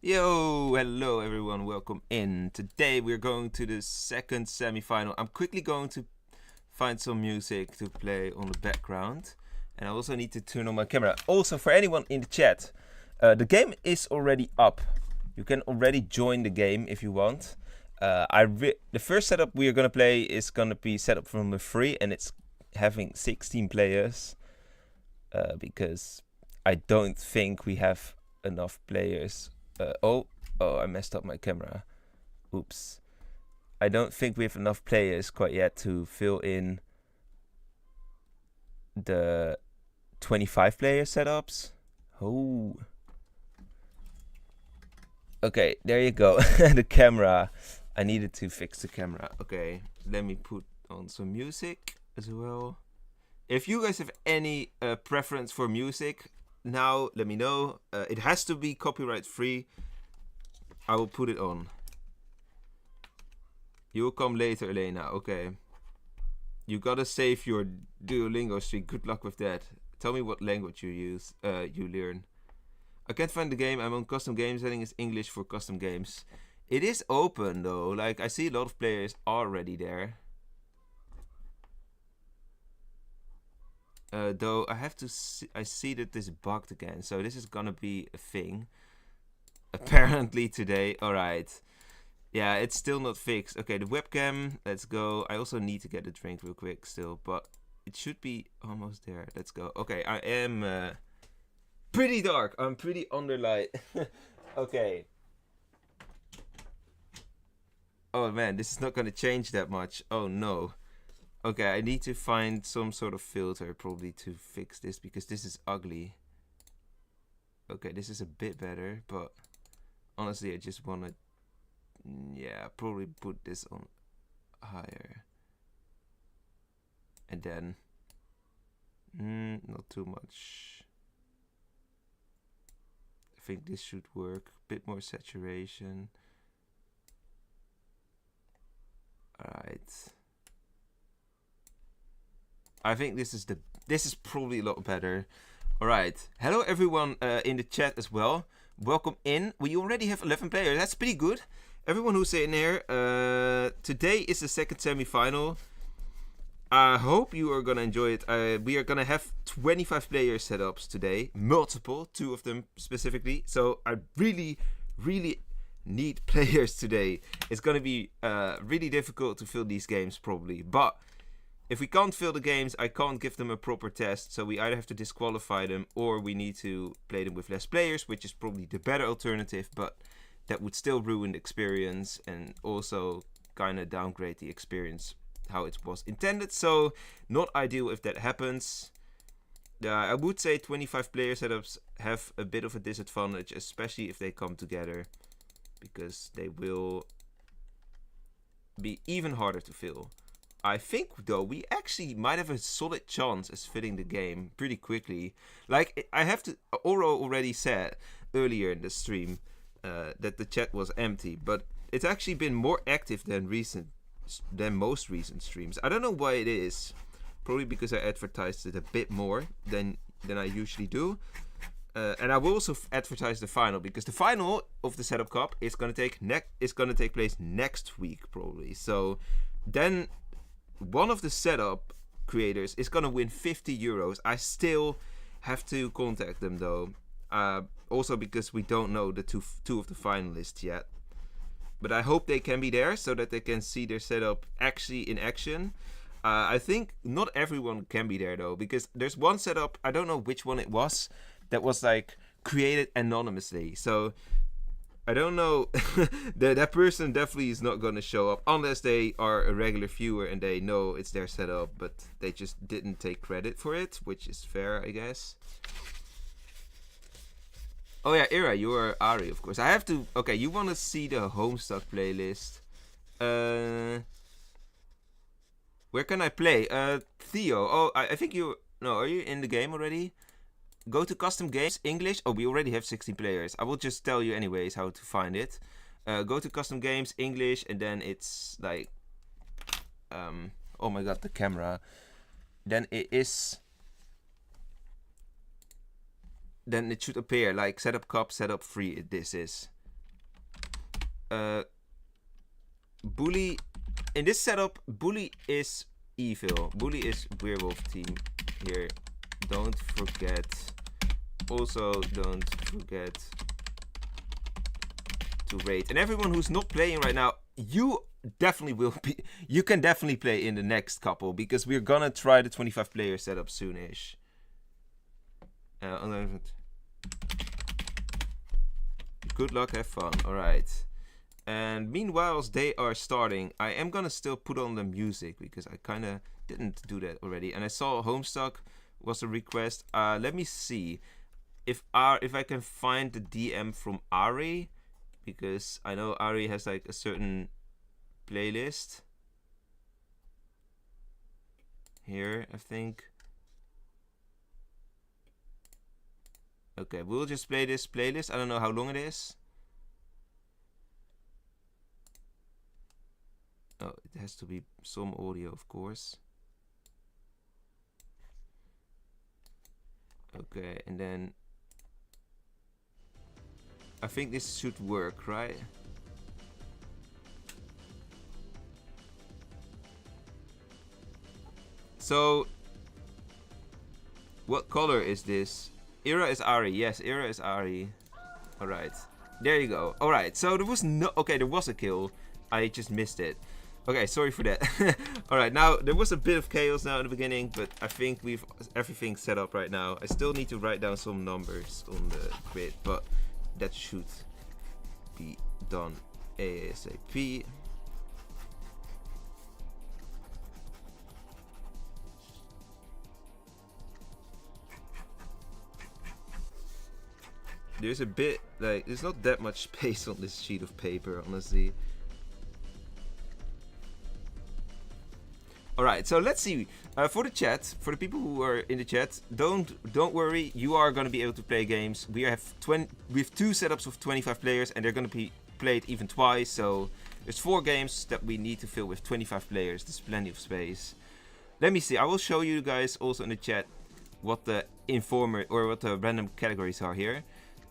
Yo, hello everyone, welcome in. Today we're going to the second semi-final. I'm quickly going to find some music to play on the background. And I also need to turn on my camera. Also, for anyone in the chat, the game is already up. You can already join the game if you want. The first setup we are going to play is going to be set up from the free, and it's having 16 players. Because I don't think we have enough players. I messed up my camera. Oops. I don't think we have enough players quite yet to fill in the 25 player setups. Oh. Okay, there you go. The camera. I needed to fix the camera. Okay, let me put on some music as well. If you guys have any preference for music, now let me know. It has to be copyright free. I will put it on. You will come later, Elena. Okay. You gotta save your Duolingo streak. Good luck with that. Tell me what language you learn. I can't find the game. I'm on custom game setting is English for custom games. It is open though. Like I see a lot of players already there. Though I have to see, I see that this bugged again, so this is gonna be a thing. Apparently today. Alright. Yeah, it's still not fixed. Okay, the webcam, let's go. I also need to get a drink real quick still, but it should be almost there. Let's go. Okay, I am pretty dark. I'm pretty under light. Okay. Oh man, this is not gonna change that much. Oh no. Okay, I need to find some sort of filter probably to fix this because this is ugly. Okay, this is a bit better, but honestly, I just want to, yeah, probably put this on higher. And then, not too much. I think this should work. A bit more saturation. Alright. I think this is probably a lot better. Alright. Hello everyone in the chat as well. Welcome in. We already have 11 players. That's pretty good. Everyone who's in here. Today is the second semi-final. I hope you are gonna enjoy it. We are gonna have 25 player setups today. Multiple, 2 of them specifically. So I really need players today. It's gonna be really difficult to fill these games probably. But if we can't fill the games, I can't give them a proper test, so we either have to disqualify them or we need to play them with less players, which is probably the better alternative, but that would still ruin the experience and also kind of downgrade the experience how it was intended, so not ideal if that happens. I would say 25 player setups have a bit of a disadvantage, especially if they come together, because they will be even harder to fill. I think, though, we actually might have a solid chance as filling the game pretty quickly. Like, I have to... Oro already said earlier in the stream that the chat was empty, but it's actually been more active than most recent streams. I don't know why it is. Probably because I advertised it a bit more than I usually do. And I will also advertise the final, because the final of the Setup Cup is going to take place next week, probably. So then... one of the setup creators is gonna win 50 euros. I still have to contact them though. Also because we don't know the two of the finalists yet. But I hope they can be there so that they can see their setup actually in action. I think not everyone can be there though, because there's one setup, I don't know which one it was, that was like created anonymously. So I don't know. that person definitely is not going to show up unless they are a regular viewer and they know it's their setup, but they just didn't take credit for it, which is fair, I guess. Oh yeah, Ira, you are Ari, of course. I have to... Okay, you want to see the Homestuck playlist. Where can I play? Theo. Oh, I think you... No, are you in the game already? Go to custom games, English. Oh, we already have 16 players. I will just tell you anyways how to find it. Go to custom games, English, and then it's like... oh my god, the camera. Then it is... Then it should appear like setup cup, setup free. This is. Bully. In this setup, Bully is evil. Bully is werewolf team here. Don't forget. Also, don't forget to rate. And everyone who's not playing right now, you definitely will be. You can definitely play in the next couple because we're gonna try the 25 player setup soonish. Good luck, have fun. Alright. And meanwhile, as they are starting, I am gonna still put on the music because I kinda didn't do that already. And I saw Homestuck was a request. Let me see if I can find the DM from Ari, because I know Ari has like a certain playlist. Here, I think. Okay, we'll just play this playlist. I don't know how long it is. Oh, it has to be some audio, of course. Okay, and then I think this should work, right? So, what color is this? Era is Ari. Yes, Era is Ari. Alright. There you go. Alright, so there was no... Okay, there was a kill. I just missed it. Okay, sorry for that. Alright, now there was a bit of chaos now in the beginning, but I think we've everything set up right now. I still need to write down some numbers on the grid, but that should be done ASAP. There's a bit, like, there's not that much space on this sheet of paper, honestly. Alright, so let's see. For the chat, for the people who are in the chat, don't worry, you are going to be able to play games. We have 2 setups of 25 players, and they're going to be played even twice. So there's 4 games that we need to fill with 25 players. There's plenty of space. Let me see. I will show you guys also in the chat what the informer or what the random categories are here.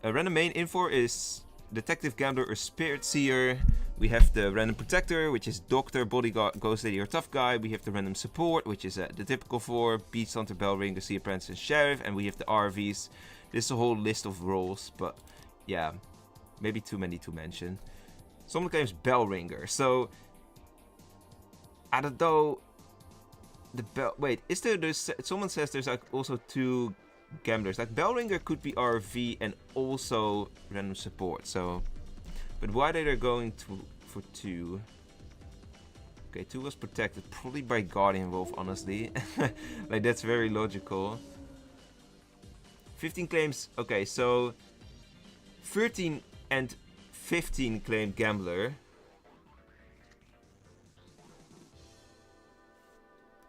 Random main infor is detective, gambler, or spirit seer. We have the random protector, which is doctor, bodyguard, ghost lady, or tough guy. We have the random support, which is the typical 4, beast hunter, bell ringer, sea apprentice, and sheriff. And we have the RVs. This is a whole list of roles, but yeah, maybe too many to mention. Someone claims bell ringer, so I don't know. The bell. Wait, is there's someone says there's like also 2 gamblers. Like Bellringer could be RV and also random support. So, but why are they going for 2? Okay, 2 was protected, probably by Guardian Wolf, honestly. Like that's very logical. 15 claims. Okay, so 13 and 15 claimed gambler.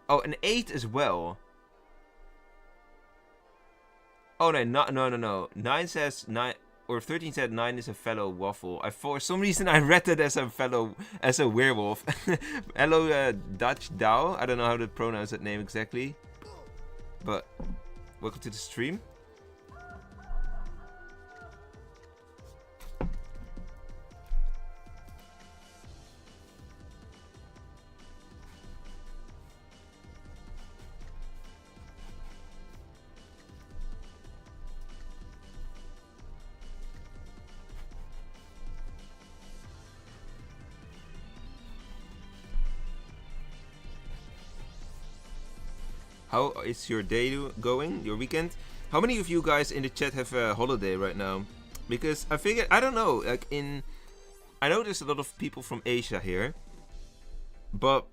Oh, an 8 as well. Oh no. 9 says 9 or 13 said 9 is a fellow waffle. For some reason I read it as a werewolf. Hello Dutch Dow. I don't know how to pronounce that name exactly. But welcome to the stream. How is your day going? Your weekend? How many of you guys in the chat have a holiday right now? Because I figured, I don't know, like I know there's a lot of people from Asia here, but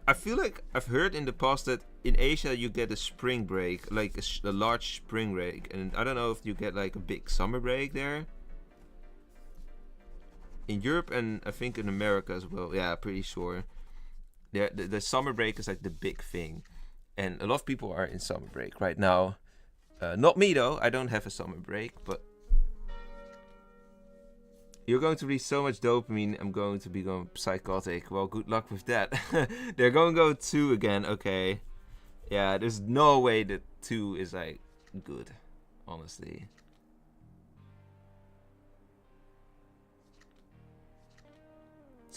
I feel like I've heard in the past that in Asia you get a spring break, like a large spring break, and I don't know if you get like a big summer break there. In Europe and I think in America as well. Yeah, pretty sure. The summer break is like the big thing. And a lot of people are in summer break right now. Not me though, I don't have a summer break, but you're going to release so much dopamine, I'm going to be going psychotic. Well, good luck with that. They're going to go 2 again, okay. Yeah, there's no way that 2 is like good, honestly.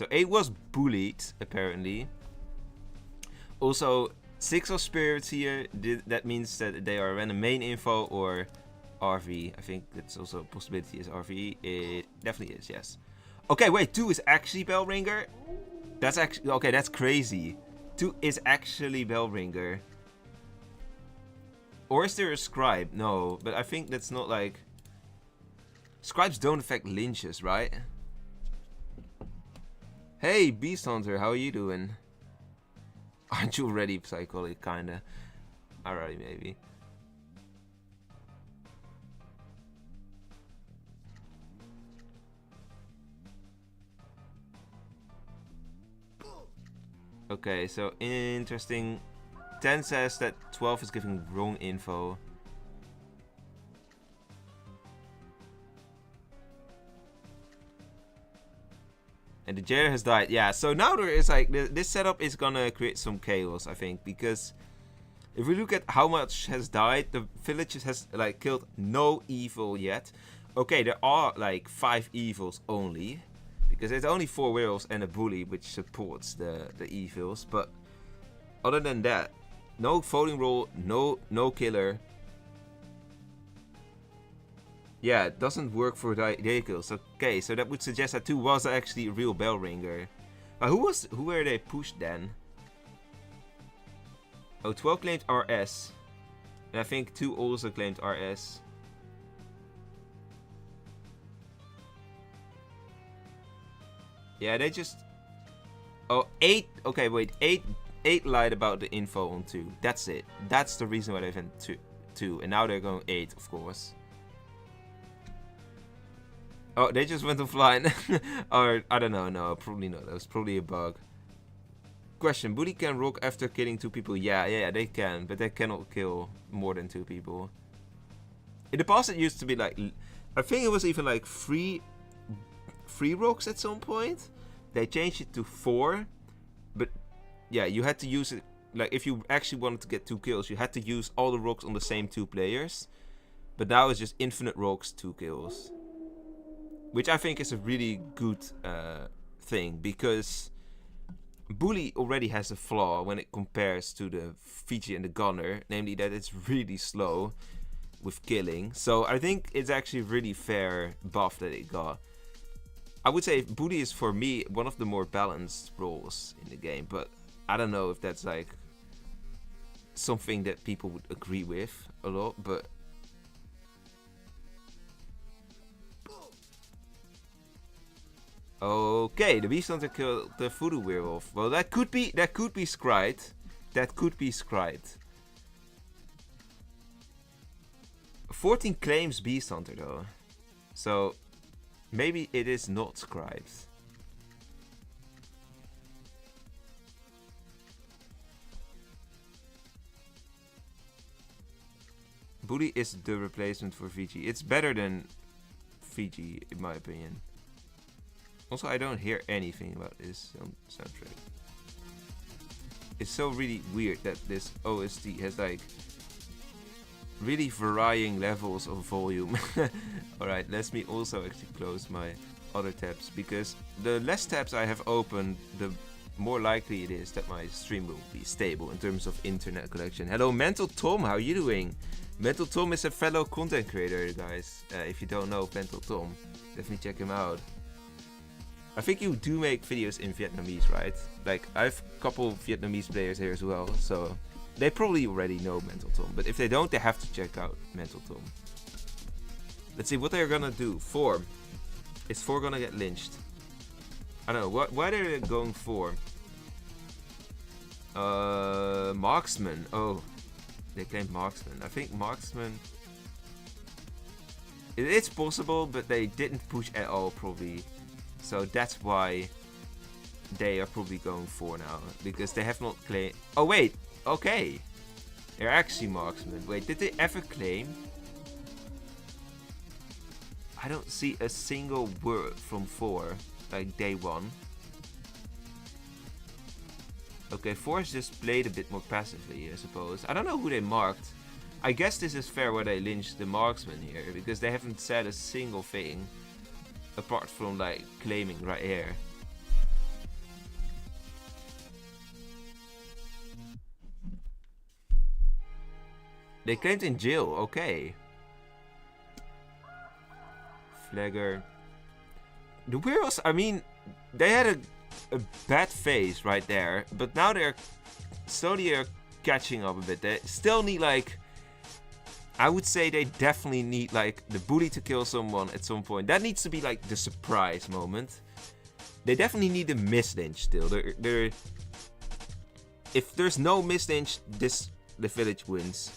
So 8 was bullied, apparently. Also, 6 of spirits here. That means that they are random main info or RV. I think that's also a possibility is RV. It definitely is, yes. Okay, wait, 2 is actually Bellringer. That's actually, okay, that's crazy. 2 is actually Bellringer. Or is there a scribe? No, but I think that's not like... Scribes don't affect lynches, right? Hey, Beast Hunter, how are you doing? Aren't you already psychotic, kinda? Alright, maybe. Okay, so interesting. 10 says that 12 is giving wrong info. And the jailer has died. Yeah, so now there is like... This setup is gonna create some chaos, I think. Because if we look at how much has died, the village has like killed no evil yet. Okay, there are like 5 evils only. Because there's only 4 werewolves and a bully, which supports the evils. But other than that, no voting roll, no killer. Yeah, it doesn't work for day kills. Okay, so that would suggest that 2 was actually a real Bellringer. Who were they pushed then? Oh, 12 claimed RS. And I think 2 also claimed RS. Yeah, they just... Oh, 8... Okay, wait. 8 lied about the info on 2. That's it. That's the reason why they went 2. And now they're going 8, of course. Oh, they just went offline. Or, I don't know. No, probably not. That was probably a bug. Question. Bully can rock after killing 2 people. Yeah, they can. But they cannot kill more than 2 people. In the past, it used to be like... I think it was even like 3 rocks at some point. They changed it to 4. But, yeah, you had to use it... Like, if you actually wanted to get 2 kills, you had to use all the rocks on the same 2 players. But now it's just infinite rocks, 2 kills. Which I think is a really good thing, because Bully already has a flaw when it compares to the Fiji and the Gunner, namely that it's really slow with killing. So I think it's actually really fair buff that it got. I would say Bully is for me one of the more balanced roles in the game, but I don't know if that's like something that people would agree with a lot, but okay, the Beast Hunter killed the Voodoo Werewolf. Well, that could be scribed. That could be scribed. 14 claims Beast Hunter though. So maybe it is not scribed. Bully is the replacement for Fiji. It's better than Fiji in my opinion. Also, I don't hear anything about this soundtrack. It's so really weird that this OST has like really varying levels of volume. Alright, let me also actually close my other tabs, because the less tabs I have opened, the more likely it is that my stream will be stable in terms of internet connection. Hello, Mental Tom, how are you doing? Mental Tom is a fellow content creator, guys. If you don't know Mental Tom, definitely check him out. I think you do make videos in Vietnamese, right? Like, I have a couple Vietnamese players here as well, so they probably already know Mental Tom. But if they don't, they have to check out Mental Tom. Let's see what they're gonna do. 4. Is 4 gonna get lynched? I don't know. Why are they going 4? Marksman. Oh, they claimed Marksman. I think Marksman... It's possible, but they didn't push at all, probably. So that's why they are probably going 4 now, because they have not claimed... Oh wait, okay. They're actually marksmen. Wait, did they ever claim? I don't see a single word from 4, like day 1. Okay, 4 is just played a bit more passively, I suppose. I don't know who they marked. I guess this is fair where they lynched the marksman here, because they haven't said a single thing. Apart from like claiming right here. They claimed in jail, okay. Flagger. The werewolves, I mean, they had a bad phase right there, but now they're slowly catching up a bit. They still need, like, I would say they definitely need, like, the bully to kill someone at some point. That needs to be, like, the surprise moment. They definitely need a mislynch still. If there's no mislynch, the village wins.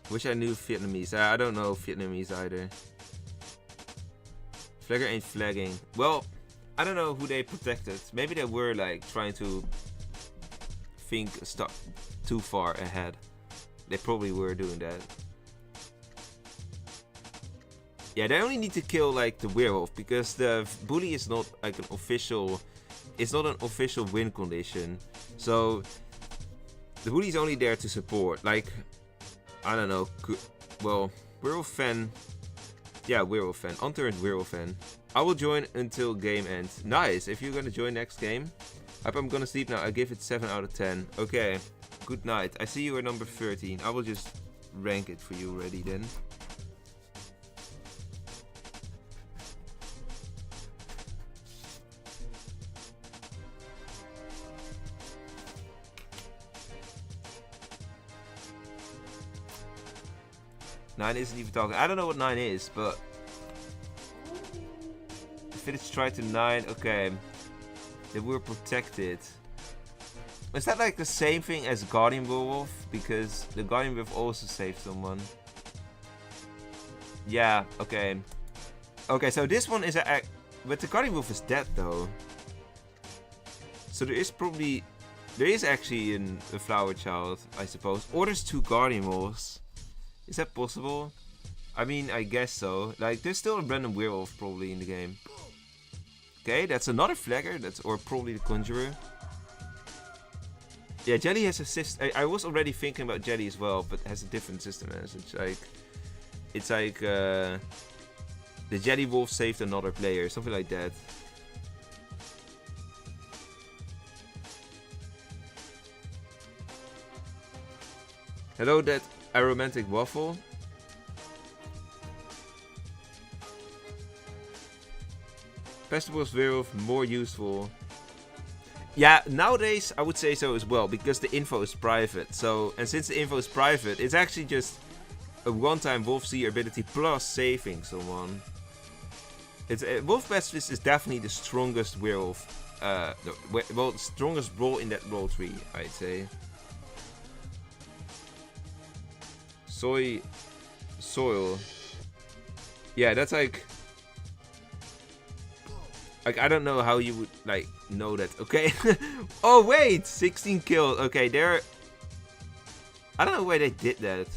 Wish I knew Vietnamese. I don't know Vietnamese either. Flagger ain't flagging. Well, I don't know who they protected. Maybe they were like trying to think stuff too far ahead. They probably were doing that. Yeah, they only need to kill like the werewolf because the bully is not like an official. It's not an official win condition. So the bully is only there to support. Like, I don't know. Well, werewolf fan. Yeah, werewolf fan. Unturned werewolf fan. I will join until game ends. Nice. If you're gonna join next game. I'm gonna sleep now. I give it 7 out of 10. Okay. Good night. I see you at number 13. I will just rank it for you already then. Nine isn't even talking. I don't know what 9 is, but the village tried to 9. Okay, they were protected. Is that like the same thing as Guardian Werewolf? Because the Guardian Werewolf also saved someone. Yeah. Okay. Okay. So this one is a, but the Guardian Werewolf is dead though. So there is actually a flower child, I suppose. Or there's 2 Guardian Wolves. Is that possible? I mean, I guess so. Like, there's still a random werewolf probably in the game. Okay, that's another flagger. Or probably the conjurer. Yeah, Jelly has a system. I was already thinking about Jelly as well, but has a different system. It's like the Jelly Wolf saved another player, something like that. Hello, that aromatic waffle. Festivals werewolf more useful. Yeah, nowadays I would say so as well, because the info is private. So, and since the info is private, it's actually just a one-time Wolf Seer ability plus saving someone. It's Wolf Pestilence is definitely the strongest werewolf. Well, the strongest role in that role tree, I'd say. Soil. Yeah, that's like I don't know how you would like know that. Okay. Oh wait, 16 kills. Okay, I don't know why they did that.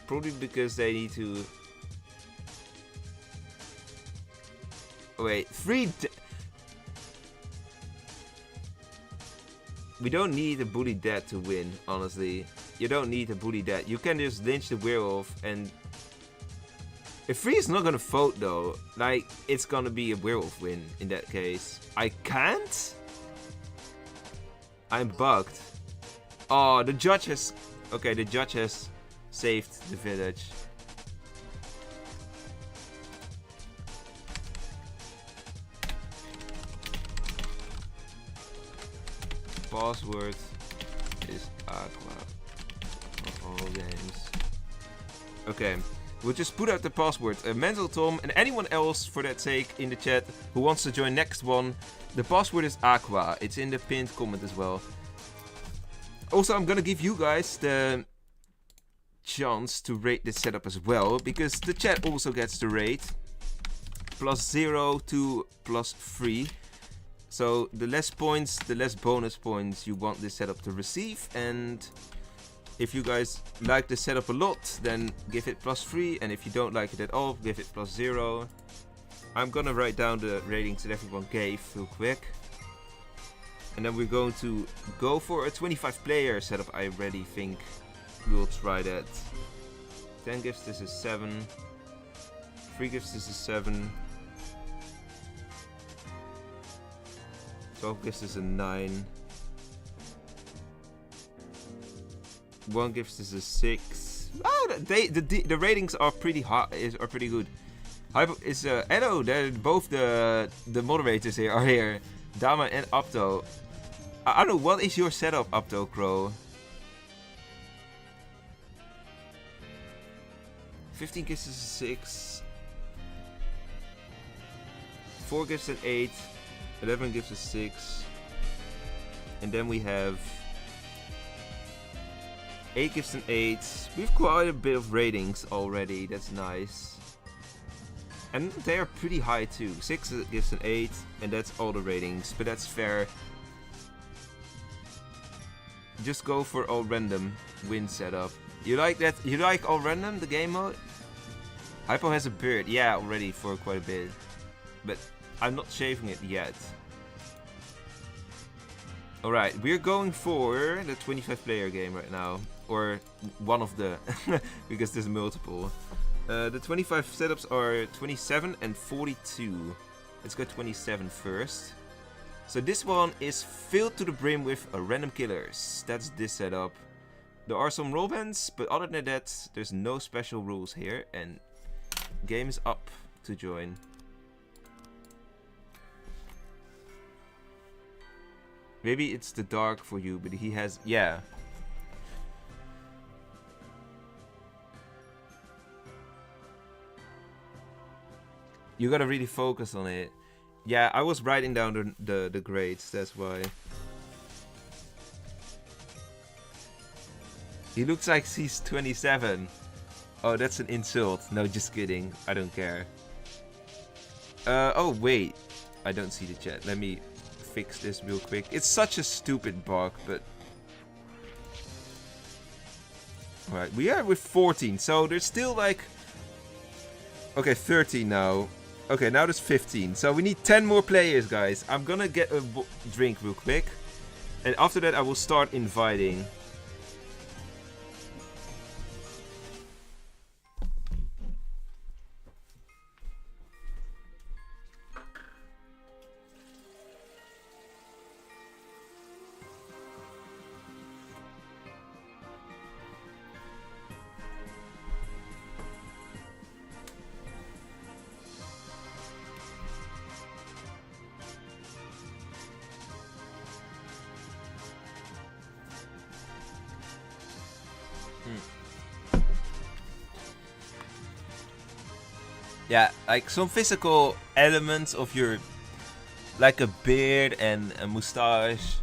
Probably because they need to. Wait, we don't need a bully dead to win, honestly. You don't need a bully dead. You can just lynch the werewolf and... If 3 is not gonna vote though, like, it's gonna be a werewolf win in that case. I can't? I'm bugged. Oh, the judge has... Okay, the judge has saved the village. Password is AQUA for all games. Okay, we'll just put out the password. Mental Tom and anyone else for that sake in the chat who wants to join next one. The password is AQUA. It's in the pinned comment as well. Also, I'm gonna give you guys the chance to rate this setup as well, because the chat also gets to rate. +0 to +3. So the less points, the less bonus points you want this setup to receive. And if you guys like the setup a lot, then give it +3. And if you don't like it at all, give it +0. I'm gonna write down the ratings that everyone gave real quick. And then we're going to go for a 25 player setup. I already think we'll try that. 10 gifts, this is 7. 3 gifts, this is 7. 12 gives us a 9. 1 gives us a 6. Oh, the ratings are pretty high. Are pretty good. Hello, both the moderators here are here. Dama and Apto. I don't know, what is your setup, Apto Crow? 15 gives us a 6. 4 gives an 8. 11 gives us 6. And then we have 8 gives an 8. We've quite a bit of ratings already. That's nice. And they are pretty high too. 6 gives an 8. And that's all the ratings. But that's fair. Just go for all random win setup. You like that? You like all random, the game mode? Hypo has a beard. Yeah, already for quite a bit. But I'm not shaving it yet. Alright, we're going for the 25 player game right now. Or one of the, because there's multiple. The 25 setups are 27 and 42. Let's go 27 first. So this one is filled to the brim with random killers. That's this setup. There are some roll bands, but other than that, there's no special rules here. And game is up to join. Maybe it's the dark for you, but he has... Yeah. You gotta really focus on it. Yeah, I was writing down the grades, that's why. He looks like he's 27. Oh, that's an insult. No, just kidding. I don't care. Oh, wait. I don't see the chat. Let me fix this real quick. It's such a stupid bug, but... Alright, we are with 14, so there's still like... Okay, 13 now. Okay, now there's 15. So we need 10 more players, guys. I'm gonna get a drink real quick. And after that, I will start inviting. Yeah, like some physical elements of your, like a beard and a mustache,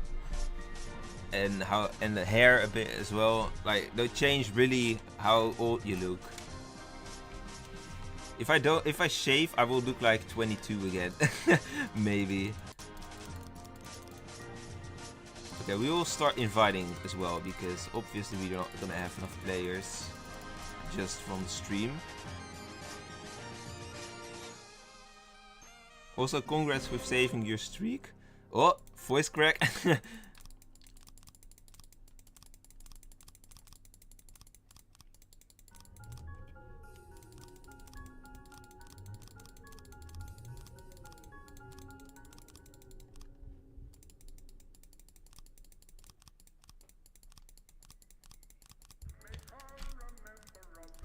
and the hair a bit as well. Like they change really how old you look. If I shave, I will look like 22 again, maybe. Okay, we will start inviting as well because obviously we're not gonna have enough players just from the stream. Also, congrats with saving your streak. Oh, voice crack.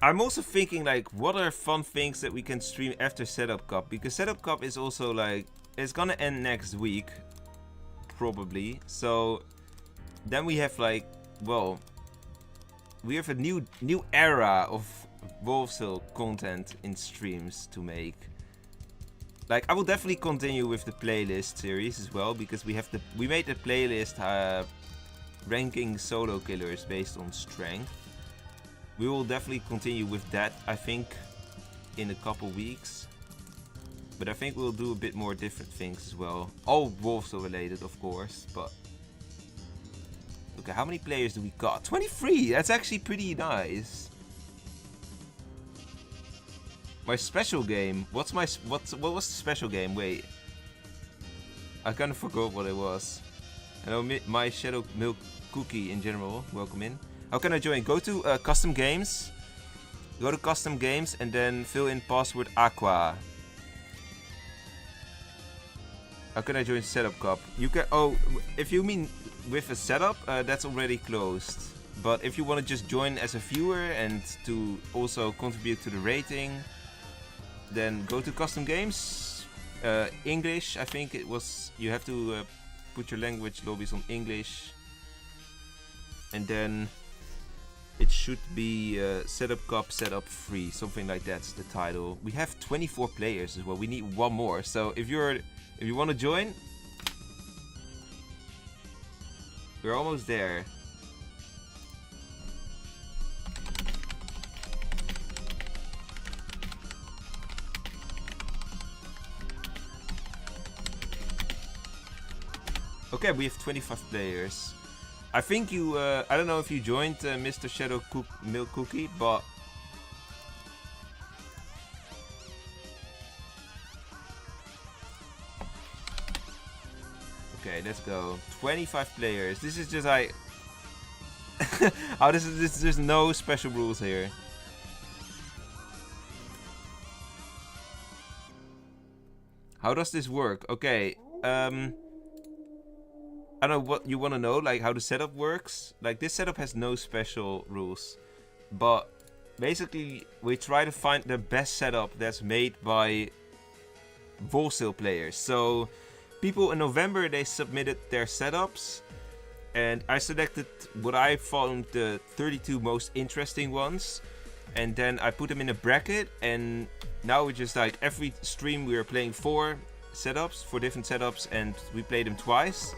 I'm also thinking like what are fun things that we can stream after Setup Cup, because Setup Cup is also like, it's gonna end next week probably, so then we have like, well, we have a new era of Wolvesville content in streams to make. Like I will definitely continue with the playlist series as well, because we made the playlist ranking solo killers based on strength. We will definitely continue with that, I think, in a couple weeks. But I think we'll do a bit more different things as well. All Wolvesville related, of course, but... Okay, how many players do we got? 23! That's actually pretty nice. My special game. What was the special game? Wait. I kind of forgot what it was. Hello, my Shadow Milk Cookie in general. Welcome in. How can I join? Go to custom games. Go to custom games and then fill in password AQUA. How can I join Setup Cup? You can. Oh, if you mean with a setup, that's already closed. But if you want to just join as a viewer and to also contribute to the rating, then go to custom games. English, I think it was. You have to put your language lobbies on English, and then it should be Setup Cup, Setup Free, something like that's the title. We have 24 players as well. We need one more. So if you want to join, we're almost there. Okay, we have 25 players. I think you, I don't know if you joined Mr. Shadow Milk Cookie, but... Okay, let's go. 25 players. This is just like... Oh, there's no special rules here. How does this work? Okay, I don't know what you want to know, like how the setup works. Like this setup has no special rules, but basically we try to find the best setup that's made by Wolvesville players. So people in November, they submitted their setups, and I selected what I found the 32 most interesting ones, and then I put them in a bracket, and now we're just like every stream we are playing 4 setups, 4 different setups, and we play them twice.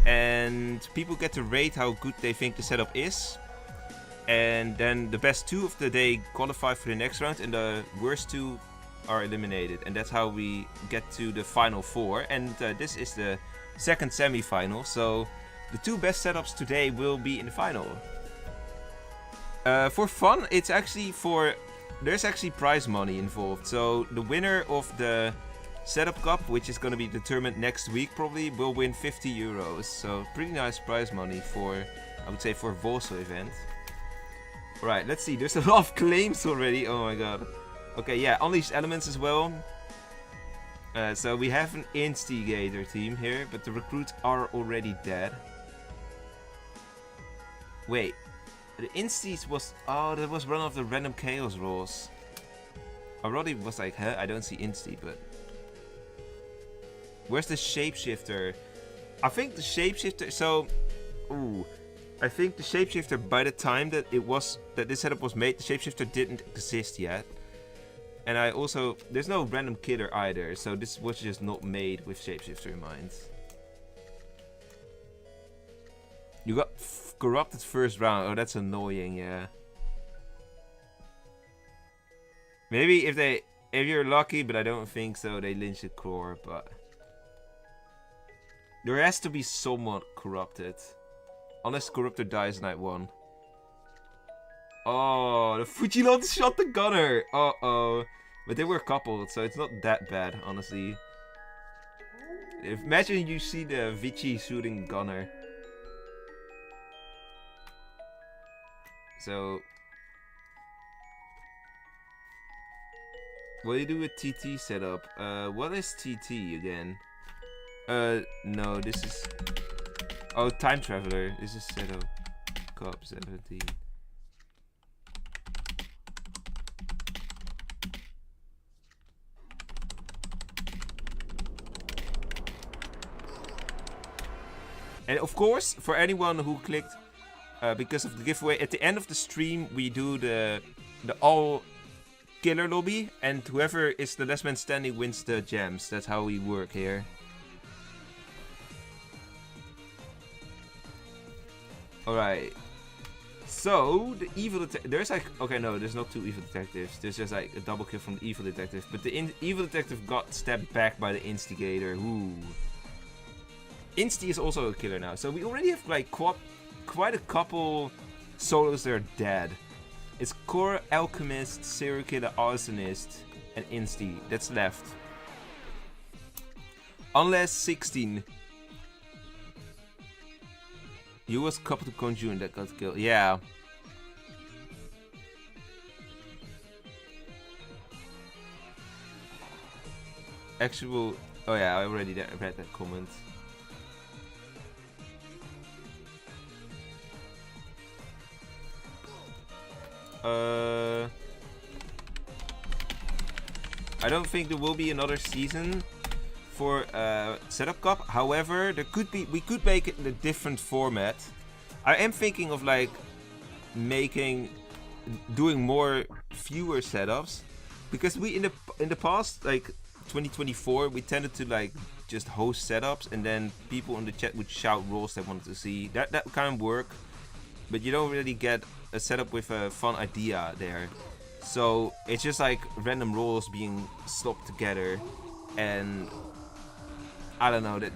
And people get to rate how good they think the setup is. And then the best 2 of the day qualify for the next round, and the worst 2 are eliminated. And that's how we get to the final 4. And this is the second semi-final. So the 2 best setups today will be in the final. For fun, it's actually there's actually prize money involved. So the winner of the Setup Cup, which is going to be determined next week probably, will win 50 euros. So pretty nice prize money for, I would say, for a Wolvesville event. Right, let's see. There's a lot of claims already. Oh my god. Okay, yeah, Unleashed Elements as well. So we have an instigator team here, but the recruits are already dead. Wait, the instis was... Oh, that was one of the random chaos rolls. I already was like, huh? I don't see insti, but... Where's the shapeshifter? I think the shapeshifter... So... Ooh. I think the shapeshifter, by the time that this setup was made, the shapeshifter didn't exist yet. And I also... There's no random killer either, so this was just not made with shapeshifter in mind. You got corrupted first round. Oh, that's annoying, yeah. Maybe if you're lucky, but I don't think so, they lynch the core, but... There has to be someone corrupted. Unless Corruptor dies night 1. Oh, the Fujilon shot the gunner! Uh-oh. But they were coupled, so it's not that bad, honestly. Imagine you see the Vici shooting gunner. So... What do you do with TT setup? What is TT again? No, this is... Oh, Time Traveler. This is setup. Cup 17. And of course, for anyone who clicked because of the giveaway, at the end of the stream we do the all killer lobby, and whoever is the last man standing wins the gems. That's how we work here. Alright. So, the evil detective... There's like... Okay, no, there's not 2 evil detectives. There's just like a double kill from the evil detective. But the evil detective got stabbed back by the instigator. Ooh. Insti is also a killer now. So we already have like quite a couple solos that are dead. It's Core, Alchemist, Serial Killer, Arsonist, and Insti. That's left. Unless 16. You was coupled to Conjure that got killed. Yeah. Actual Oh yeah, I already read that comment. I don't think there will be another season for Setup Cup. However, we could make it in a different format. I am thinking of like doing fewer setups, because we in the past, like 2024, we tended to like just host setups, and then people in the chat would shout roles they wanted to see. That kind of work, but you don't really get a setup with a fun idea there. So it's just like random roles being slopped together, and I don't know, that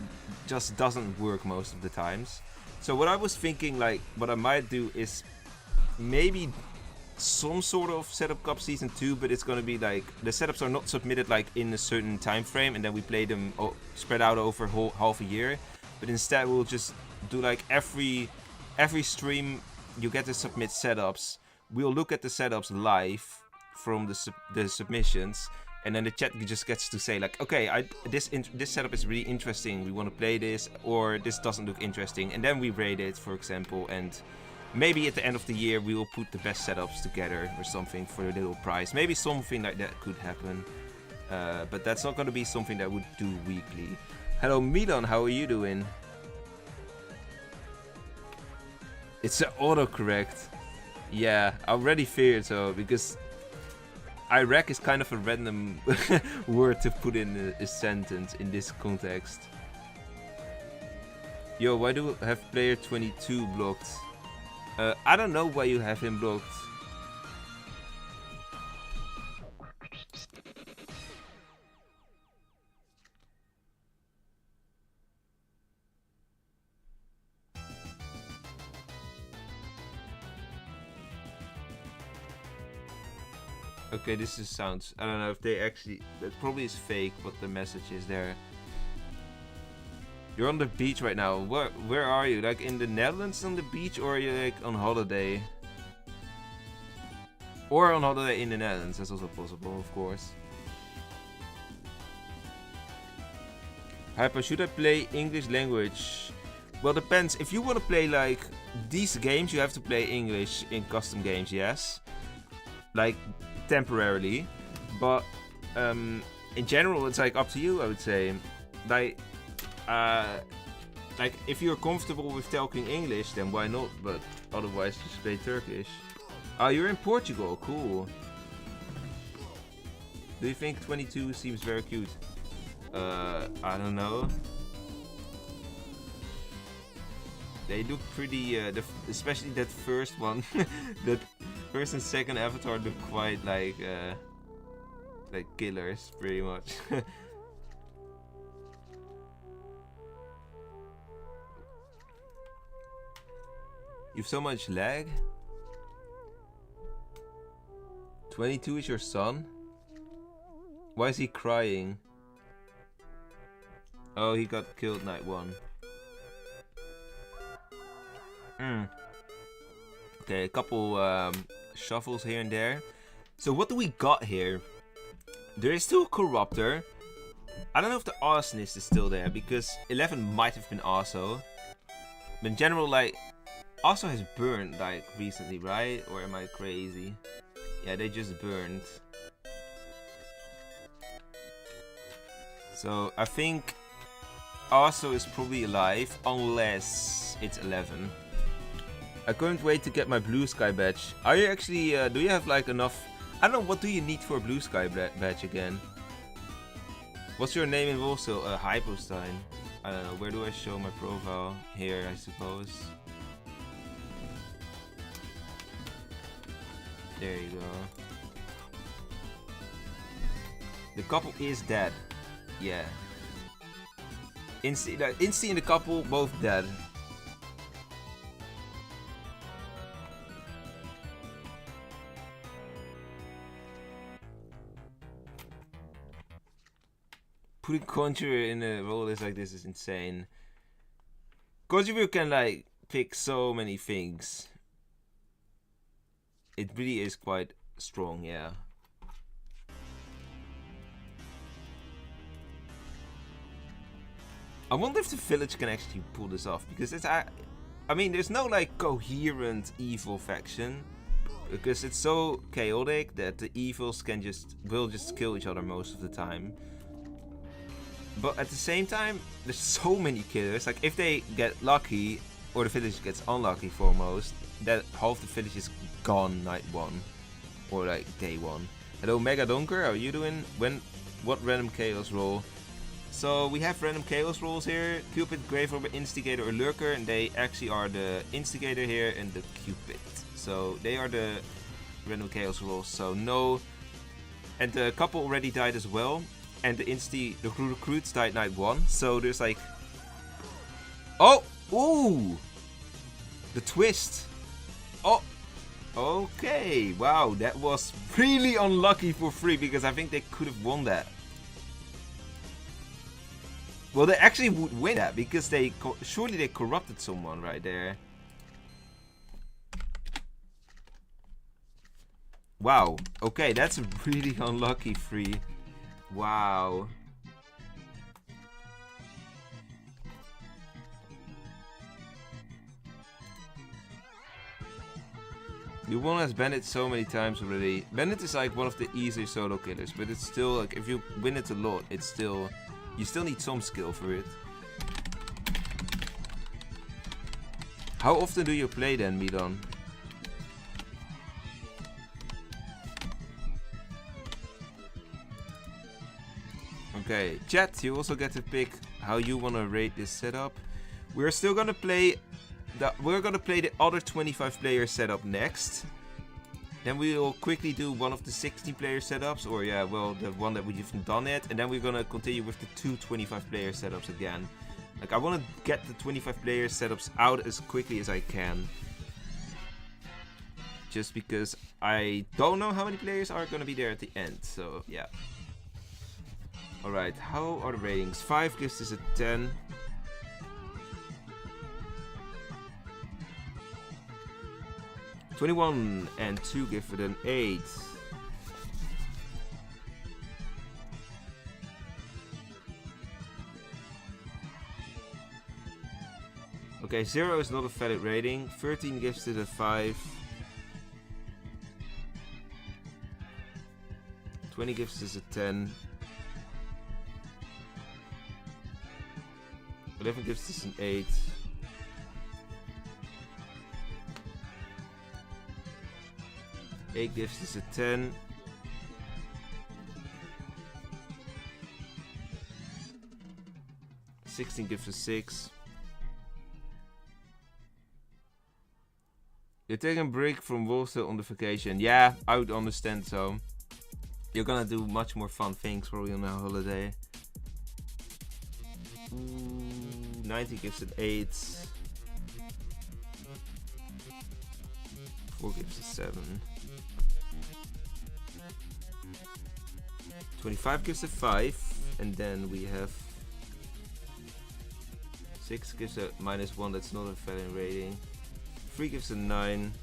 just doesn't work most of the times. So what I was thinking, like what I might do is maybe some sort of Setup Cup Season 2, but it's gonna be like the setups are not submitted like in a certain time frame, and then we play them spread out over half a year. But instead we'll just do like every stream you get to submit setups. We'll look at the setups live from the submissions, and then the chat just gets to say like, okay, this setup is really interesting, we want to play this, or this doesn't look interesting, and then we rate it, for example, and maybe at the end of the year we will put the best setups together or something for a little prize. Maybe something like that could happen, but that's not going to be something that I would do weekly. Hello Milan, how are you doing? It's an autocorrect. Yeah, I already feared so, because Iraq is kind of a random word to put in a sentence in this context. Yo, why do I have player 22 blocked? I don't know why you have him blocked. Okay, this just sounds... I don't know if they actually... That probably is fake, what the message is there. You're on the beach right now. Where are you? Like in the Netherlands on the beach, or are you like on holiday? Or on holiday in the Netherlands, that's also possible, of course. Hyper, should I play English language? Well, depends. If you want to play like these games, you have to play English in custom games, yes. Like temporarily, but in general it's like up to you, I would say. Like if you're comfortable with talking English, then why not, but otherwise just play Turkish. Oh, you're in Portugal, cool. Do you think 22 seems very cute? I don't know. They look pretty, especially that first one. That first and second avatar look quite like killers, pretty much. You've so much lag? 22 is your son? Why is he crying? Oh, he got killed night 1. Okay, a couple shuffles here and there. So what do we got here? There is still a Corruptor. I don't know if the Arsonist is still there, because 11 might have been Arso. But in general, like, Arso has burned, like, recently, right? Or am I crazy? Yeah, they just burned. So I think Arso is probably alive, unless it's 11. I couldn't wait to get my Blue Sky badge. Are you actually, do you have like enough? I don't know, what do you need for a Blue Sky badge again? What's your name in Wolvesville? Hypostein. I don't know, where do I show my profile? Here, I suppose. There you go. The couple is dead. Yeah. Insti and the couple, both dead. Putting Conjurer in a role like this is insane. Conjurer can like pick so many things. It really is quite strong, yeah. I wonder if the village can actually pull this off, because it's I mean, there's no like coherent evil faction, because it's so chaotic that the evils will just kill each other most of the time. But at the same time, there's so many killers. Like if they get lucky, or the village gets unlucky foremost, that half the village is gone night 1 or like day 1. Hello Mega Donker, how are you doing? What random chaos roll? So we have random chaos rolls here: Cupid, Grave Robber, Instigator, or Lurker, and they actually are the Instigator here and the Cupid. So they are the random chaos rolls. So no, and the couple already died as well, and the recruits died night 1. So there's like, oh, ooh, the twist. Oh, okay, wow, that was really unlucky for free, because I think they could have won that. Well, they actually would win that, because surely they corrupted someone right there. Wow, okay, that's a really unlucky free. Wow. You won as Bandit so many times already. Bandit is like one of the easier solo killers, but it's still like, if you win it a lot, it's still, you still need some skill for it. How often do you play then, Midon? Okay, chat, you also get to pick how you want to rate this setup. We're still gonna play the other 25 player setup next. Then we will quickly do one of the 16 player setups, or yeah, well, the one that we haven't done yet. And then we're gonna continue with the 2 25 player setups again. Like, I want to get the 25 player setups out as quickly as I can. Just because I don't know how many players are gonna be there at the end, so yeah. Alright, how are the ratings? 5 gives this a 10. (21) and 2 give it an 8. Okay, 0 is not a valid rating. 13 gives it a 5. 20 gives us a 10. 11 gives us an 8. 8 gives us a 10. 16 gives us 6. You're taking a break from Wolvesville on the vacation. Yeah, I would understand so. You're gonna do much more fun things probably on a holiday. 90 gives it 8. 4 gives it 7. 25 gives it 5. And then we have 6 gives a -1, that's not a valid rating. 3 gives a 9.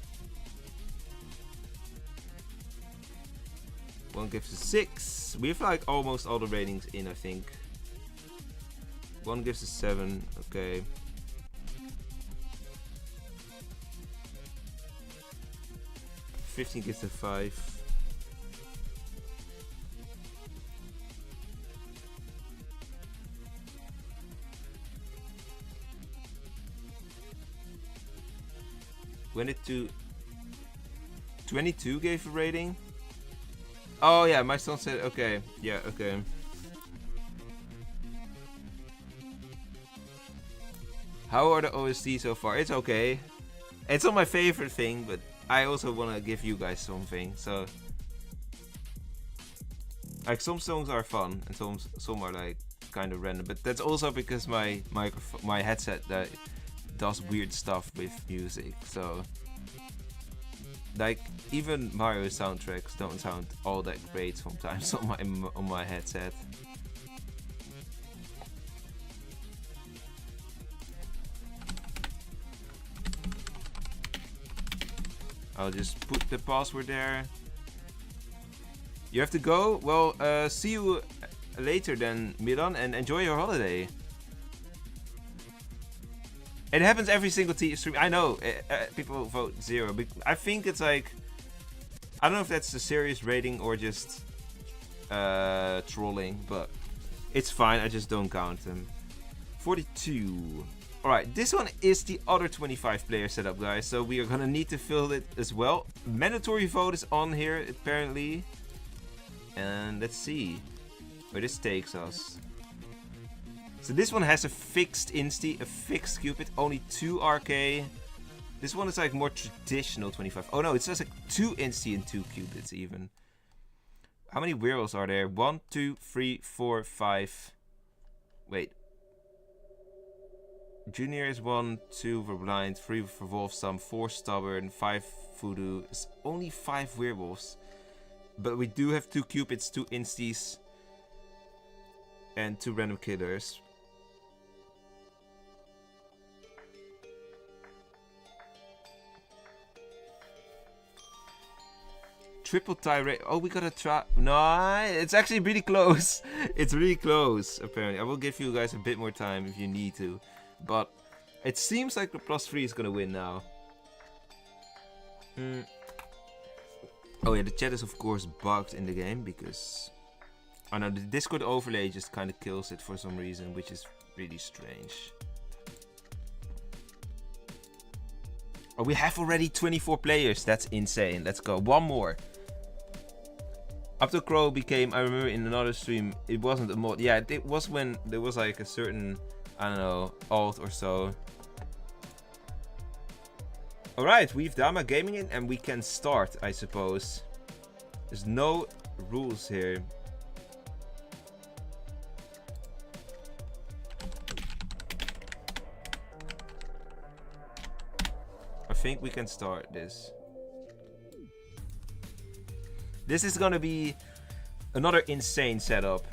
1 gives a 6. We have like almost all the ratings in, I think. 1 gives a 7, okay. 15 gives a 5. 22 gave a rating. Oh yeah, my son said okay. Yeah, okay. How are the OST so far? It's okay. It's not my favorite thing, but I also want to give you guys something. So, like, some songs are fun and some are like kind of random. But that's also because my headset that does weird stuff with music. So, like, even Mario soundtracks don't sound all that great sometimes on my headset. I'll just put the password there. You have to go? Well, see you later then, Milan, and enjoy your holiday. It happens every single stream. I know people vote 0, but I think it's like, I don't know if that's a serious rating or just trolling, but it's fine. I just don't count them. 42. Alright, this one is the other 25 player setup, guys, so we are gonna need to fill it as well. Mandatory vote is on here, apparently. And let's see where this takes us. So this one has a fixed insti, a fixed cupid, only 2 RK. This one is like more traditional 25. Oh no, it's just like 2 insti and 2 cupids even. How many werewolves are there? 1, 2, 3, 4, 5. Wait. Junior is 1, 2 for blind, 3 for wolfsome, 4 stubborn, 5 voodoo. It's only 5 werewolves. But we do have 2 cupids, 2 instis, and 2 random killers. Triple tie rate. Oh, we gotta try. No, it's actually really close. It's really close, apparently. I will give you guys a bit more time if you need to. But it seems like the +3 is gonna win now. Oh yeah, the chat is of course bugged in the game because I know the Discord overlay just kind of kills it for some reason, which is really strange. Oh, we have already 24 players. That's insane. Let's go. One more. Up to Crow became, I remember in another stream, it wasn't a mod. Yeah, it was when there was like a certain, I don't know, alt or so. Alright, we've Dama Gaming in and we can start, I suppose. There's no rules here. I think we can start this. This is gonna be another insane setup.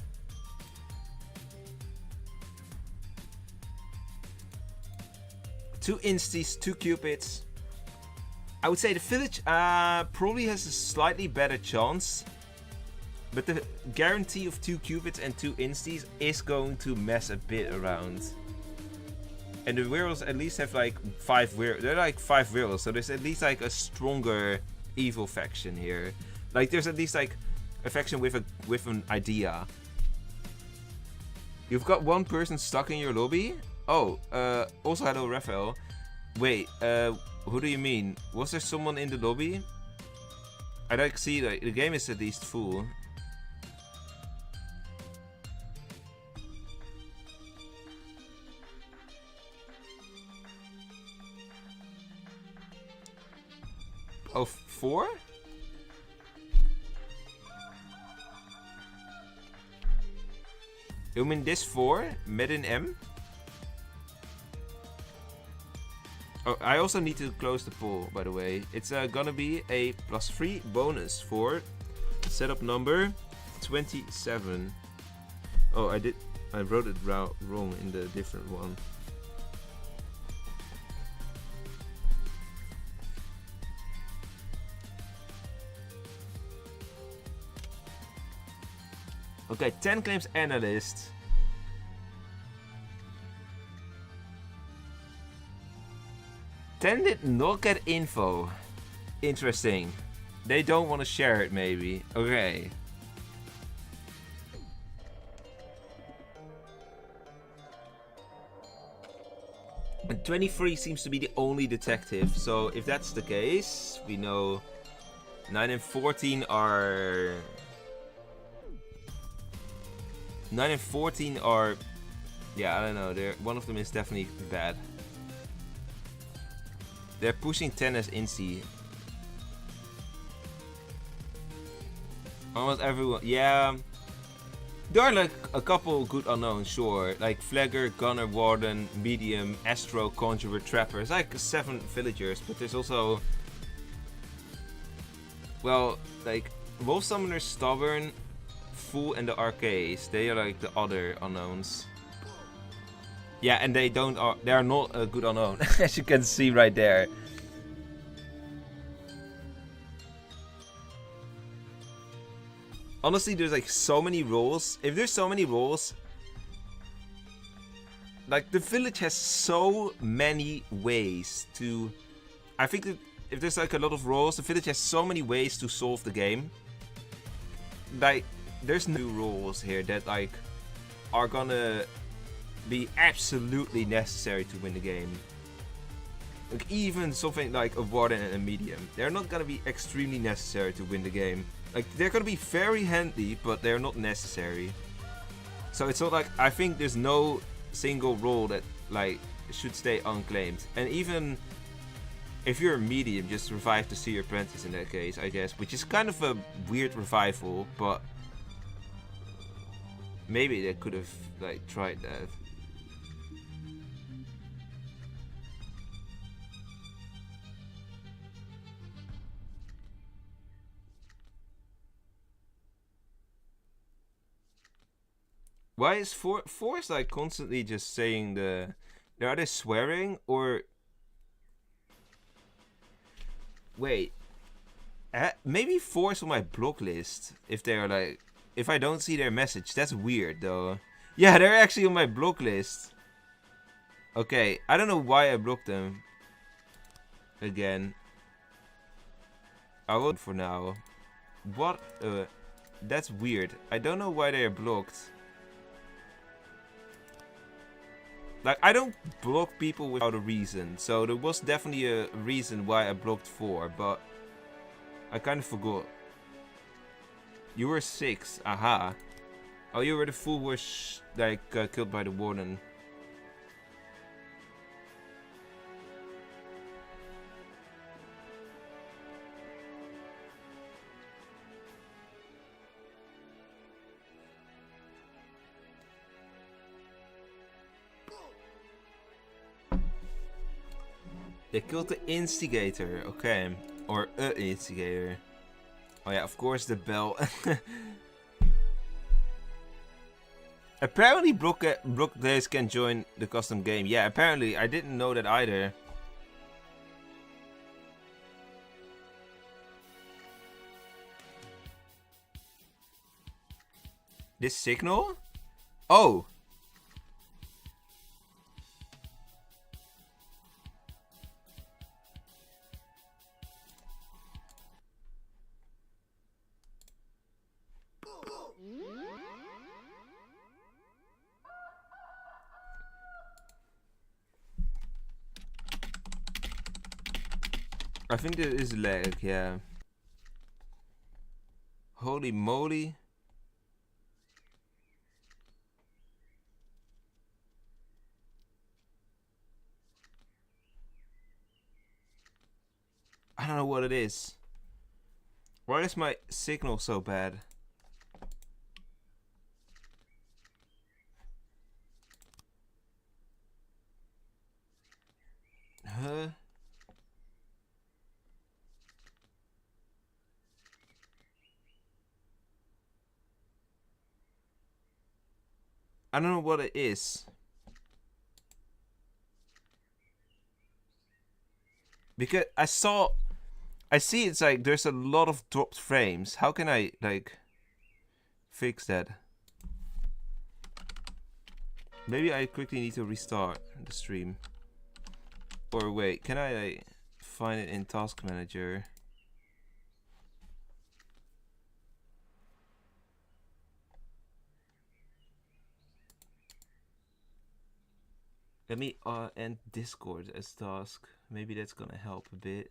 Two instis, 2 cupids. I would say the village probably has a slightly better chance, but the guarantee of 2 cupids and 2 instis is going to mess a bit around. And the werewolves at least have like 5 werewolves. They're like 5 werewolves, so there's at least like a stronger evil faction here. Like there's at least like a faction with an idea. You've got one person stuck in your lobby. Oh, also hello Raphael. Wait, who do you mean? Was there someone in the lobby? I like see like the game is at least full. Oh, 4? You mean this 4? Met in M? Oh, I also need to close the poll, by the way. It's gonna be a +3 bonus for setup number 27. Oh, I wrote it wrong in the different one. Okay, 10 claims analyst. Did not get info. Interesting. They don't want to share it, maybe. Okay. And 23 seems to be the only detective. So if that's the case, we know 9 and 14 are... 9 and 14 are... Yeah, I don't know. One of them is definitely bad. They're pushing 10 as Incy. Almost everyone. Yeah. There are like a couple good unknowns, sure. Like Flagger, Gunner, Warden, Medium, Astro, Conjurer, Trapper. It's like 7 villagers, but there's also... Well, like Wolf Summoner, Stubborn, Fool, and the Arcades. They are like the other unknowns. Yeah, and they are not a good unknown, as you can see right there. Honestly, there's like so many roles. If there's so many roles, like the village has so many ways to. I think that if there's like a lot of roles, the village has so many ways to solve the game. Like there's new rules here that like are gonna be absolutely necessary to win the game. Like even something like a warden and a medium, they're not gonna be extremely necessary to win the game. Like they're gonna be very handy, but they're not necessary. So it's not like I think there's no single role that like should stay unclaimed. And even if you're a medium, just revive the Seer Apprentice in that case, I guess, which is kind of a weird revival, but maybe they could have like tried that. Why is Force like constantly just saying the? Are they swearing or? Wait, maybe Force on my block list. If they're like, if I don't see their message, that's weird though. Yeah, they're actually on my block list. Okay, I don't know why I blocked them. Again, I will for now. What? That's weird. I don't know why they are blocked. Like, I don't block people without a reason, so there was definitely a reason why I blocked 4, but I kind of forgot. You were 6, aha. Oh, you were the fool who was, like, killed by the warden. They killed the instigator, okay. Or a instigator. Oh yeah, of course the bell. Apparently Brook Days can join the custom game. Yeah, apparently. I didn't know that either. This signal? Oh! I think there is lag, yeah. Holy moly. I don't know what it is. Why is my signal so bad? Huh? I don't know what it is. Because I see it's like there's a lot of dropped frames. How can I like fix that? Maybe I quickly need to restart the stream. Or wait, can I like, find it in Task Manager? Let me end Discord as task. Maybe that's gonna help a bit.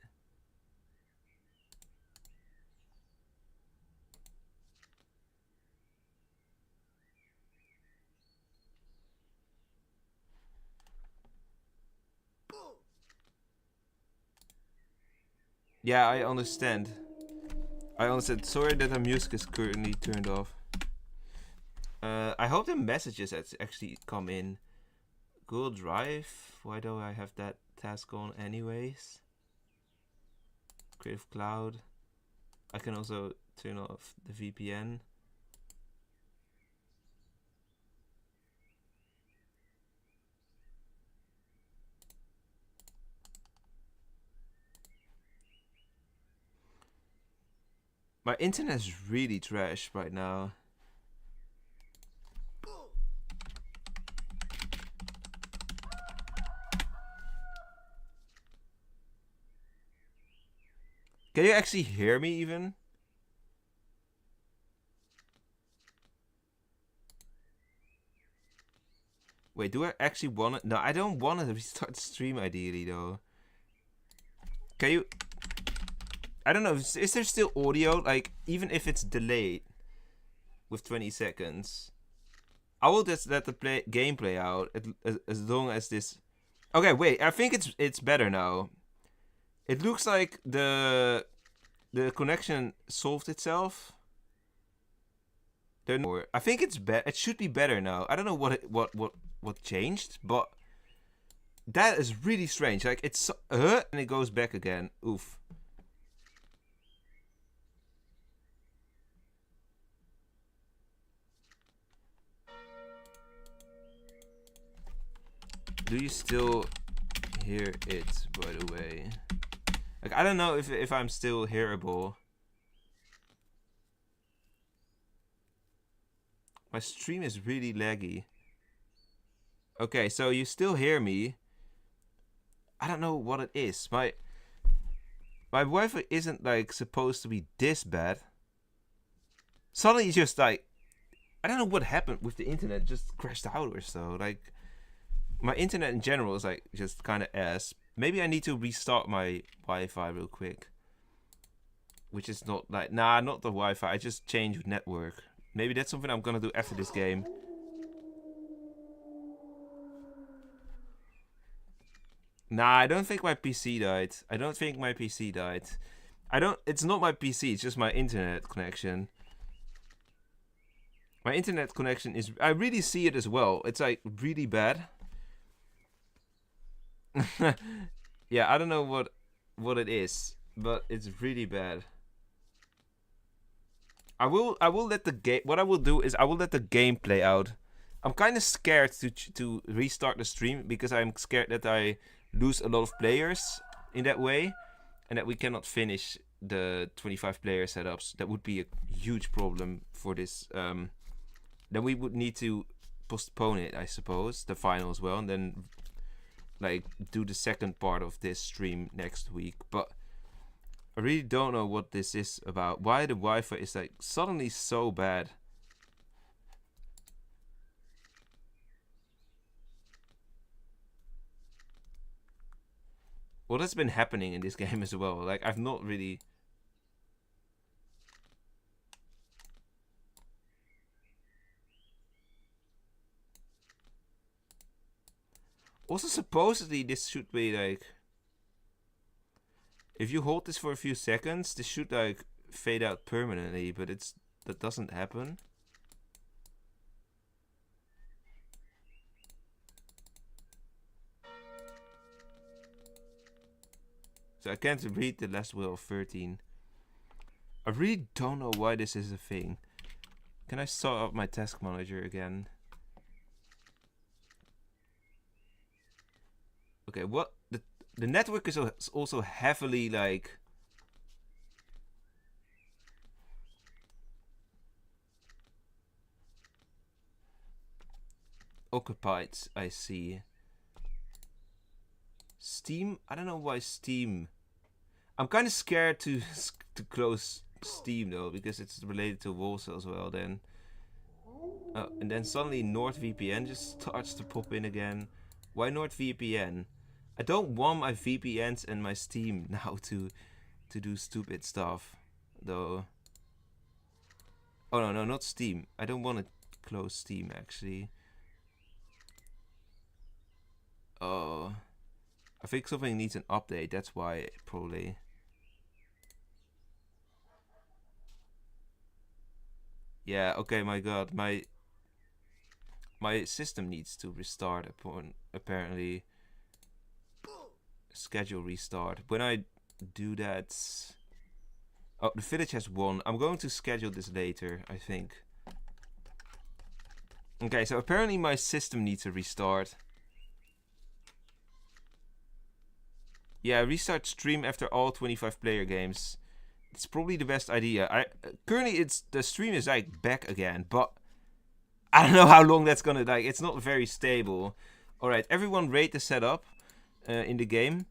Yeah, I understand. I understand. Sorry that the music is currently turned off. I hope the messages actually come in. Google Drive? Why do I have that task on anyways? Creative Cloud. I can also turn off the VPN. My internet is really trash right now. Can you actually hear me even? Wait, do I actually want to? No, I don't want to restart the stream ideally though. Can you? I don't know. Is there still audio? Like, even if it's delayed with 20 seconds, I will just let the game play out as long as this. Okay, wait. I think it's better now. It looks like the connection solved itself. I think it's better. It should be better now. I don't know what changed, but that is really strange. Like it's and it goes back again. Oof. Do you still hear it, by the way? Like I don't know if I'm still hearable. My stream is really laggy. Okay, so you still hear me. I don't know what it is. My Wi-Fi isn't like supposed to be this bad. Suddenly it's just like I don't know what happened with the internet. It just crashed out or so. Like my internet in general is like just kind of ass. Maybe I need to restart my Wi-Fi real quick. Which is not like not the Wi-Fi. I just changed network. Maybe that's something I'm gonna do after this game. Nah, I don't think my PC died. I don't think my PC died. It's not my PC, it's just my internet connection. My internet connection is... I really see it as well. It's like really bad. Yeah, I don't know what it is, but it's really bad. I will let the game... What I will do is I will let the game play out. I'm kind of scared to restart the stream because I'm scared that I lose a lot of players in that way and that we cannot finish the 25 player setups. That would be a huge problem for this. Then we would need to postpone it, I suppose, the final as well, and then like do the second part of this stream next week. But I really don't know what this is about. Why the Wi-Fi is like suddenly so bad. Well, that's been happening in this game as well. Like, I've not really... Also, supposedly, this should be, like... If you hold this for a few seconds, this should, like, fade out permanently, but that doesn't happen. So I can't read the last will of 13. I really don't know why this is a thing. Can I start up my task manager again? Okay, what the network is also heavily like occupied, I see. Steam? I don't know why Steam. I'm kind of scared to close Steam though, because it's related to Wolvesville as well then. And then suddenly NordVPN just starts to pop in again. Why NordVPN? I don't want my VPNs and my Steam now to do stupid stuff though. Oh no, not Steam. I don't want to close Steam actually. Oh, I think something needs an update. That's why probably. Yeah. Okay. My God. My system needs to restart upon apparently. Schedule restart. When I do that... Oh, the village has won. I'm going to schedule this later, I think. Okay, so apparently my system needs a restart. Yeah, restart stream after all 25 player games. It's probably the best idea. Currently the stream is like back again, but I don't know how long that's gonna like. It's not very stable. All right, everyone rate the setup in the game.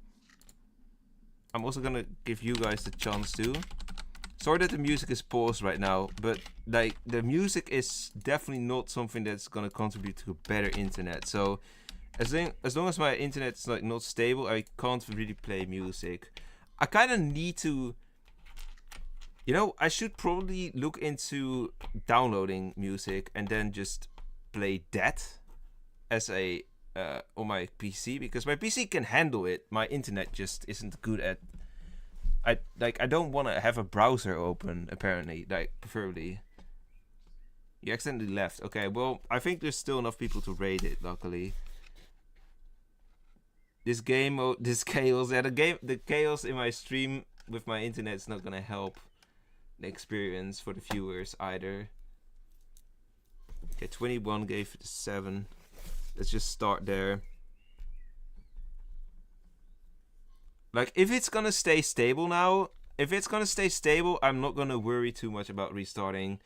I'm also gonna give you guys the chance to. Sorry that the music is paused right now, but like the music is definitely not something that's gonna contribute to a better internet. So as long as my internet's like not stable, I can't really play music. I kind of need to. You know, I should probably look into downloading music and then just play that as a on my PC, because my PC can handle it. My internet just isn't good at. I don't want to have a browser open, apparently, like preferably. You accidentally left. Okay, well, I think there's still enough people to raid it, luckily. This game, this chaos, yeah, the chaos in my stream with my internet is not gonna help the experience for the viewers either. Okay, 21 gave it a 7. Let's just start there. Like, if it's gonna stay stable now, I'm not gonna worry too much about restarting.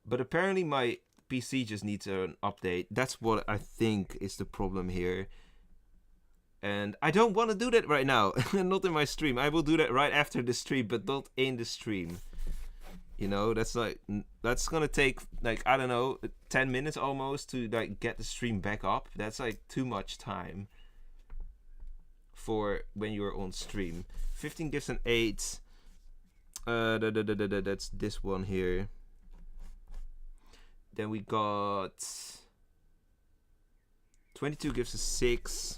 But apparently my PC just needs an update. That's what I think is the problem here. And I don't want to do that right now. Not in my stream. I will do that right after the stream, but not in the stream. You know, that's gonna take like, I don't know, 10 minutes almost to like get the stream back up. That's like too much time for when you're on stream. 15 gives an 8. That's this one here. Then we got 22 gives a 6.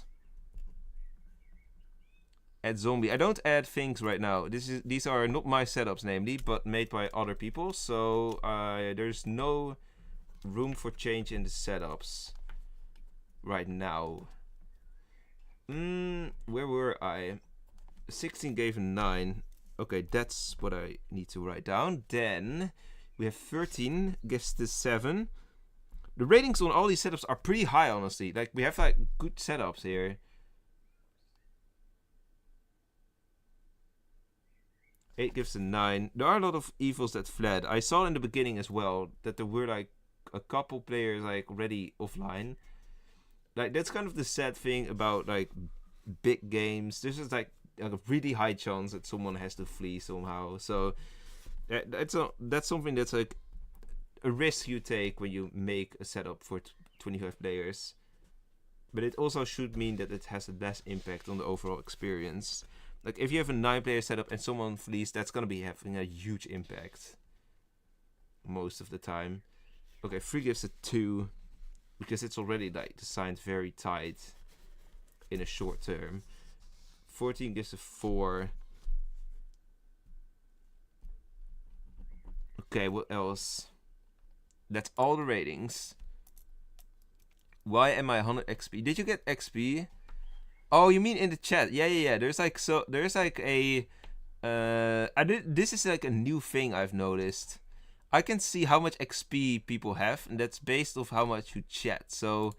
Add zombie. I don't add things right now. These are not my setups, namely, but made by other people. So there's no room for change in the setups right now. Where were I? 16 gave a 9. Okay, that's what I need to write down. Then we have 13 gives the 7. The ratings on all these setups are pretty high, honestly. Like, we have like good setups here. 8 gives a 9. There are a lot of evils that fled. I saw in the beginning as well that there were like a couple players like already offline. Like, that's kind of the sad thing about like big games. There's just like a really high chance that someone has to flee somehow. So that's something that's like a risk you take when you make a setup for 25 players. But it also should mean that it has less impact on the overall experience. Like, if you have a 9-player setup and someone flees, that's gonna be having a huge impact most of the time. Okay, 3 gives a 2 because it's already like designed very tight in a short term. 14 gives a 4. Okay, what else? That's all the ratings. Why am I 100 XP? Did you get XP? Oh, you mean in the chat? Yeah. There's like a this is like a new thing I've noticed. I can see how much XP people have, and that's based off how much you chat. So,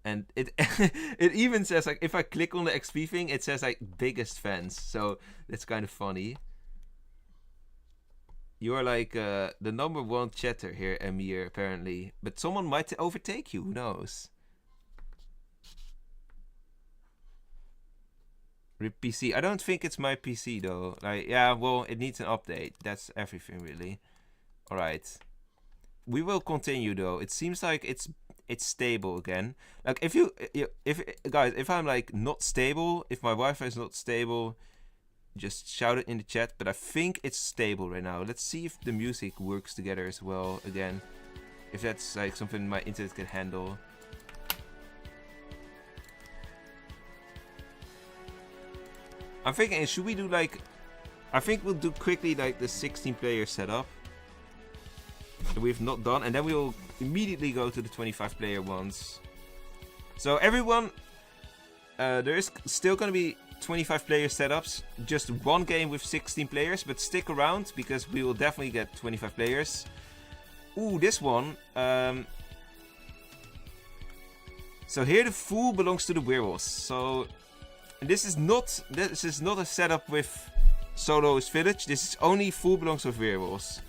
and it it even says like, if I click on the XP thing, it says like biggest fans. So that's kind of funny. You are like the number 1 chatter here, Amir, apparently. But someone might overtake you. Who knows? Rip PC. I don't think it's my PC though. Like, yeah, well, it needs an update. That's everything really. All right. We will continue though. It seems like it's stable again. Like, if I'm like not stable, if my Wi-Fi is not stable, just shout it in the chat. But I think it's stable right now. Let's see if the music works together as well again. If that's like something my internet can handle. I'm thinking, should we do like... I think we'll do quickly like the 16-player setup that we've not done, and then we'll immediately go to the 25-player ones. So everyone, there is still going to be 25-player setups, just one game with 16 players, but stick around because we will definitely get 25 players. Ooh, this one. So here the fool belongs to the werewolves. So... This is not a setup with Solo's Village. This is only Fool Belongs with Werewolves.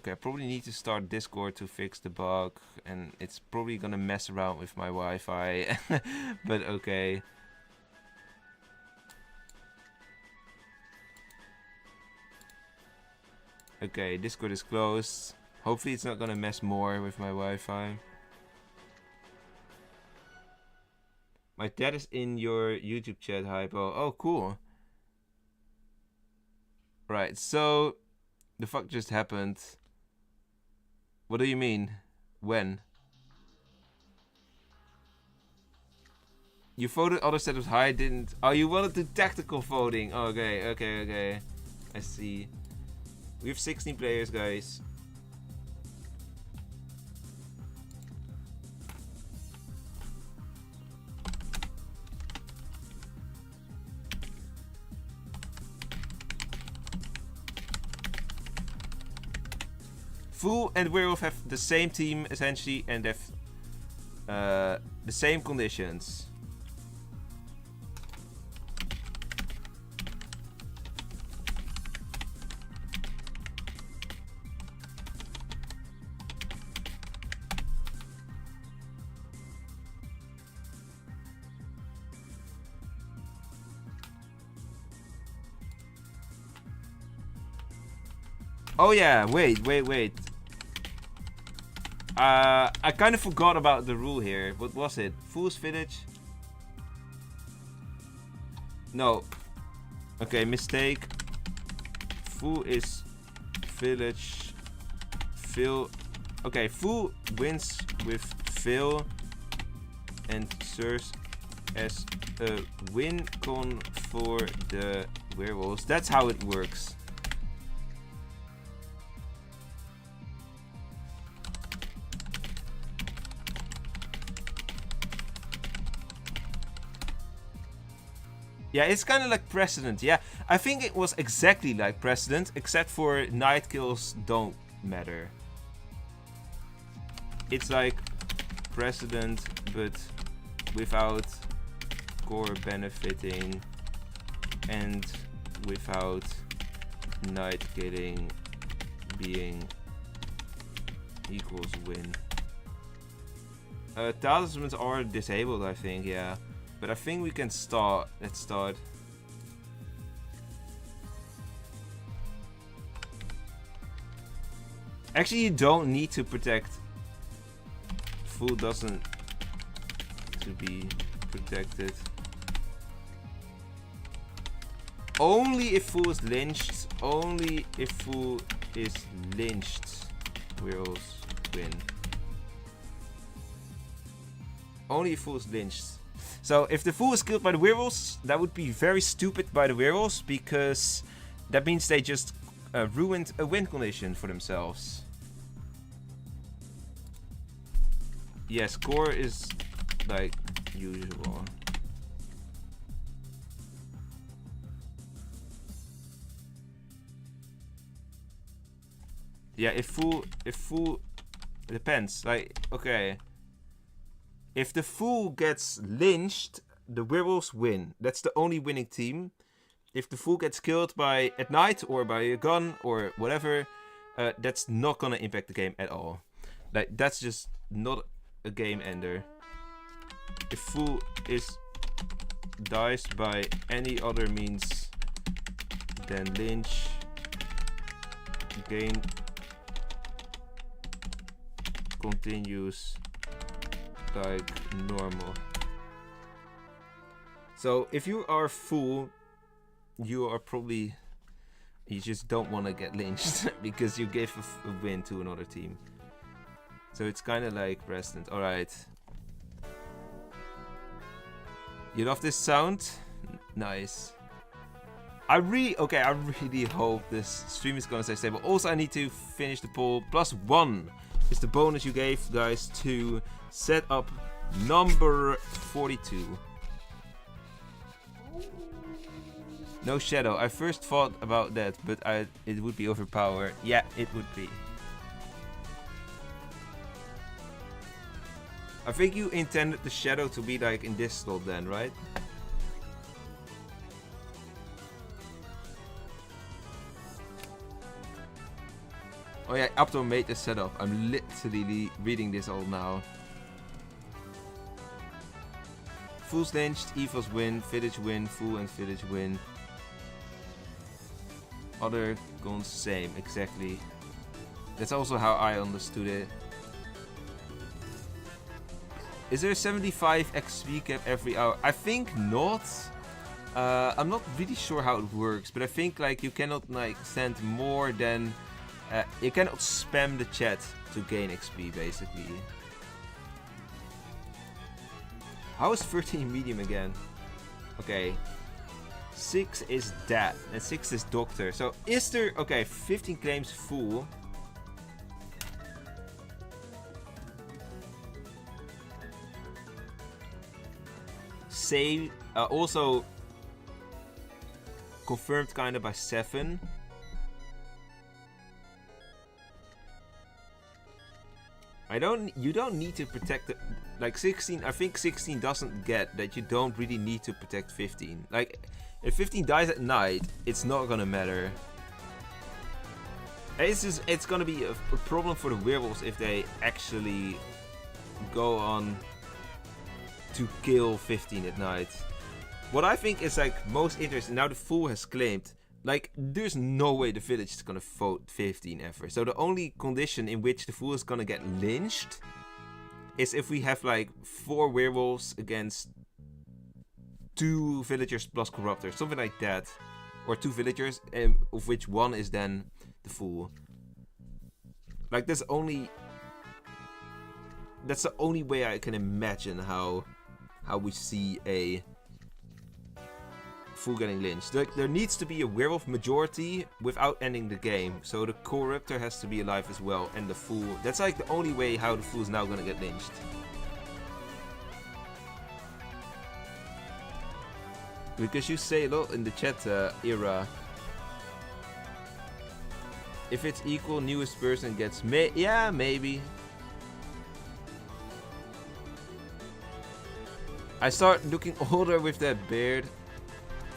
Okay, I probably need to start Discord to fix the bug, and it's probably gonna mess around with my Wi-Fi, but okay. Okay, Discord is closed. Hopefully it's not gonna mess more with my Wi-Fi. My dad is in your YouTube chat, Hypo. Oh, cool. Right, so the fuck just happened? What do you mean? When? You voted other set was high, didn't... Oh, you wanted to tactical voting. Oh, okay. I see. We have 16 players, guys. Fool and Werewolf have the same team, essentially, and have the same conditions. Oh yeah, wait. I kind of forgot about the rule here. What was it? Fool's Village? No. Okay, mistake. Fool is Village. Phil. Okay, Fool wins with Phil and serves as a win con for the werewolves. That's how it works. Yeah, it's kind of like Precedent. Yeah, I think it was exactly like Precedent, except for night kills don't matter. It's like Precedent, but without core benefiting and without night killing being equals win. Talismans are disabled, I think, yeah. But I think we can start. Let's start. Actually, you don't need to protect. Fool doesn't to be protected. Only if Fool is lynched. Only if Fool is lynched. Werewolves win. Only if Fool is lynched. So if the Fool is killed by the werewolves, that would be very stupid by the werewolves, because that means they just ruined a win condition for themselves. Yes, core is like usual. Yeah, if Fool it depends. Like, okay. If the Fool gets lynched, the werewolves win. That's the only winning team. If the Fool gets killed by at night or by a gun or whatever, that's not gonna impact the game at all. Like, that's just not a game ender. If Fool dies by any other means than lynch, game continues like normal. So if you are Fool, you are probably, you just don't want to get lynched because you gave a win to another team. So it's kind of like Precedent. Alright. You love this sound? Nice. I really hope this stream is gonna stay stable. Also, I need to finish the poll. +1 is the bonus you gave, guys, to set up number 42. No shadow. I first thought about that, but it would be overpowered. Yeah, it would be. I think you intended the shadow to be like in this slot then, right? Oh yeah, automate the setup. I'm literally reading this all now. Fools lynched, evils win, village win, fool and village win. Other guns same, exactly. That's also how I understood it. Is there a 75 XP cap every hour? I think not. I'm not really sure how it works, but I think like you cannot like send more than you cannot spam the chat to gain XP basically. How is 13 medium again? Okay. 6 is that and 6 is doctor. So is there okay, 15 claims full. Save also confirmed kind of by 7. You don't need to protect the, like 16. I think 16 doesn't get that you don't really need to protect 15. Like if 15 dies at night, it's not gonna matter. It's gonna be a problem for the werewolves if they actually go on to kill 15 at night. What I think is like most interesting, now the fool has claimed, like there's no way the village is gonna vote 15 ever. So the only condition in which the fool is gonna get lynched is if we have like 4 werewolves against 2 villagers plus corruptors, something like that. Or 2 villagers, of which one is then the fool. Like that's the only way I can imagine how we see a fool getting lynched. There needs to be a werewolf majority without ending the game. So the corruptor has to be alive as well, and the fool. That's like the only way how the fool is now gonna get lynched. Because you say a lot in the chat, Era. If it's equal, newest person gets yeah, maybe. I start looking older with that beard.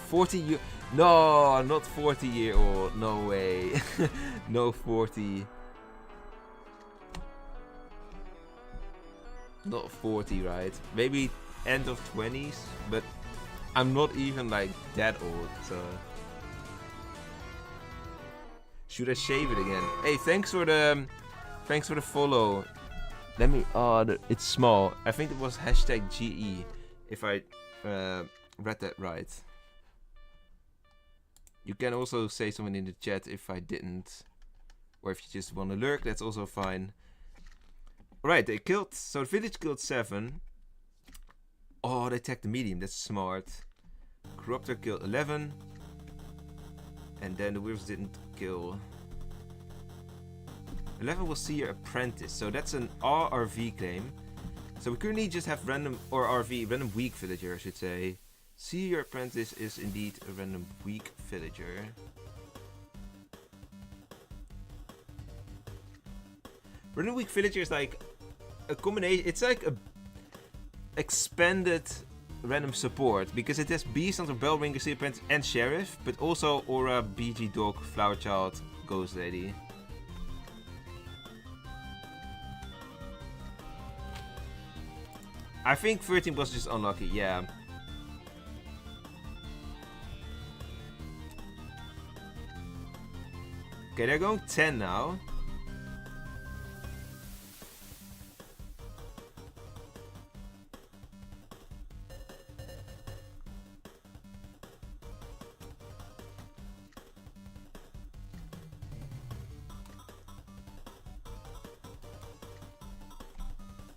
40 year... No, not 40-year-old. No way. No 40. Not 40, right? Maybe end of 20s, but I'm not even like that old, so... Should I shave it again? Hey, thanks for the follow. Let me... Oh, it's small. I think it was #GE, if I read that right. You can also say something in the chat if I didn't. Or if you just want to lurk, that's also fine. Alright, they killed... So the village killed 7. Oh, they attacked the medium, that's smart. Corruptor killed 11. And then the werewolves didn't kill... 11 will see your apprentice, so that's an RRV claim. So we currently just have random, or RV, random weak villager I should say. See your apprentice is indeed a random weak villager. Random weak villager is like a combination, it's like a expanded random support, because it has Beast, Hunter, Bellringer, Sea Apprentice and Sheriff, but also Aura, BG Dog, Flower Child, Ghost Lady. I think 13 was just unlucky, yeah. Okay, they're going 10 now.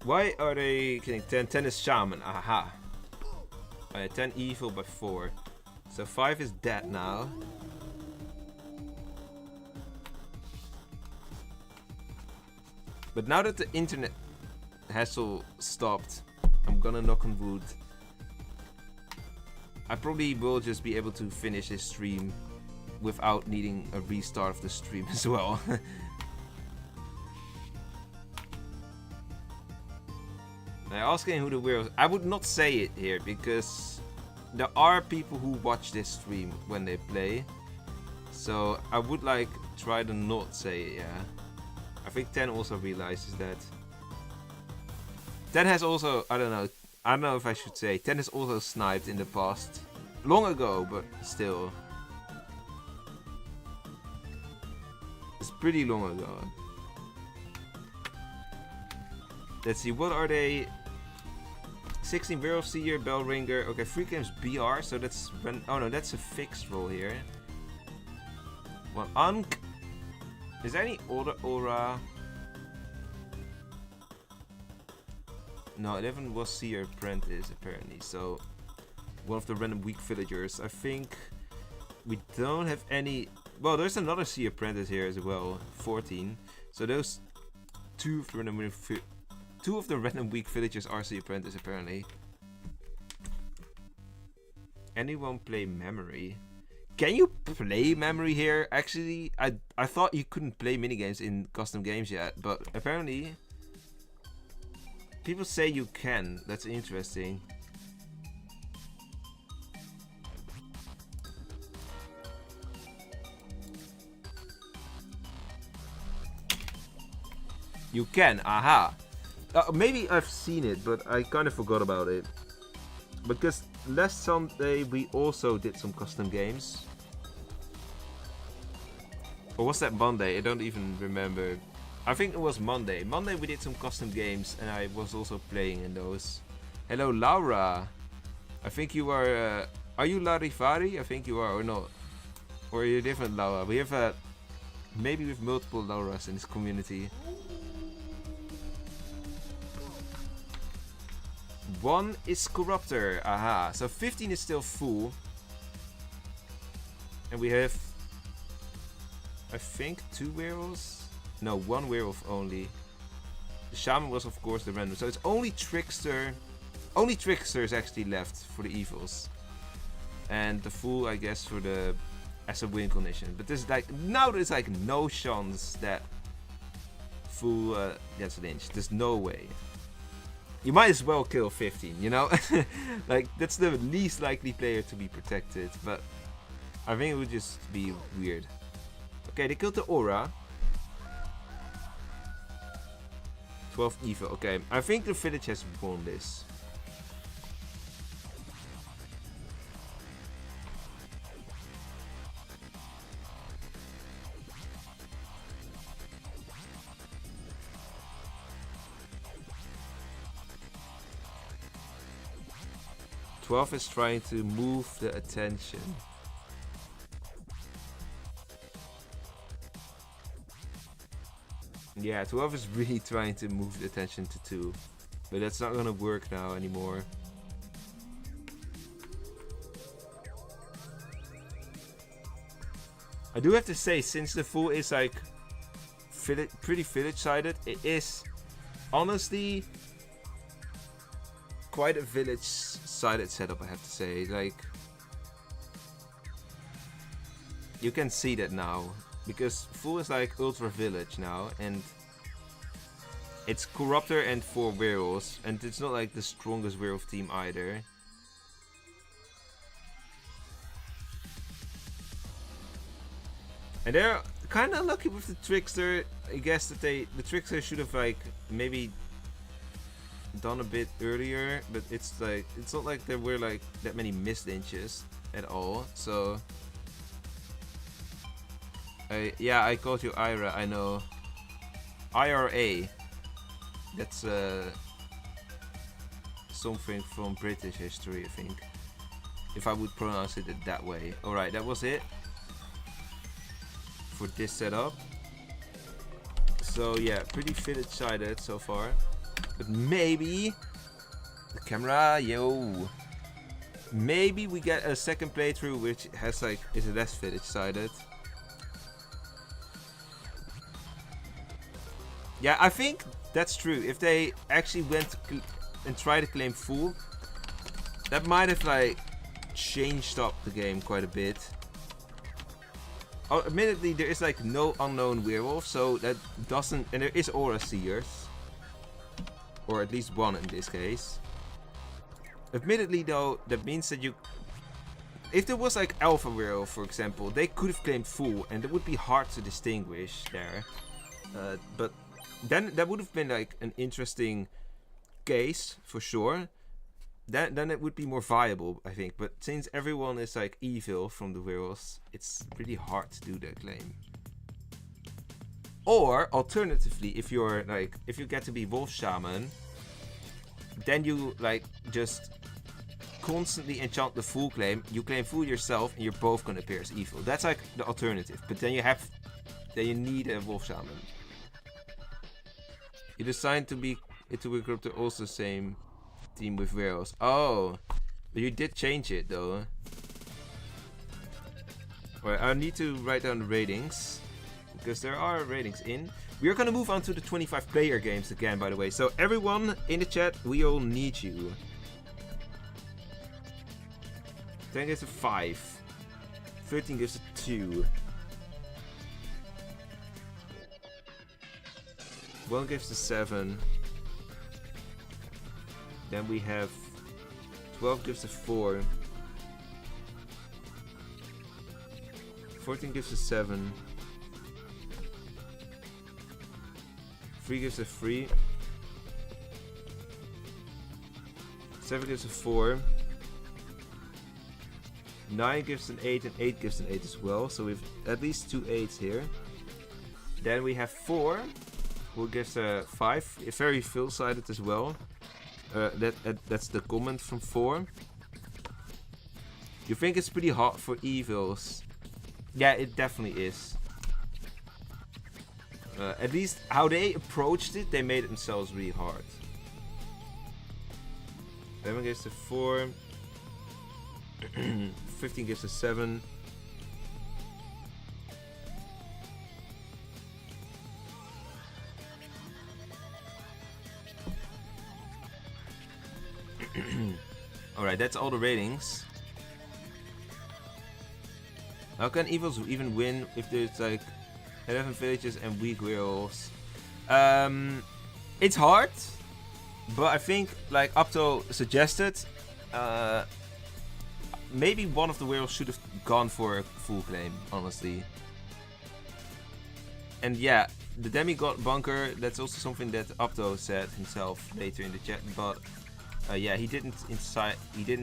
Why are they killing 10? 10 is Shaman, aha. 10 evil by 4. So 5 is dead now. But now that the internet hassle stopped, I'm gonna knock on wood. I probably will just be able to finish this stream without needing a restart of the stream as well. Now asking who the werewolf, I would not say it here because there are people who watch this stream when they play. So I would like try to not say it, yeah. I think 10 also realizes that. 10 has also, I don't know if I should say, 10 has also sniped in the past. Long ago, but still. It's pretty long ago. Let's see, what are they? 16 Werewolf Seer, Bell Ringer. Okay, 3 games BR, so that's oh no, that's a fixed roll here. 1 Ankh. Is there any older aura? No, 11 was Seer Apprentice apparently, so one of the random weak villagers. I think we don't have any. Well, there's another Seer Apprentice here as well, 14. So those two of the random weak villagers are Seer Apprentice apparently. Anyone play Memory? Can you play Memory here? Actually, I thought you couldn't play minigames in custom games yet, but apparently people say you can. That's interesting. You can, aha. Maybe I've seen it, but I kind of forgot about it. Because last Sunday we also did some custom games. Or was that Monday? I don't even remember. I think it was Monday. Monday we did some custom games and I was also playing in those. Hello Laura. I think you are you Larifari? I think you are, or not. Or are you a different Laura? We have maybe with multiple Lauras in this community. 1 is Corruptor, aha. So 15 is still full. And we have, I think, 2 werewolves? No, 1 werewolf only. The shaman was of course the random. So it's only Trickster. Only Trickster is actually left for the evils. And the fool, I guess, for the as a win condition. But there's like, now there's like no chance that fool gets lynched. There's no way. You might as well kill 15, you know? Like, that's the least likely player to be protected, but I think it would just be weird. Okay, they killed the aura. 12 evil, okay. I think the village has won this. Twelve is trying to move the attention. Yeah, 12 is really trying to move the attention to 2. But that's not gonna work now anymore. I do have to say, since the fool is like pretty village-sided, it is honestly quite a village-sided setup, I have to say. Like, you can see that now, because Fool is like ultra village now, and it's Corruptor and 4 werewolves, and it's not like the strongest werewolf team either. And they're kind of lucky with the Trickster. I guess that the Trickster should have like maybe done a bit earlier, but it's like, it's not like there were like that many missed inches at all. So yeah, I called you Ira, I know. IRA, that's something from British history, I think, if I would pronounce it that way. Alright, that was it for this setup. So yeah, pretty village-sided so far. But maybe the camera, yo. Maybe we get a second playthrough which has like is less village-sided. Yeah, I think that's true. If they actually went and tried to claim Fool, that might have like changed up the game quite a bit. Oh, admittedly, there is like no unknown werewolf, so that doesn't, and there is Aura Seers. Or at least one in this case. Admittedly though, that means that you... If there was like Alpha Werewolf, for example, they could have claimed Fool, and it would be hard to distinguish there. But then that would have been like an interesting case for sure. Then it would be more viable, I think. But since everyone is like evil from the werewolves, it's pretty hard to do that claim. Or alternatively, if you get to be wolf shaman, then you like just constantly enchant the fool claim. You claim fool yourself, and you're both gonna appear as evil. That's like the alternative. But then you need a wolf shaman. You decide to be group to also same team with werewolves. Oh, but you did change it though. Alright, I need to write down the ratings because there are ratings in. We are gonna move on to the 25 player games again, by the way. So everyone in the chat, we all need you. 10 gives a 5. 13 gives a 2. 1 gives a 7. Then we have 12 gives a 4. 14 gives a 7. 3 gives a 3. 7 gives a 4. 9 gives an 8 and 8 gives an 8 as well. So we've at least 2 8s here. Then we have 4, who gives a 5. It's very full-sided as well. That's the comment from 4. You think it's pretty hard for evils? Yeah, it definitely is. At least how they approached it, they made it themselves really hard. 11 gives a 4. 15 gives a 7. Alright, that's all the ratings. How can evils even win if there's like 11 villages and weak werewolves? It's hard, but I think like Apto suggested, maybe one of the werewolves should have gone for a full claim, honestly. And yeah, the demigod bunker, that's also something that Apto said himself later in the chat, but yeah, he didn't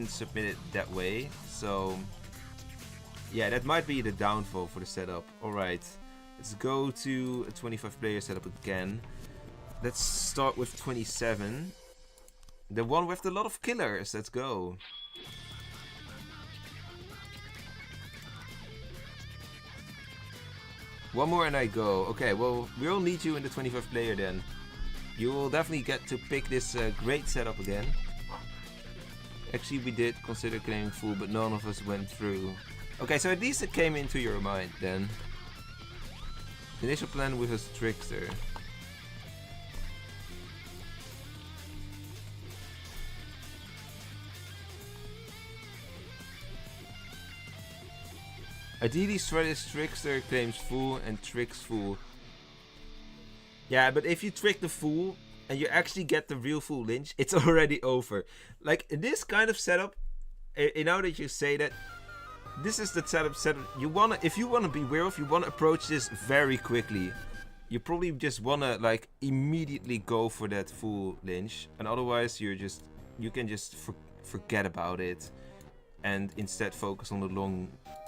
submit it that way, so yeah, that might be the downfall for the setup. Alright, let's go to a 25 player setup again. Let's start with 27. The one with a lot of killers, let's go. One more and I go. Okay, well, we'll need you in the 25 player then. You will definitely get to pick this great setup again. Actually, we did consider claiming full, but none of us went through. Okay, so at least it came into your mind then. The initial plan with a trickster. Ideally, Stratus Trickster claims fool and tricks fool. Yeah, but if you trick the fool and you actually get the real fool lynch, it's already over. Like, in this kind of setup, now that you say that, this is the setup you wanna, if you wanna be werewolf, you wanna approach this very quickly. You probably just wanna like immediately go for that full lynch, and otherwise you can just forget about it and instead focus on the long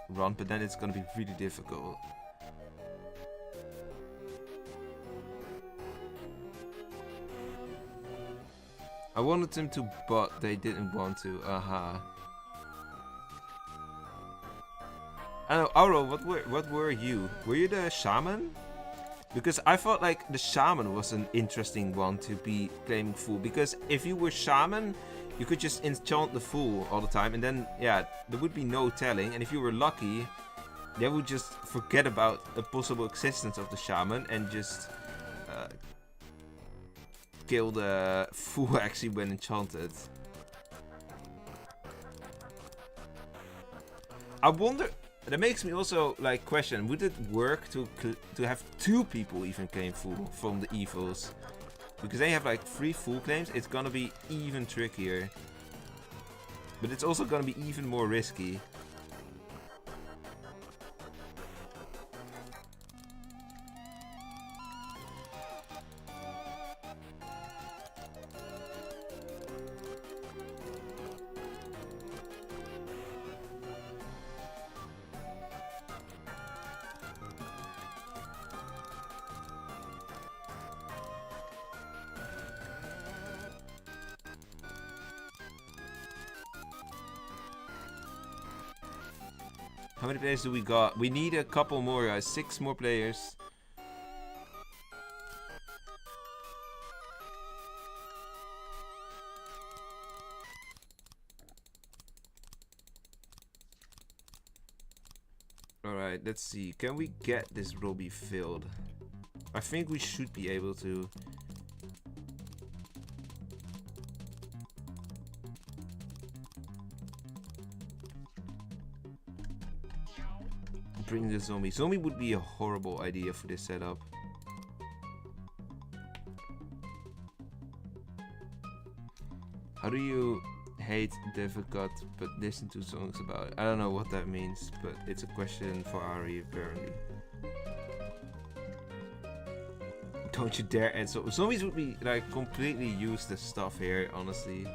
run, but then it's gonna be really difficult. I wanted them to, but they didn't want to. Aha. Auro, what were you? Were you the shaman? Because I thought like the shaman was an interesting one to be claiming fool. Because if you were shaman, you could just enchant the fool all the time, and then yeah, there would be no telling. And if you were lucky, they would just forget about the possible existence of the shaman and just kill the fool actually when enchanted. I wonder. That makes me also like question: would it work to have 2 people even claim fool from the evils? Because they have like 3 fool claims. It's gonna be even trickier, but it's also gonna be even more risky. How many players do we got? We need a couple more, guys. 6 more players. Alright, let's see. Can we get this lobby filled? I think we should be able to. Bring the zombie. Zombie would be a horrible idea for this setup. How do you hate Devacut but listen to songs about it? I don't know what that means, but it's a question for Ari apparently. Don't you dare add zombies would be like completely useless stuff here, honestly.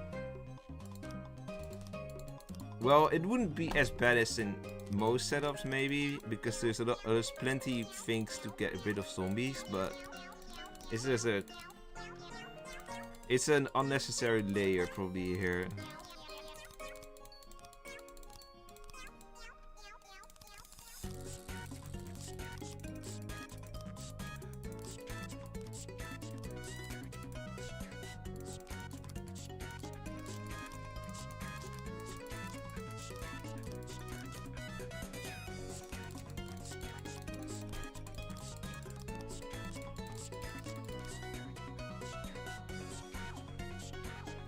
Well, it wouldn't be as bad as in most setups maybe, because there's plenty of things to get rid of zombies, but it's just it's an unnecessary layer probably here.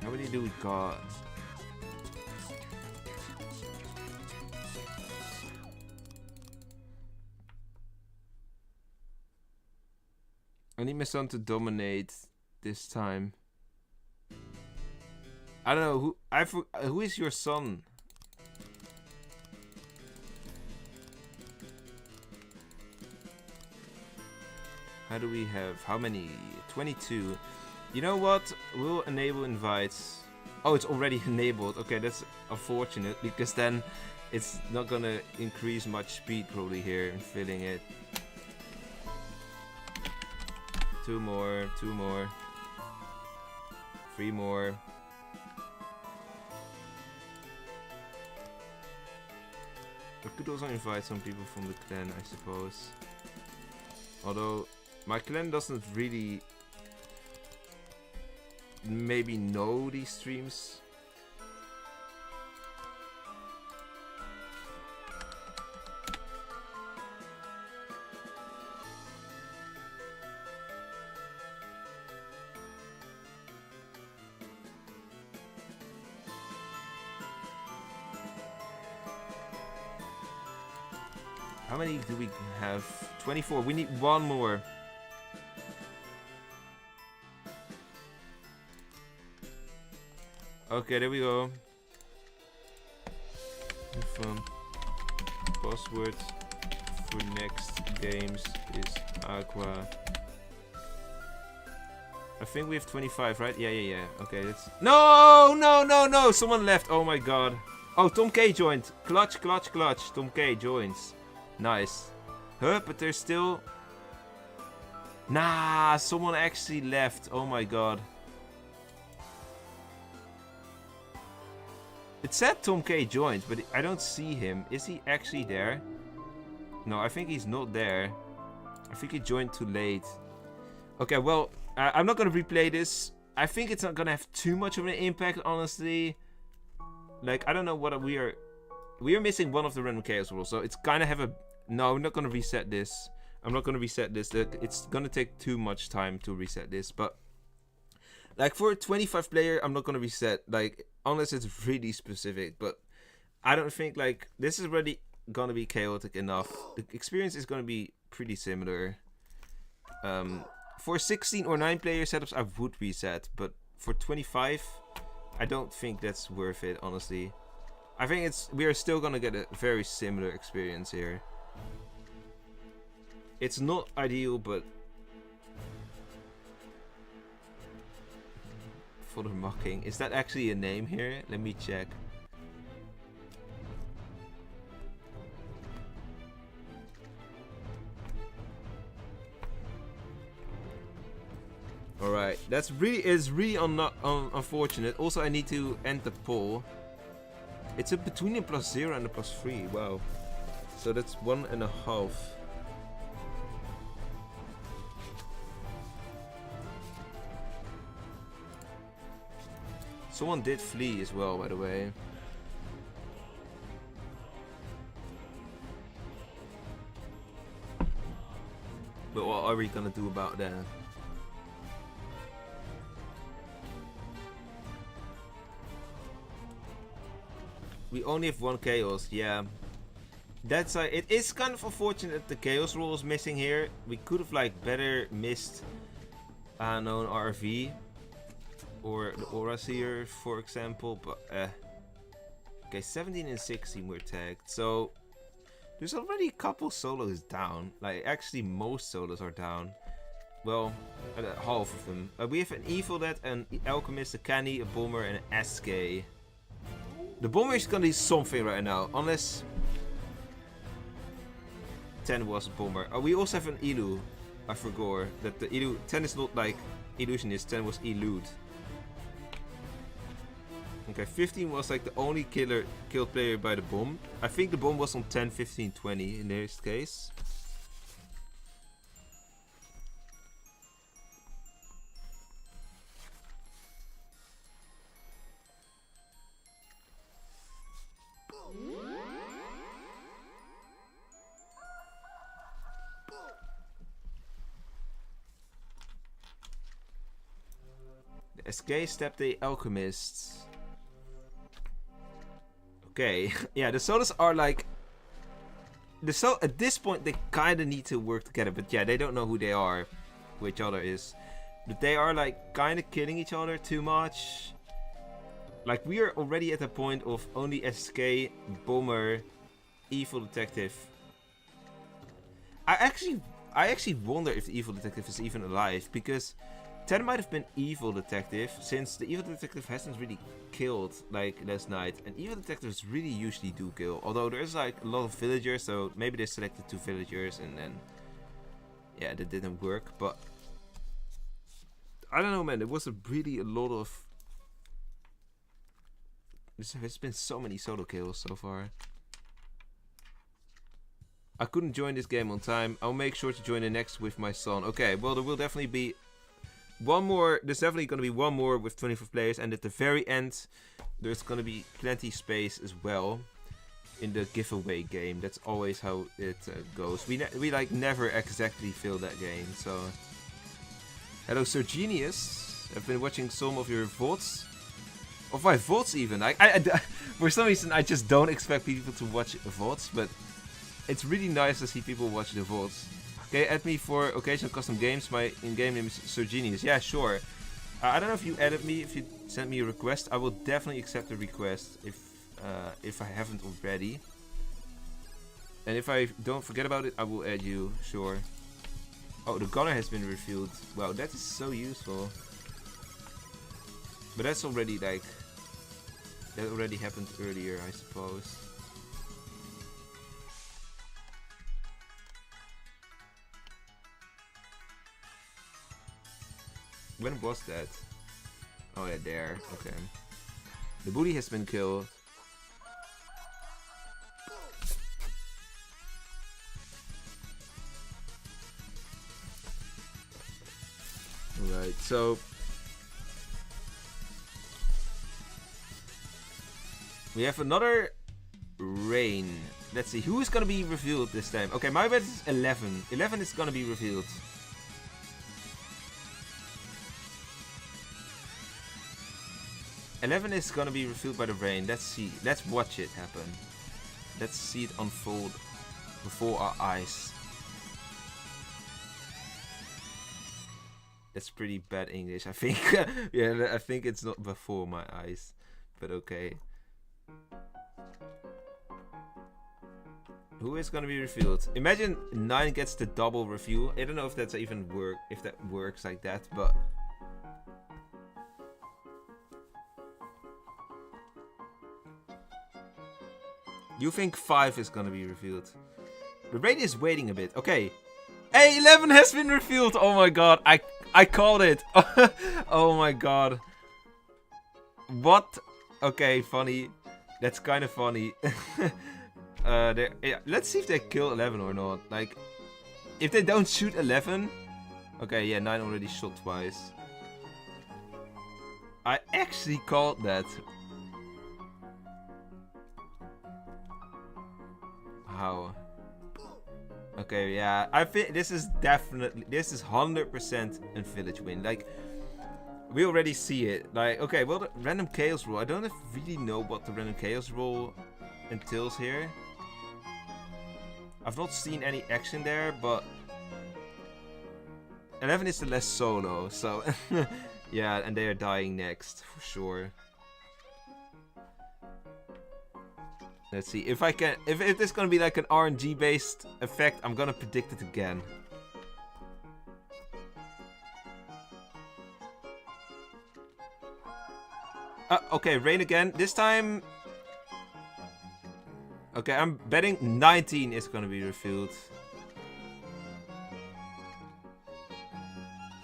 How many do we got? I need my son to dominate this time. I don't know who is your son? How do we have? How many? 22. You know what? We'll enable invites. Oh, it's already enabled. Okay, that's unfortunate because then it's not gonna increase much speed probably here in filling it. 2 more, 2 more, 3 more. I could also invite some people from the clan, I suppose. Although my clan doesn't really maybe know these streams. How many do we have? 24. We need 1 more. Okay, there we go. Password for next games is AQUA. I think we have 25, right? Yeah. Okay, that's... No! Someone left. Oh my god. Oh, Tom K joined. Clutch. Tom K joins. Nice. Huh? But there's still... Nah, someone actually left. Oh my god. It said Tom K joined, but I don't see him. Is he actually there? No, I think he's not there. I think he joined too late. Okay, well, I'm not gonna replay this. I think it's not gonna have too much of an impact, honestly. Like, I don't know what we are missing one of the random chaos rules, so it's kind of have a... No, I'm not gonna reset this. I'm not gonna reset this. It's gonna take too much time to reset this, but... Like, for a 25 player, I'm not gonna reset, like, unless it's really specific, but I don't think, like, this is already gonna be chaotic enough. The experience is gonna be pretty similar. For 16 or 9 player setups, I would reset, but for 25, I don't think that's worth it, honestly. I think we are still gonna get a very similar experience here. It's not ideal, but... Fodder mocking. Is that actually a name here? Let me check. Alright, that's really unfortunate. Also, I need to end the poll. It's a between a +0 and a +3. Wow. So that's 1.5. Someone did flee as well, by the way. But what are we gonna do about that? We only have 1 chaos, yeah. That's it is kind of unfortunate that the chaos roll is missing here. We could have like better missed unknown RV or the Aura Seer, for example, but okay, 17 and 16 were tagged, so there's already a couple solos down. Like actually most solos are down. Well, half of them. We have an Evil Dead, an Alchemist, a Canny, a Bomber, and an SK. The Bomber is gonna do something right now, unless 10 was a Bomber. We also have an Elu. I forgot that the Elu 10 is not like Illusionist, 10 was Elude. Okay, 15 was like the only killed player by the bomb. I think the bomb was on 10, 15, 20 in this case. The SK stepped the Alchemist. Okay, yeah, the solos are like... at this point, they kind of need to work together. But yeah, they don't know who they are, who each other is. But they are like kind of killing each other too much. Like, we are already at the point of only SK, Bomber, Evil Detective. I actually wonder if the Evil Detective is even alive. Because 10 might have been Evil Detective, since the Evil Detective hasn't really killed like last night, and Evil Detectives really usually do kill, although there's like a lot of villagers, so maybe they selected 2 villagers and then yeah, that didn't work. But I don't know, man, there was really a lot of... There's been so many solo kills so far. I couldn't join this game on time. I'll make sure to join the next with my son. Okay, well, there will definitely be one more. There's definitely going to be one more with 24 players, and at the very end there's going to be plenty space as well in the giveaway game. That's always how it goes. We like never exactly fill that game. So hello Sir Genius, I've been watching some of your VODs, of my VODs even. I for some reason I just don't expect people to watch VODs, but it's really nice to see people watch the VODs. Okay, add me for occasional custom games. My in-game name is Sir Genius. Yeah, sure. I don't know if you added me, if you sent me a request. I will definitely accept the request if I haven't already. And if I don't forget about it, I will add you, sure. Oh, the gunner has been revealed. Wow, that is so useful. But that's already like... that already happened earlier, I suppose. When was that? Oh yeah, there. Okay. The booty has been killed. Alright, so... we have another rain. Let's see, who is gonna be revealed this time? Okay, my bet is 11. 11 is gonna be revealed. Eleven is gonna be revealed by the rain. Let's see. Let's watch it happen. Let's see it unfold before our eyes. That's pretty bad English, I think. Yeah, I think it's not before my eyes. But okay. Who is gonna be revealed? Imagine 9 gets the double reveal. I don't know if that's even if that works like that, but... you think 5 is gonna be revealed. The rain is waiting a bit. Okay. Hey, 11 has been revealed. Oh my god. I called it. Oh my god. What? Okay, funny. That's kind of funny. yeah, let's see if they kill 11 or not. Like, if they don't shoot 11... Okay, yeah, 9 already shot twice. I actually called that. How? Okay, yeah, I think this is definitely, this is 100% a village win. Like, we already see it. Like, okay, well, the random chaos roll. I don't really know what the random chaos roll entails here. I've not seen any action there, but 11 is the less solo, so yeah, and they are dying next for sure. Let's see if I can. If this is gonna be like an RNG based effect, I'm gonna predict it again. Okay, rain again. This time. Okay, I'm betting 19 is gonna be refilled.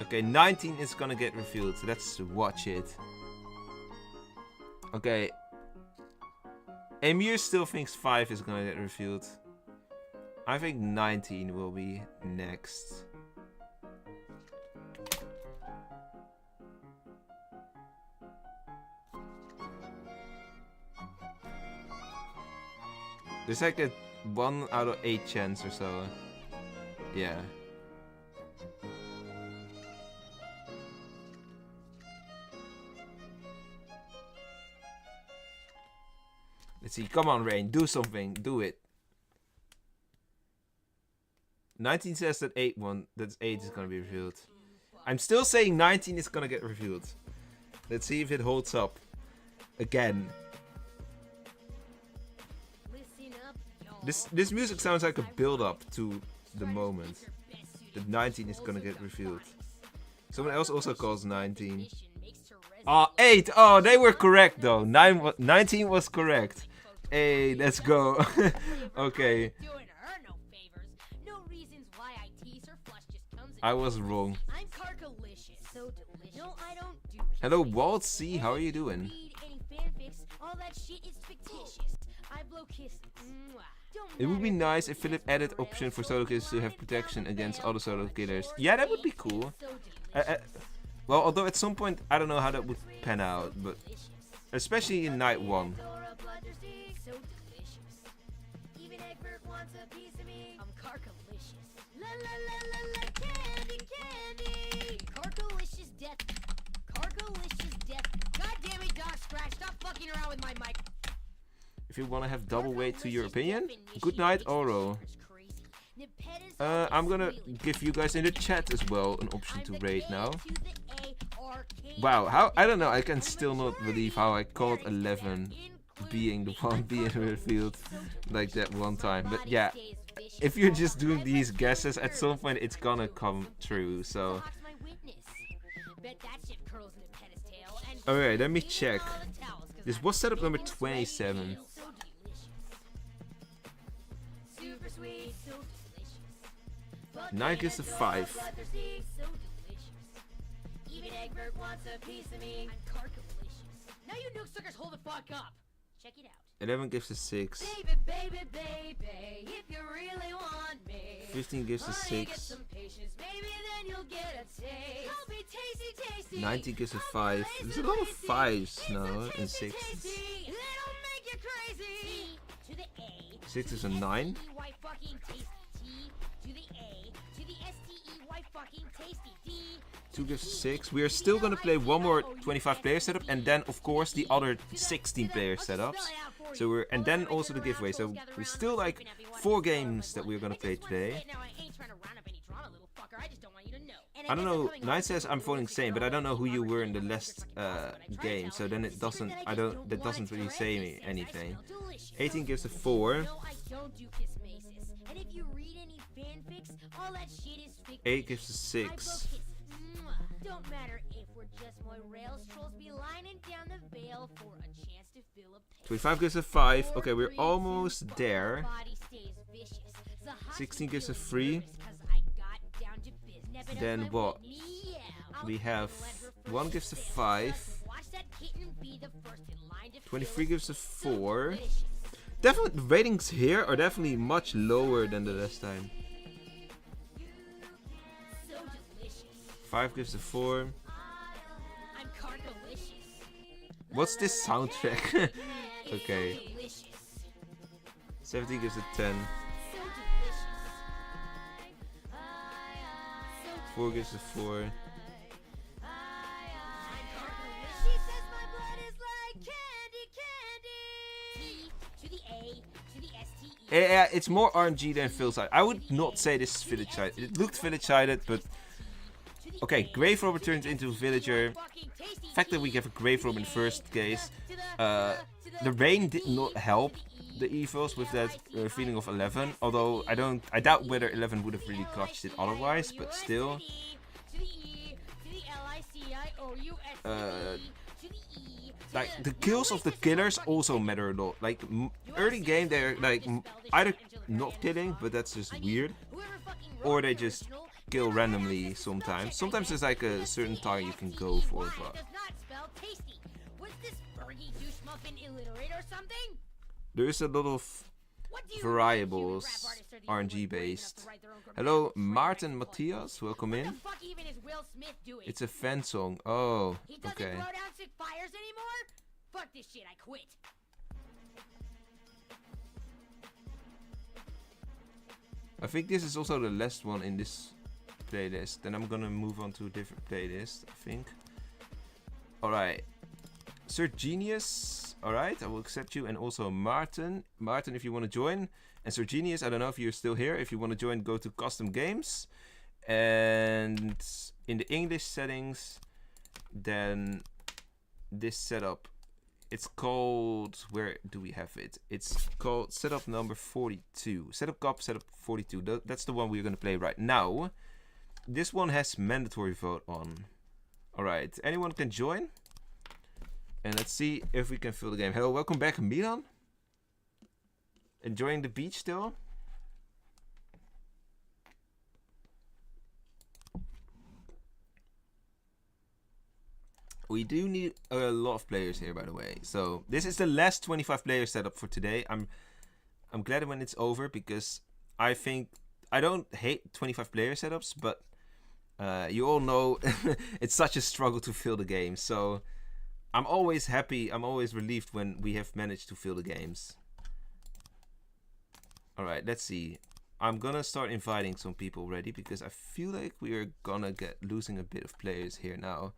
Okay, 19 is gonna get refilled. So let's watch it. Okay. Emir still thinks 5 is gonna get refilled. I think 19 will be next. There's like a 1 out of 8 chance or so. Yeah. Let's see. Come on, Rain. Do something. Do it. 19 says that 8 is gonna be revealed. I'm still saying 19 is gonna get revealed. Let's see if it holds up. Again. This music sounds like a build-up to the moment that 19 is gonna get revealed. Someone else also calls 19. Oh, 8! Oh, they were correct though. 19 was correct. Hey, let's go. Okay. I was wrong. Hello, Walt C. How are you doing? It would be nice if Philip added option for solo killers to have protection against other solo killers. Yeah, that would be cool. Well, although at some point I don't know how that would pan out, but especially in night 1. If you want to have double weight to your opinion, good night, Oro. I'm gonna give you guys in the chat as well an option to rate now. Wow, how, I don't know, I can still not believe how I called 11 being the one being revealed like that one time. But yeah, if you're just doing these guesses, at some point it's gonna come true, so. Alright, let me check. This was setup number 27. Nine gives a 5. 11 gives a 6. 15 gives a 6. 19 gives a 5. There's a lot of 5s now and 6s. 6 is a 9. 2 gives a 6. We are still gonna play one more 25 player setup, and then of course the other 16 player setups. So and then also the giveaway. So we're still like 4 games that we're gonna play today. I don't know. Nine says I'm voting same, but I don't know who you were in the last game. So then it doesn't. That doesn't really say me anything. 18 gives a 4. 8 gives a 6. 25 gives a 5. Okay, we're almost there. 16 gives a 3. Then what? We have 1 gives a 5. 23 gives a 4. Definitely, the ratings here are definitely much lower than the last time. 5 gives a 4. What's this soundtrack? Okay. 17 gives a 10. 4 gives a 4. Yeah, it's more RNG than Phil-sided. I would not say this is village-sided. It looked village-sided, but... Okay, Grave Robber turns into Villager. The fact that we have a Grave Robber in the first case. The rain did not help the evils with that feeling of 11. Although, I doubt whether 11 would have really clutched it otherwise, but still. Like, the kills of the killers also matter a lot. Like, early game, they're like either not killing, but that's just weird, or they just kill randomly sometimes. Sometimes there's like a certain target you can go for, but there's a lot of variables, RNG based. Hello, Martin Matthias, welcome in. It's a fan song. Oh, okay. Fuck this shit, I quit. I think this is also the last one in this playlist. Then I'm gonna move on to a different playlist, I think. Alright. Sir Genius. Alright, I will accept you. And also Martin. Martin, if you want to join. And Sir Genius, I don't know if you're still here. If you want to join, go to Custom Games. And in the English settings, then this setup. It's called, where do we have it? It's called setup number 42. Setup cop, setup 42. That's the one we're going to play right now. This one has mandatory vote on. Alright, anyone can join. And let's see if we can fill the game. Hello, welcome back, Milan. Enjoying the beach still? We do need a lot of players here, by the way. So this is the last 25 player setup for today. I'm glad when it's over, because I think I don't hate 25 player setups, but you all know it's such a struggle to fill the game. So I'm always happy. I'm always relieved when we have managed to fill the games. All right, let's see. I'm gonna start inviting some people already, because I feel like we are gonna get losing a bit of players here now.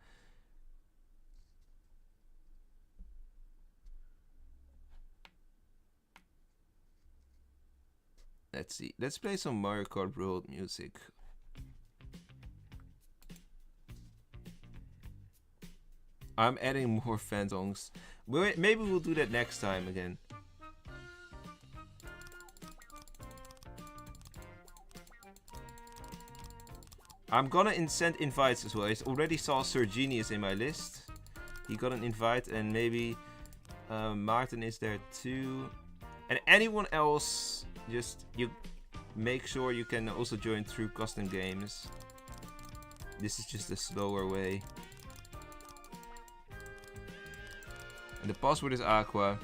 Let's see. Let's play some Mario Kart World music. I'm adding more fan songs. Maybe we'll do that next time again. I'm gonna send invites as well. I already saw Sir Genius in my list. He got an invite, and maybe Martin is there too. And anyone else, just you make sure you can also join through custom games. This is just a slower way. And the password is AQUA.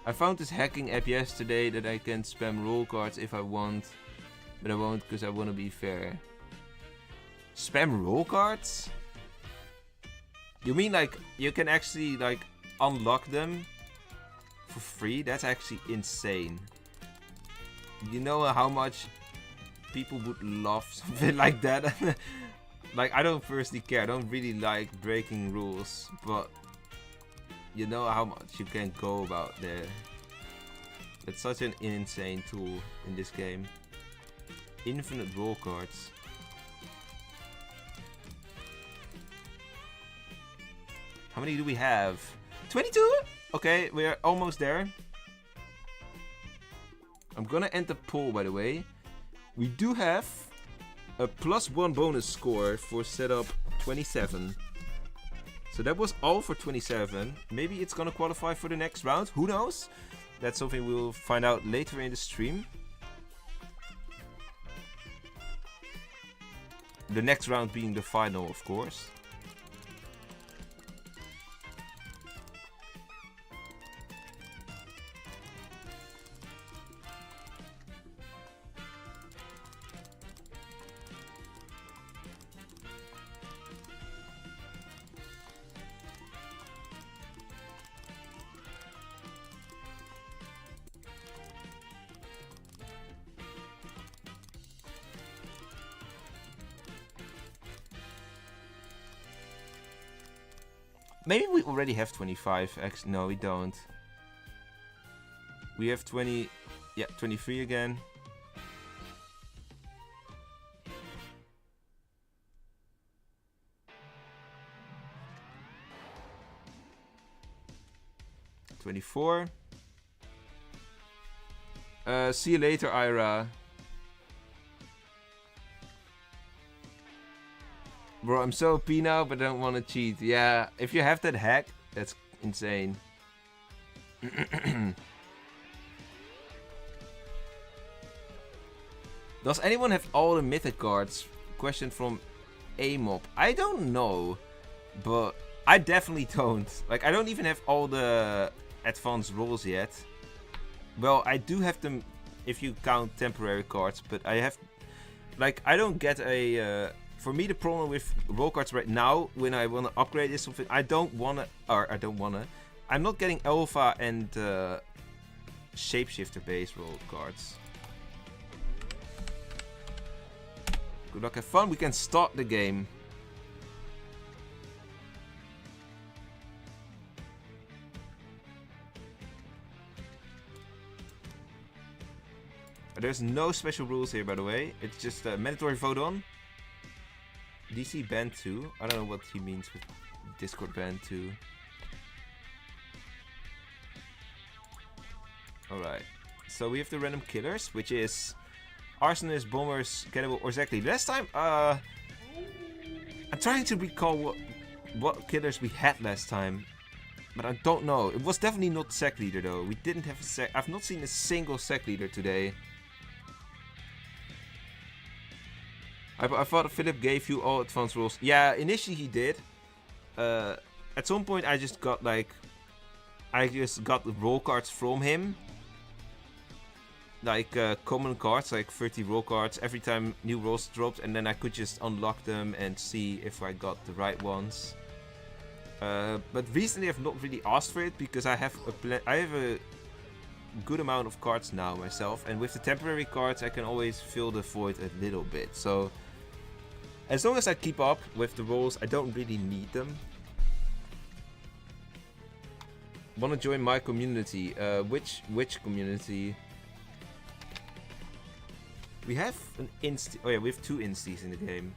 I found this hacking app yesterday that I can spam roll cards if I want, but I won't because I want to be fair. Spam roll cards? You mean like you can actually like unlock them for free? That's actually insane. You know how much people would love something like that? Like, I don't personally care. I don't really like breaking rules, but you know how much you can go about there. It's such an insane tool in this game. Infinite roll cards. How many do we have? 22? Okay, we're almost there. I'm gonna end the poll, by the way. We do have a +1 bonus score for setup 27. So that was all for 27. Maybe it's gonna qualify for the next round. Who knows? That's something we'll find out later in the stream. The next round being the final, of course. Maybe we already have 25. Actually, no, we don't. We have 20. Yeah, 23 again. $24. See you later, Ira. Bro, I'm so OP now, but I don't want to cheat. Yeah, if you have that hack, that's insane. Does anyone have all the mythic cards? Question from A-Mob. I don't know, but I definitely don't. Like, I don't even have all the advanced rolls yet. Well, I do have them if you count temporary cards, but I have... Like, I don't get a... For me, the problem with roll cards right now, when I want to upgrade is something I don't want to... Or, I don't want to... I'm not getting Alpha and Shapeshifter base roll cards. Good luck, have fun. We can start the game. There's no special rules here, by the way. It's just a mandatory vote on. DC ban 2. I don't know what he means with Discord ban 2. Alright. So we have the random killers, which is Arsonists, Bombers, Cannibal, or exactly. Last time, I'm trying to recall what killers we had last time. But I don't know. It was definitely not Sec Leader though. We didn't have a Sec... I've not seen a single Sec Leader today. I thought Philip gave you all advanced rules. Yeah, initially he did. At some point I just got like... I just got the roll cards from him. Like common cards, like 30 roll cards. Every time new rolls dropped, and then I could just unlock them and see if I got the right ones. But recently I've not really asked for it because I have a good amount of cards now myself, and with the temporary cards I can always fill the void a little bit. So as long as I keep up with the rolls, I don't really need them. Wanna join my community? Which community? We have an oh yeah, we have 2 instis in the game.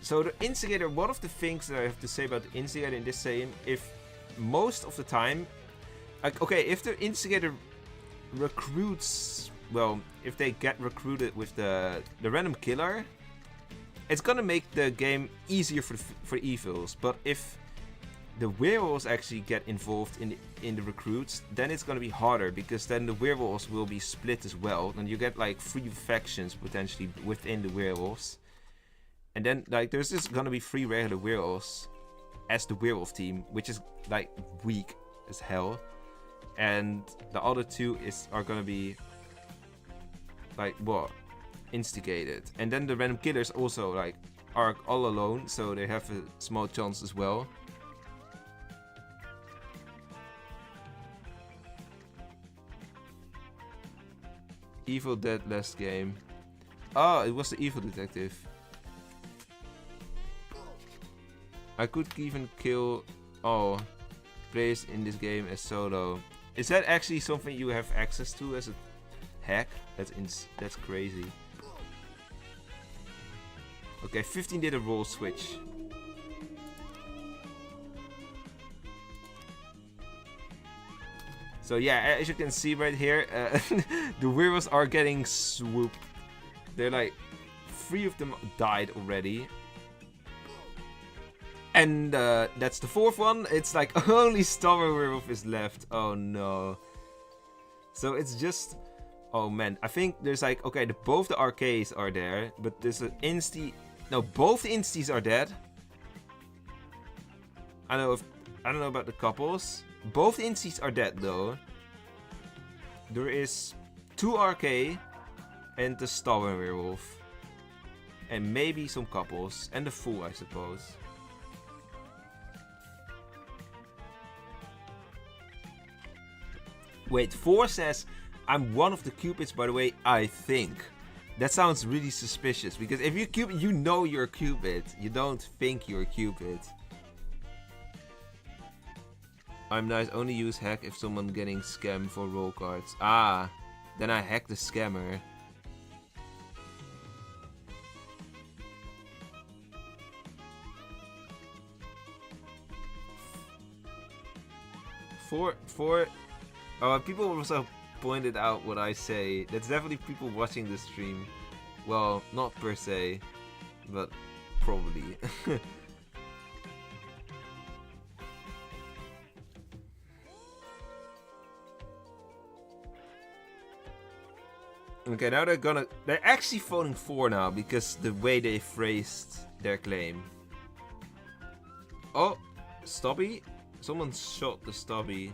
So the instigator, one of the things that I have to say about the instigator in this game, if most of the time, like, okay, if the instigator recruits, well, if they get recruited with the random killer, it's gonna make the game easier for evils. But if the werewolves actually get involved in the recruits, then it's gonna be harder, because then the werewolves will be split as well, and you get like 3 factions potentially within the werewolves. And then, like, there's just gonna be 3 regular werewolves as the werewolf team, which is, like, weak as hell. And the other 2 are gonna be, like, what? Instigated. And then the random killers also, like, are all alone, so they have a small chance as well. Evil Dead last game. Oh, it was the Evil Detective. I could even kill all players in this game as solo. Is that actually something you have access to as a hack? That's crazy. Okay, 15 did a roll switch. So yeah, as you can see right here, the werewolves are getting swooped. They're like, 3 of them died already. And that's the 4th one. It's like only Stubborn Werewolf is left. Oh no. So it's just... Oh man, I think there's like... Okay, both the RKs are there, but there's an insti... No, both the instis are dead. I don't know about the couples. Both the instis are dead though. There is 2 RK and the Stubborn Werewolf. And maybe some couples. And the Fool, I suppose. Wait, 4 says, I'm one of the Cupids, by the way, I think. That sounds really suspicious, because if you're Cupid, you know you're a Cupid. You don't think you're a Cupid. I'm nice, only use hack if someone getting scammed for roll cards. Ah, then I hack the scammer. People also pointed out what I say. That's definitely people watching the stream. Well, not per se, but probably. Okay, now they're actually voting for now because the way they phrased their claim. Oh, Stubby? Someone shot the Stubby.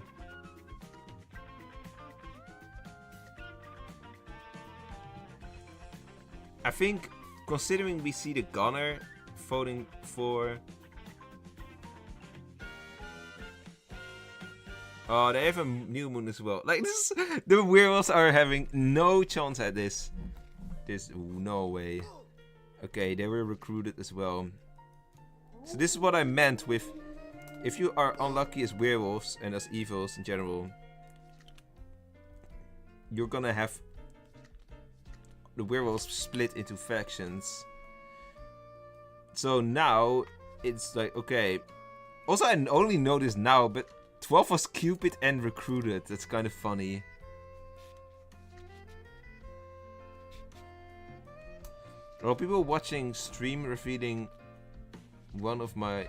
I think, considering we see the gunner voting for... Oh, they have a new moon as well. Like, this, the werewolves are having no chance at this. There's no way. Okay, they were recruited as well. So this is what I meant with... If you are unlucky as werewolves and as evils in general, you're gonna have the werewolves split into factions. So now it's like, okay. Also, I only know this now, but 12 was Cupid and recruited. That's kind of funny. Well, people watching stream revealing one of my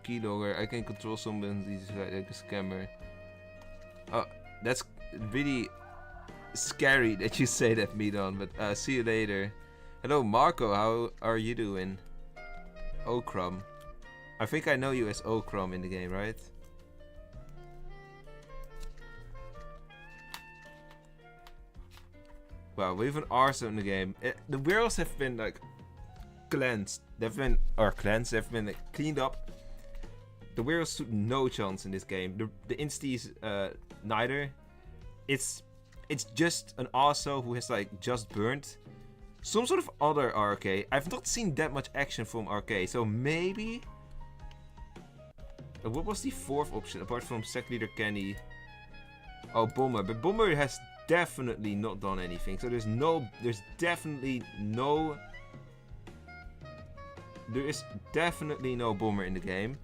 keylogger. I can control someone like a scammer. Oh, that's really scary that you say that, Midon, but see you later. Hello, Marco. How are you doing? Okram. I think I know you as Okram in the game, right? Wow, we have an Arso in the game. The werewolves have been like cleansed. They've been like, cleaned up. The werewolves stood no chance in this game. The insties neither. It's just an Arso who has like just burnt some sort of other RK. I've not seen that much action from RK, so maybe. What was the fourth option apart from Sec Leader Kenny? Oh, Bomber. But Bomber has definitely not done anything. So there's definitely no... There is definitely no Bomber in the game.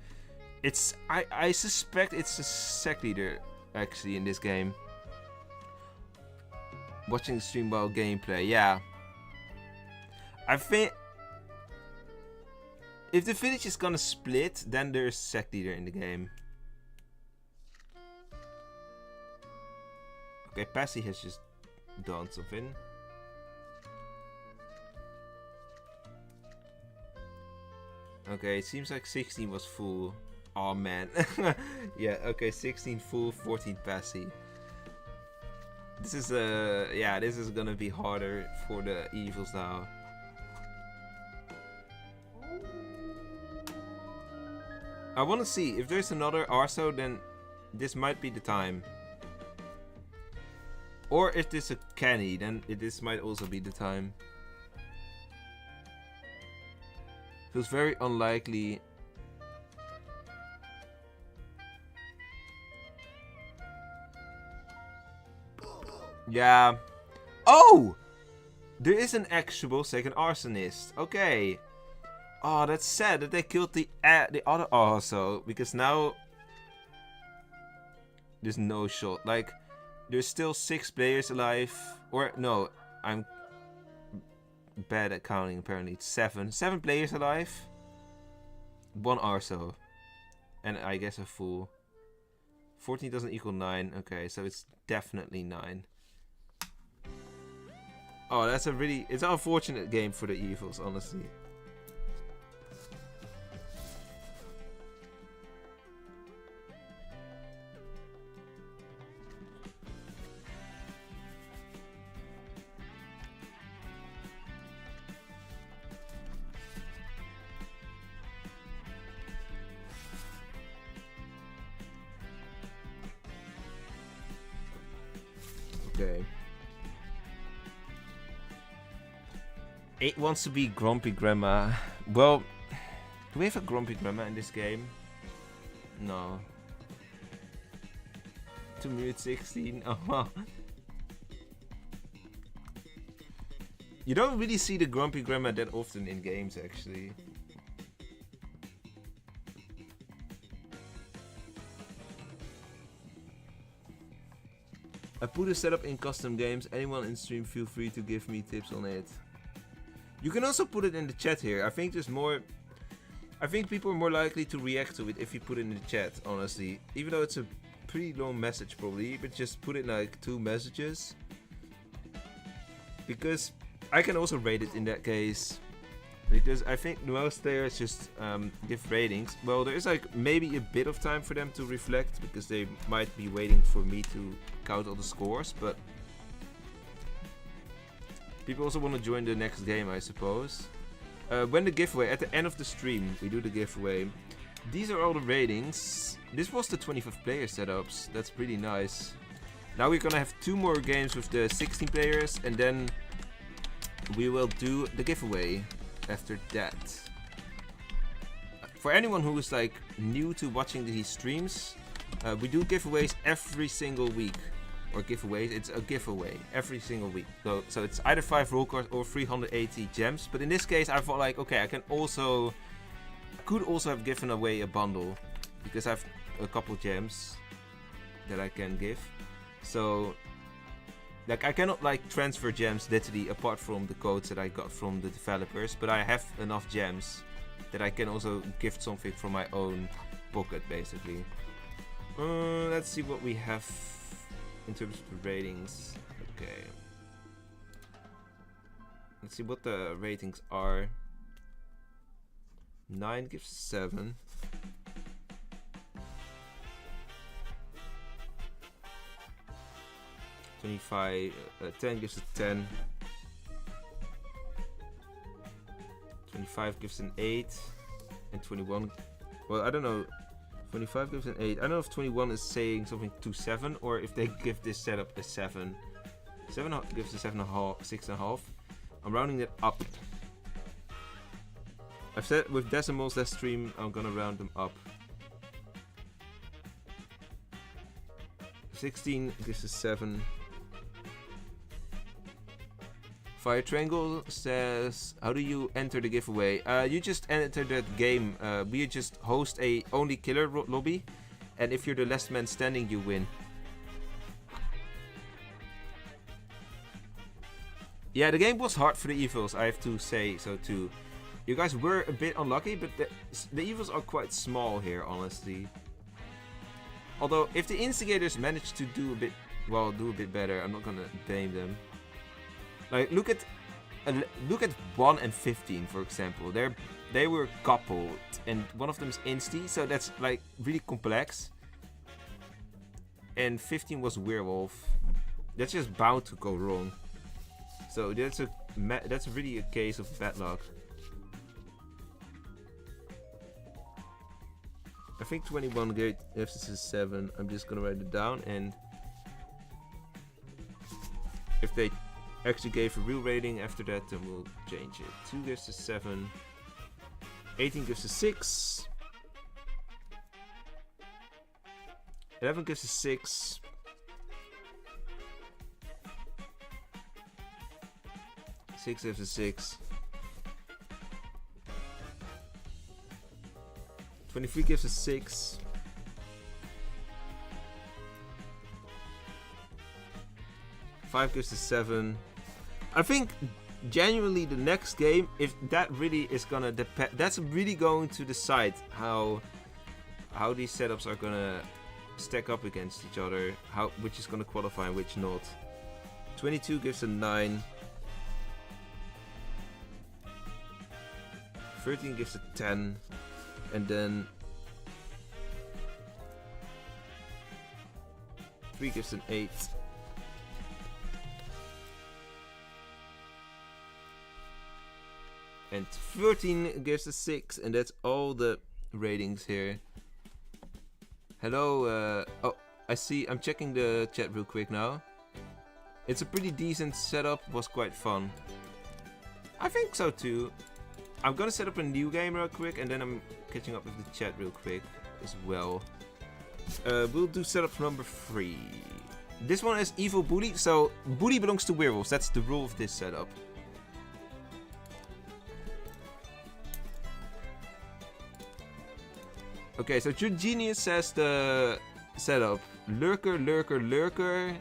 I suspect it's a Sec Leader actually in this game. Watching the stream while gameplay, yeah. I think... If the village is gonna split, then there's Sec Leader in the game. Okay, Passy has just done something. Okay, it seems like 16 was full. Oh man. Yeah, okay, 16 full, 14 Passy. This is yeah, this is gonna be harder for the evils now. I want to see if there's another Arso, then this might be the time. Or if there's a Kenny, then this might also be the time. Feels very unlikely. Yeah. Oh! There is an actual second arsonist. Okay. Oh, that's sad that they killed the other Arso, because now there's no shot. Like, there's still 6 players alive. Or, no, I'm bad at counting apparently. It's 7. 7 players alive. 1 Arso. And I guess a fool. 14 doesn't equal 9. Okay, so it's definitely 9. Oh, that's it's an unfortunate game for the evils, honestly. Okay. 8 wants to be Grumpy Grandma. Well, Do we have a grumpy grandma in this game? No. 2 minutes 16. Oh. You don't really see the grumpy grandma that often in games, actually. I put a setup in custom games. Anyone in stream, feel free to give me tips on it. You can also put it in the chat here. I think there's more. I think people are more likely to react to it if you put it in the chat, honestly. Even though it's a pretty long message, probably, but just put it like 2 messages. Because I can also rate it in that case. Because I think most players just give ratings. Well, there is like maybe a bit of time for them to reflect, because they might be waiting for me to count all the scores, but people also want to join the next game, I suppose. When the giveaway, at the end of the stream, we do the giveaway. These are all the ratings. This was the 25 player setups. That's pretty nice. Now we're gonna have 2 more games with the 16 players, and then we will do the giveaway after that. For anyone who is like new to watching these streams, we do giveaways every single week. Or giveaways, it's a giveaway every single week. So it's either 5 roll cards or 380 gems. But in this case, I thought like, okay, I could also have given away a bundle, because I have a couple gems that I can give. So like I cannot like transfer gems literally apart from the codes that I got from the developers, but I have enough gems that I can also gift something from my own pocket, basically. Let's see what we have in terms of the ratings. Okay. Let's see what the ratings are. 9 gives 7. 25, 10 gives a 10. 25 gives an 8. And 21, well, I don't know. 25 gives an 8. I don't know if 21 is saying something to 7, or if they give this setup a 7. 7 gives a 7.5, 6.5. I'm rounding it up. I've said with decimals last stream, I'm gonna round them up. 16 gives a 7. Fire Triangle says, how do you enter the giveaway? You just enter that game. We just host a only killer lobby, and if you're the last man standing, you win. Yeah, the game was hard for the evils, I have to say so too. You guys were a bit unlucky, but the evils are quite small here, honestly. Although, if the instigators manage to do a bit better, I'm not gonna blame them. Like, look at 1 and 15, for example. They were coupled, and one of them is insti, so that's like really complex. And 15 was werewolf. That's just bound to go wrong. So that's really a case of bad luck. I think 21 gate gives is 7. I'm just gonna write it down, and if they actually gave a real rating after that, then we'll change it. 2 gives a 7. 18 gives a 6. 11 gives a 6. 6 gives a 6. 23 gives a 6. 5 gives a 7. I think genuinely the next game, if that really is gonna depend, that's really going to decide how these setups are gonna stack up against each other, which is gonna qualify and which not. 22 gives a 9. 13 gives a 10. And then 3 gives an 8. And 13 gives a 6, and that's all the ratings here. Hello, oh, I see, I'm checking the chat real quick now. It's a pretty decent setup, was quite fun. I think so too. I'm gonna set up a new game real quick, and then I'm catching up with the chat real quick as well. We'll do setup number 3. This one is evil bully, so bully belongs to werewolves. That's the rule of this setup. Okay, so True Genius says the setup: lurker, lurker, lurker,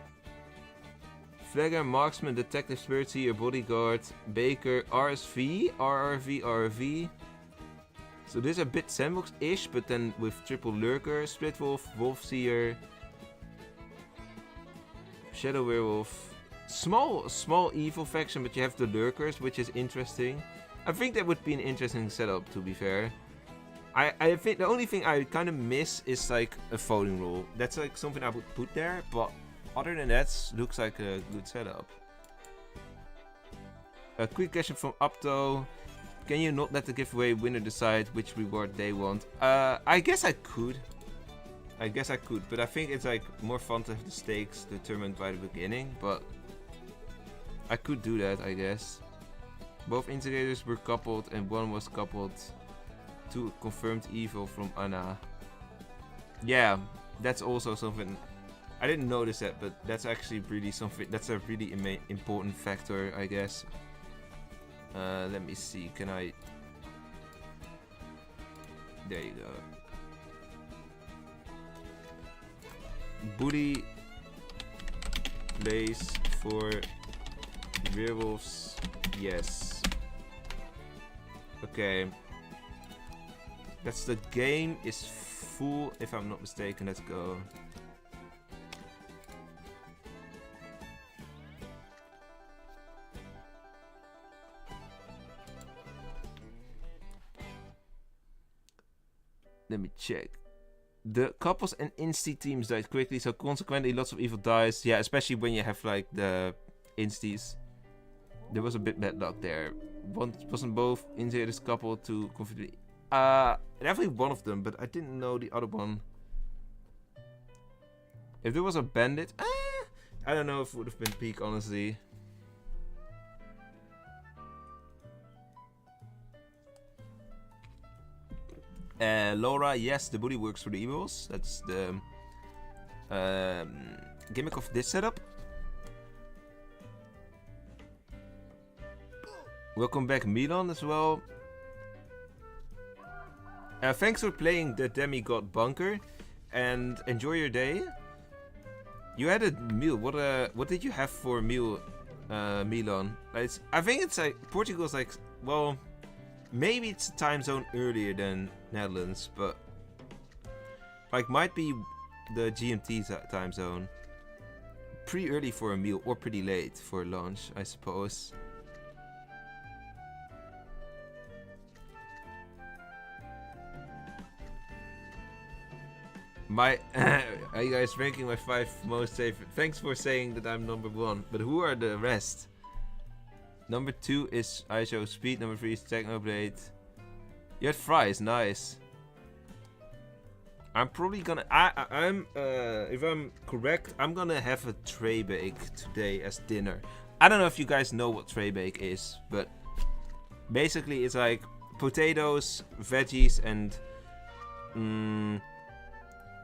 flagger, marksman, detective, spirit seer, bodyguard, baker, RSV, RRV, RRV. So this is a bit sandbox-ish, but then with triple lurker, split wolf, wolf seer, shadow werewolf. Small evil faction, but you have the lurkers, which is interesting. I think that would be an interesting setup, to be fair. I think the only thing I kind of miss is like a voting rule. That's like something I would put there, but other than that, looks like a good setup. A quick question from Upto. Can you not let the giveaway winner decide which reward they want? I guess I could. But I think it's like more fun to have the stakes determined by the beginning, but I could do that, I guess. Both instigators were coupled and one was coupled to confirmed evil from Anna. Yeah, that's also something I didn't notice that, but that's actually really something. That's a really important factor, I guess. Let me see. Can I? There you go. Bully plays for werewolves. Yes. Okay. That's the game is full, if I'm not mistaken. Let's go. Let me check. The couples and insti teams died quickly, so consequently lots of evil dies. Yeah, especially when you have like the instis. There was a bit bad luck there. Wasn't both instigators coupled to confidently. Definitely one of them, but I didn't know the other one. If there was a bandit, I don't know if it would have been peak, honestly. Laura, yes, the bully works for the evils. That's the gimmick of this setup. Welcome back, Milan, as well. Thanks for playing the Demigod Bunker, and enjoy your day. You had a meal. What did you have for a meal, Milan? I think it's like Portugal's like, well, maybe it's a time zone earlier than Netherlands, but like might be the GMT time zone. Pretty early for a meal or pretty late for lunch, I suppose. Are you guys ranking my 5 most favorite? Thanks for saying that I'm number 1, but who are the rest? Number 2 is ISO Speed, number 3 is Technoblade. You had fries, nice. I'm probably gonna, if I'm correct, I'm gonna have a tray bake today as dinner. I don't know if you guys know what tray bake is, but basically it's like potatoes, veggies, and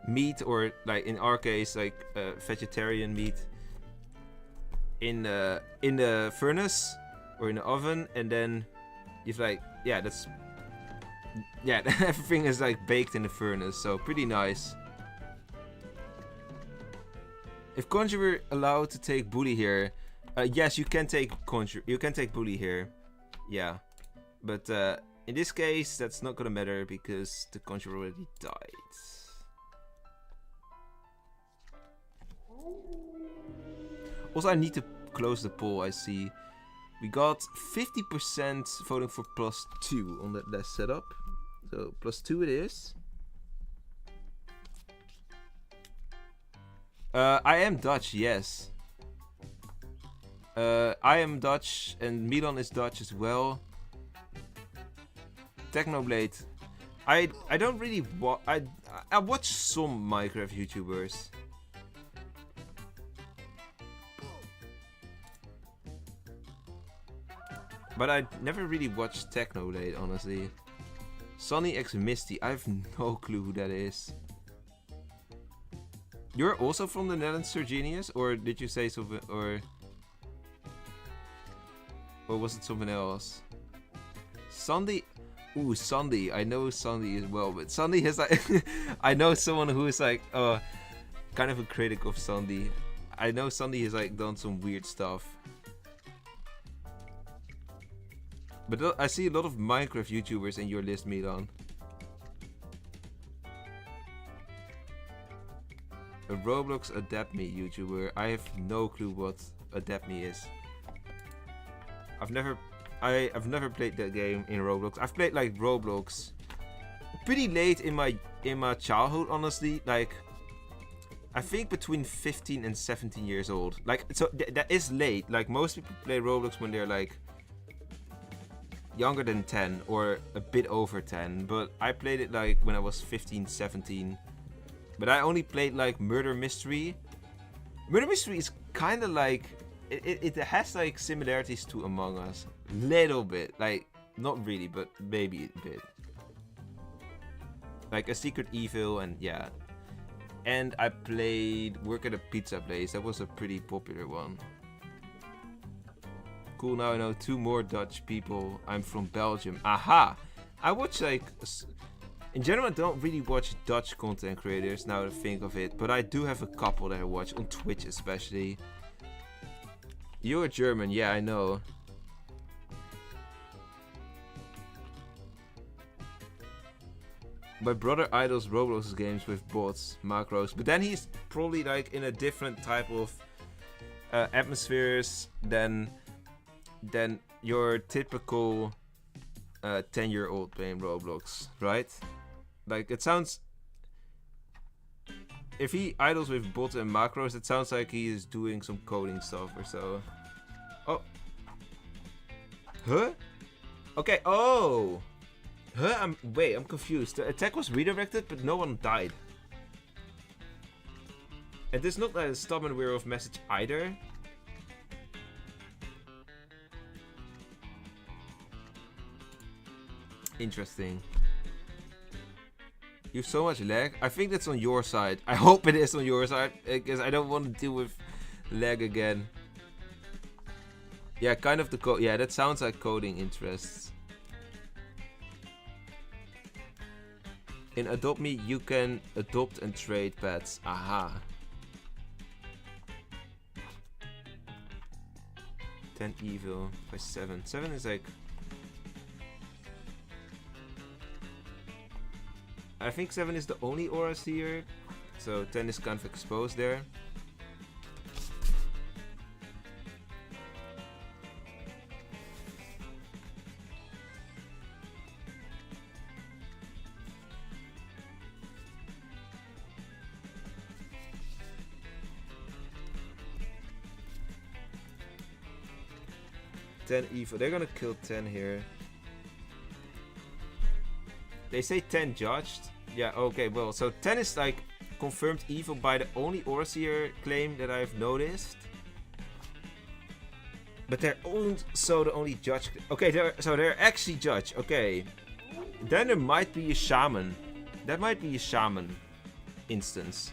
meat, or like in our case, like vegetarian meat in the furnace or in the oven, and then you've like, yeah, that's, yeah, everything is like baked in the furnace, so pretty nice. If Conjurer allowed to take bully here, yes, you can take Conjurer, you can take bully here, yeah, but in this case that's not gonna matter because the Conjurer already died. Also, I need to close the poll, I see. We got 50% voting for +2 on that last setup. So, +2 it is. I am Dutch, yes. I am Dutch, and Milan is Dutch as well. Technoblade. I don't really watch... I watch some Minecraft YouTubers. But I never really watched Technoblade, honestly. Sonny X Misty, I have no clue who that is. You're also from the Netherlands, Sir Genius? Or did you say something, or was it something else? Sandy, ooh, Sandy, I know Sandy as well, but Sandy has like, I know someone who is like, kind of a critic of Sandy. I know Sandy has like done some weird stuff. But I see a lot of Minecraft YouTubers in your list, Milan. A Roblox Adapt Me YouTuber. I have no clue what Adapt Me is. I've never played that game in Roblox. I've played like Roblox pretty late in my childhood, honestly. Like, I think between 15 and 17 years old. Like, so that is late. Like, most people play Roblox when they're like younger than 10 or a bit over 10. But I played it like when I was 15, 17. But I only played like Murder Mystery. Murder Mystery is kind of like, it has like similarities to Among Us. Little bit. Like, not really, but maybe a bit. Like a Secret Evil, and yeah. And I played Work at a Pizza Place. That was a pretty popular one. Cool, now I know 2 more Dutch people. I'm from Belgium. Aha! I watch like... In general, I don't really watch Dutch content creators now that I think of it. But I do have a couple that I watch, on Twitch especially. You're German, yeah, I know. My brother idles Roblox games with bots, macros, but then he's probably like in a different type of atmospheres than your typical 10-year-old playing Roblox, right? Like, it sounds... If he idles with bots and macros, it sounds like he is doing some coding stuff or so. Oh. Huh? Okay, oh! Huh? Wait, I'm confused. The attack was redirected, but no one died. And this is not a stop and wear off message either. Interesting. You have so much lag. I think that's on your side. I hope it is on your side, because I don't want to deal with lag again. Yeah, kind of the code. Yeah, that sounds like coding interests. In Adopt Me, you can adopt and trade pets. Aha. 10 evil by 7. 7 is like... I think 7 is the only auras here. So 10 is kind of exposed there. Evil. They're gonna kill 10 here. They say 10 judged. Yeah, okay, well, so 10 is like confirmed evil by the only Overseer claim that I've noticed. But they're also the only judge. Okay, they're actually judged. Okay. Then there might be a shaman. That might be a shaman instance.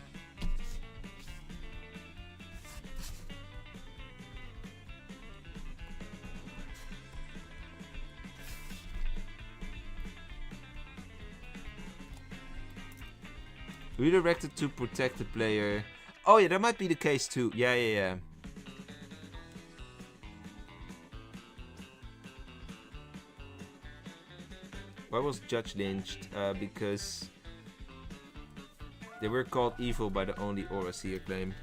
Redirected to protect the player. Oh yeah, that might be the case too. Yeah. Why was Judge lynched? Because they were called evil by the only Overseer claim.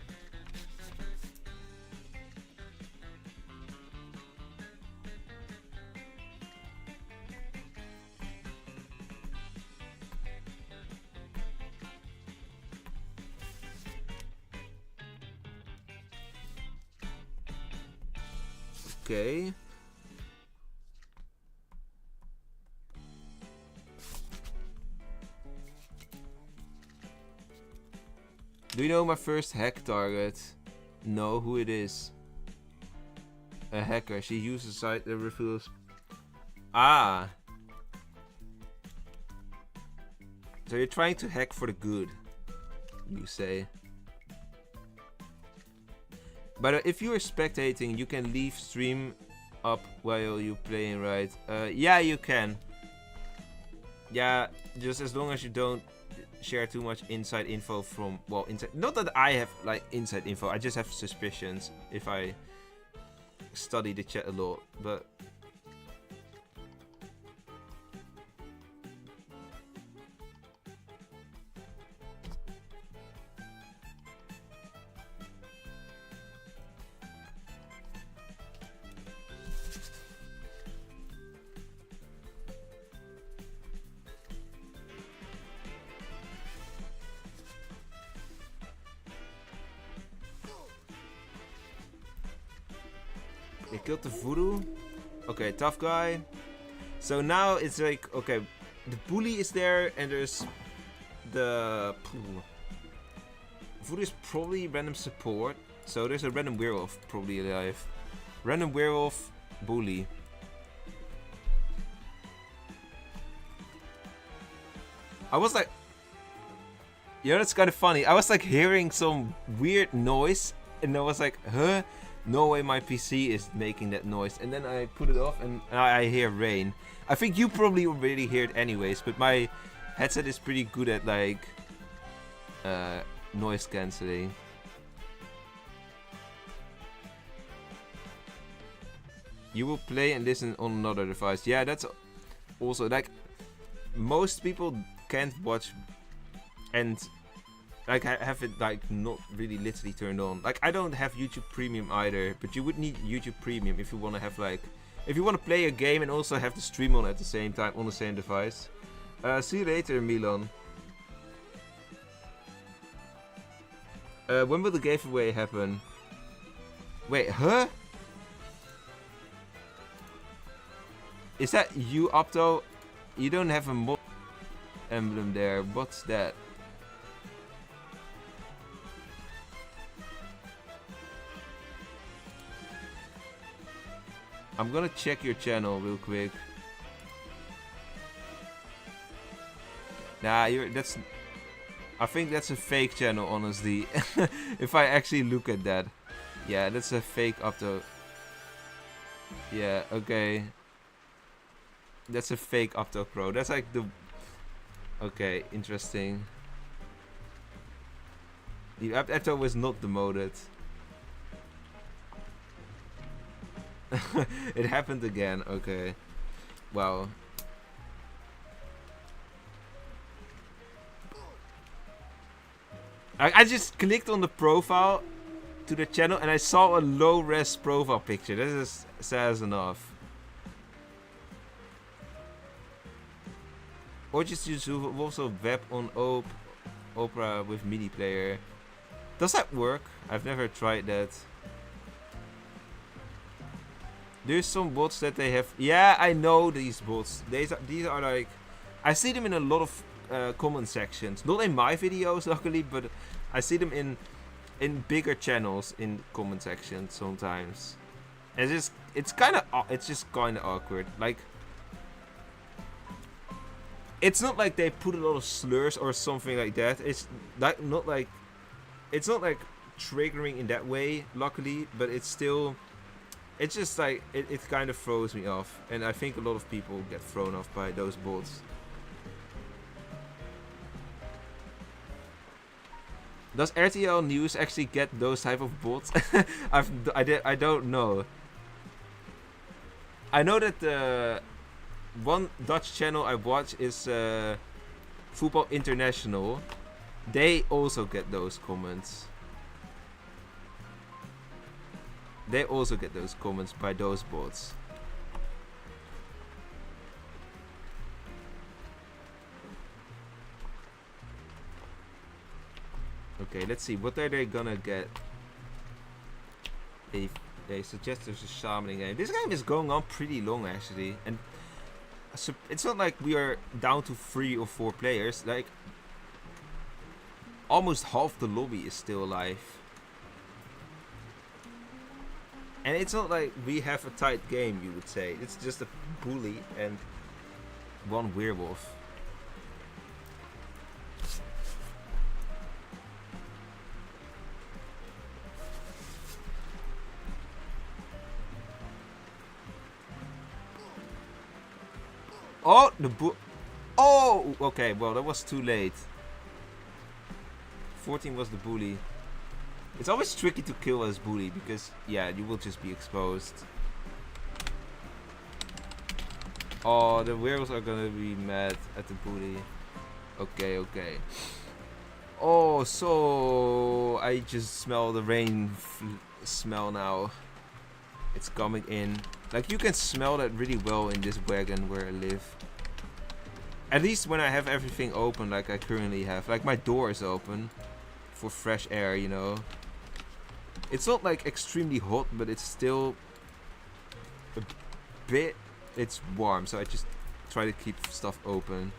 Okay. Do you know my first hack target? Know who it is. A hacker. She uses a site that reveals Ah. So you're trying to hack for the good, you say. But if you are spectating, you can leave stream up while you're playing, right? Yeah, you can. Yeah, just as long as you don't share too much inside info from, well, inside. Not that I have like inside info, I just have suspicions if I study the chat a lot, but they killed the voodoo. Okay, tough guy. So now it's like, okay, the bully is there, and there's the voodoo is probably random support. So there's a random werewolf probably alive. Random werewolf, bully. I was like, yeah, that's kind of funny. I was like hearing some weird noise, and I was like, huh? No way my PC is making that noise. And then I put it off and I hear rain. I think you probably already hear it anyways, but my headset is pretty good at like noise cancelling. You will play and listen on another device. Yeah, that's also like most people can't watch and like I have it like not really literally turned on. Like I don't have YouTube Premium either, but you would need YouTube Premium if you want to have like, if you want to play a game and also have the stream on at the same time on the same device. See you later, Milan. When will the giveaway happen? Wait, huh? Is that you, Opto? You don't have a mod emblem there. What's that? I'm gonna check your channel real quick. Nah, that's. I think that's a fake channel, honestly. If I actually look at that, yeah, that's a fake Opto. Yeah, okay. That's a fake Opto Pro. That's like the. Okay, interesting. The Opto was not demoted. It happened again. Okay. Wow. I just clicked on the profile to the channel and I saw a low res profile picture. This is says enough. Or just use also web on Opera with MIDI player. Does that work? I've never tried that. There's some bots that they have. Yeah, I know these bots. These are like, I see them in a lot of comment sections. Not in my videos, luckily, but I see them in bigger channels in comment sections sometimes. And it's just kind of awkward. Like, it's not like they put a lot of slurs or something like that. It's like it's not like triggering in that way, luckily, but it's still. It's just like, it kind of throws me off. And I think a lot of people get thrown off by those bots. Does RTL News actually get those type of bots? I don't know. I know that the one Dutch channel I watch is Football International. They also get those comments. They also get those comments by those bots. Okay, let's see. What are they gonna get? They suggest there's a shamaning game. This game is going on pretty long, actually. And it's not like we are down to 3 or 4 players. Like, almost half the lobby is still alive. And it's not like we have a tight game, you would say. It's just a bully and one werewolf. Oh, oh, okay, well, that was too late. 14 was the bully. It's always tricky to kill as bully because, yeah, you will just be exposed. Oh, the werewolves are gonna be mad at the bully. Okay, okay. Oh, so I just smell the rain smell now. It's coming in. Like, you can smell that really well in this wagon where I live. At least when I have everything open like I currently have. Like, my door is open for fresh air, you know. It's not like extremely hot, but it's still a bit, it's warm, so I just try to keep stuff open.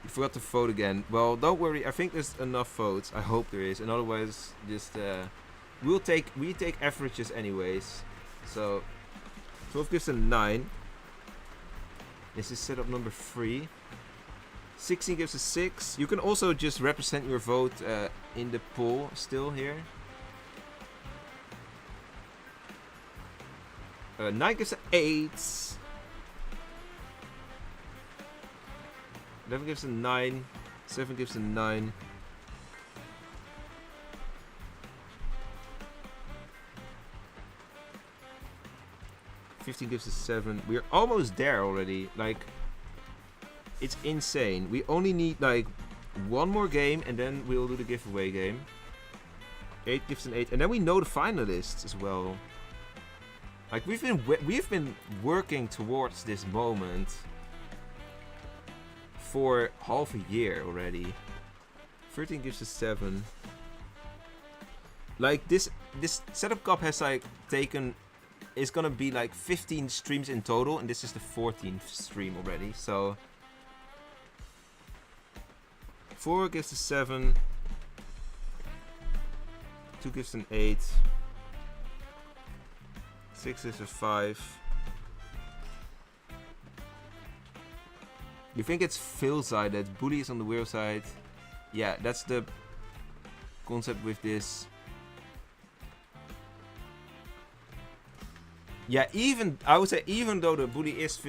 You forgot to vote again. Well, don't worry, I think there's enough votes. I hope there is, and otherwise just we take averages anyways. So 12 gives a 9. This is setup number 3. 16 gives a 6. You can also just represent your vote in the poll still here. 9 gives a 8. 11 gives a 9. 7 gives a 9. 15 gives a 7. We're almost there already. Like, it's insane. We only need like one more game and then we'll do the giveaway game. 8 gives an 8. And then we know the finalists as well. Like, we've been working towards this moment for half a year already. 13 gives a 7. Like, this setup cup has like taken, it's gonna be like 15 streams in total, and this is the 14th stream already. So 4 gives a 7. 2 gives an 8. 6 is a 5. You think it's Phil side, that bully is on the werewolf side? Yeah, that's the concept with this. Yeah, I would say even though the bully is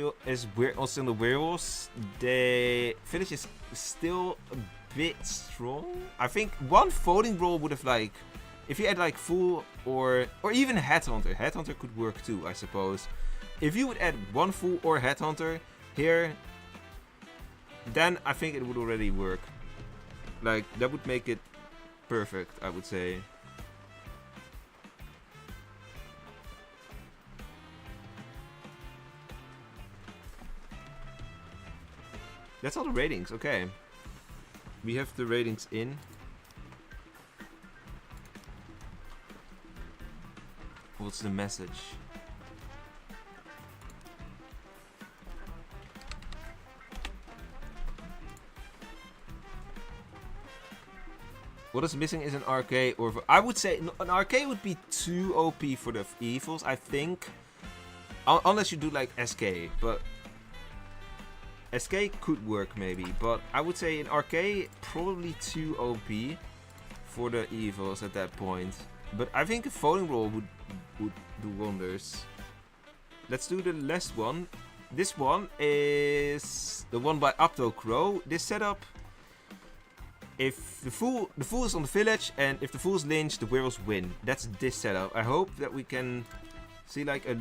also in the werewolves, the village is still a bit strong. I think one voting roll would have like, if you had like full or even headhunter. Headhunter could work too, I suppose. If you would add one full or headhunter here, then I think it would already work. Like, that would make it perfect, I would say. That's all the ratings, okay. We have the ratings in. What's the message? What is missing is an RK, or I would say an RK would be too OP for the evils, I think. Unless you do like SK, but SK could work maybe, but I would say an RK probably too OP for the evils at that point. But I think a voting roll would do wonders. Let's do the last one. This one is the one by Apto Crow. This setup, if the fool is on the village, and if the fool is lynched, the werewolves win. That's this setup. I hope that we can see like a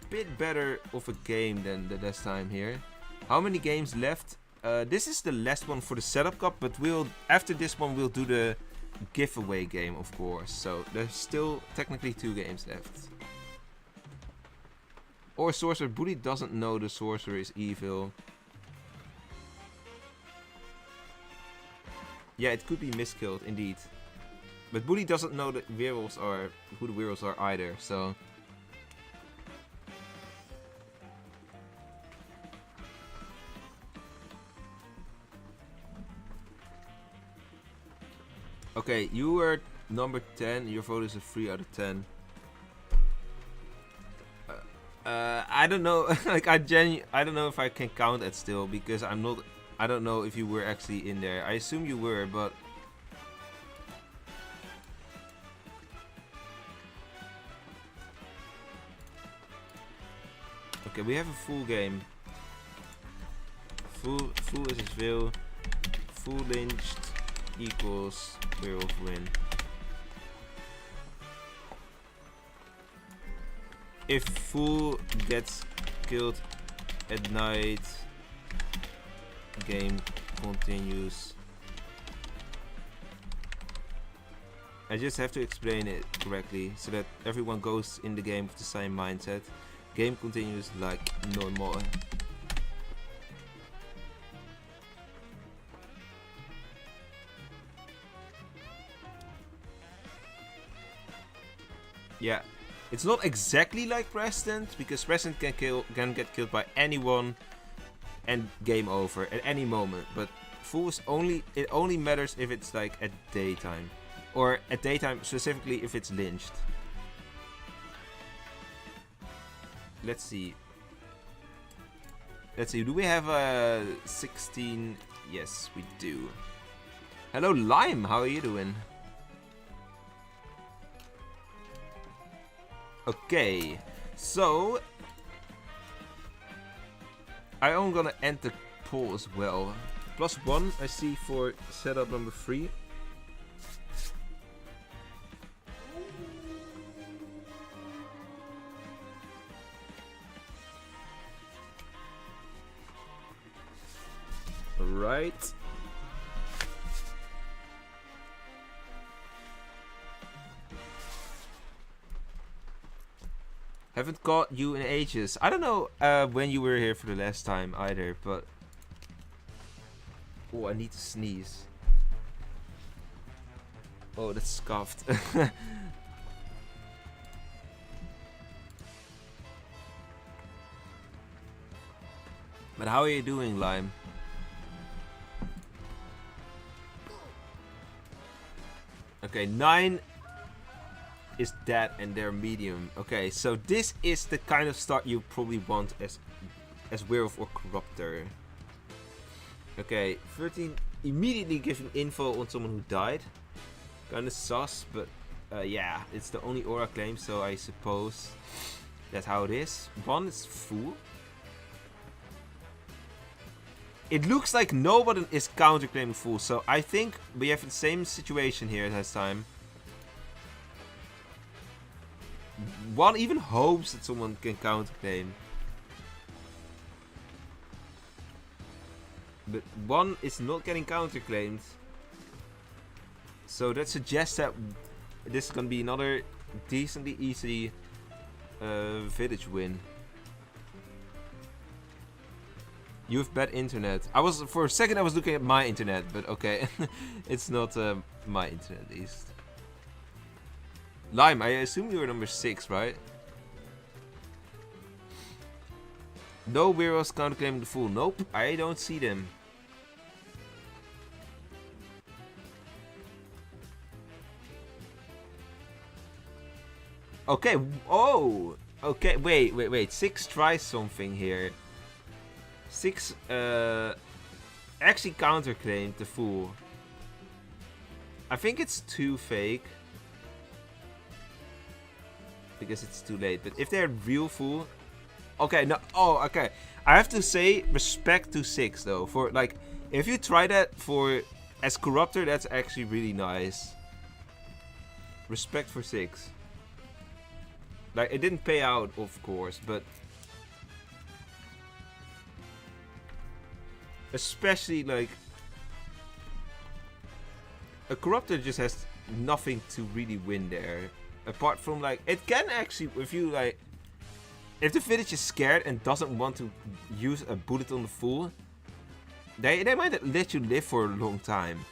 bit better of a game than the last time here. How many games left? This is the last one for the setup cup, but after this one we'll do the giveaway game, of course. So there's still technically 2 games left. Or sorcerer. Bully doesn't know the sorcerer is evil. Yeah, it could be miskilled indeed. But Bully doesn't know that who the werewolves are either, so. Okay, you were number 10. Your vote is a 3 out of 10. I don't know. Like I don't know if I can count it still because I'm not. I don't know if you were actually in there. I assume you were, but. Okay, we have a full game. Full Wolvesville. Full lynched equals werewolf win. If full gets killed at night, game continues. I just have to explain it correctly so that everyone goes in the game with the same mindset. Game continues like normal. Yeah, it's not exactly like President because President can get killed by anyone and game over at any moment. But Full is it only matters if it's like at daytime, or at daytime specifically if it's lynched. Let's see. Do we have a 16? Yes, we do. Hello, Lime. How are you doing? Okay, so I am gonna end the poll as well. +1 I see for setup number 3. Right. Haven't caught you in ages. I don't know when you were here for the last time either, but... Oh, I need to sneeze. Oh, that's scuffed. But how are you doing, Lime? Okay, 9 is dead and they're medium. Okay, so this is the kind of start you probably want as Werewolf or Corruptor. Okay, 13 immediately giving info on someone who died. Kinda sus, but yeah, it's the only aura claim, so I suppose that's how it is. 1 is Full. It looks like nobody is counterclaiming Full, so I think we have the same situation here as last time. 1 even hopes that someone can counterclaim. But 1 is not getting counterclaimed. So that suggests that this is gonna be another decently easy village win. You have bad internet. For a second I was looking at my internet, but okay. It's not my internet at least. Lime, I assume you were number 6, right? No werewolves counterclaiming the Fool. Nope, I don't see them. Okay, oh! Okay, wait. 6 tries something here. 6 actually counterclaimed the Fool. I think it's too fake. Because it's too late. But if they're real Fool... Okay, no. Oh, okay. I have to say respect to 6 though. For like, if you try that for as Corruptor, that's actually really nice. Respect for 6. Like, it didn't pay out, of course, but especially like a Corruptor just has nothing to really win there. Apart from like, it can actually, if you like, if the village is scared and doesn't want to use a bullet on the Fool, they might let you live for a long time.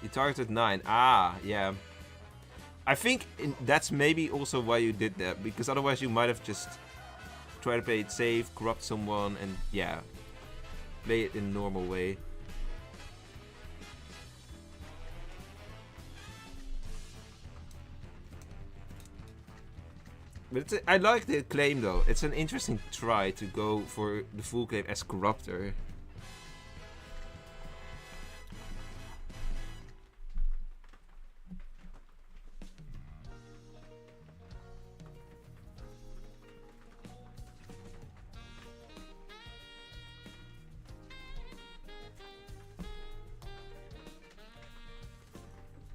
You targeted 9. Ah, yeah. I think that's maybe also why you did that, because otherwise you might have just tried to play it safe, corrupt someone, and yeah, play it in a normal way. But I like the claim though. It's an interesting try to go for the full claim as Corruptor.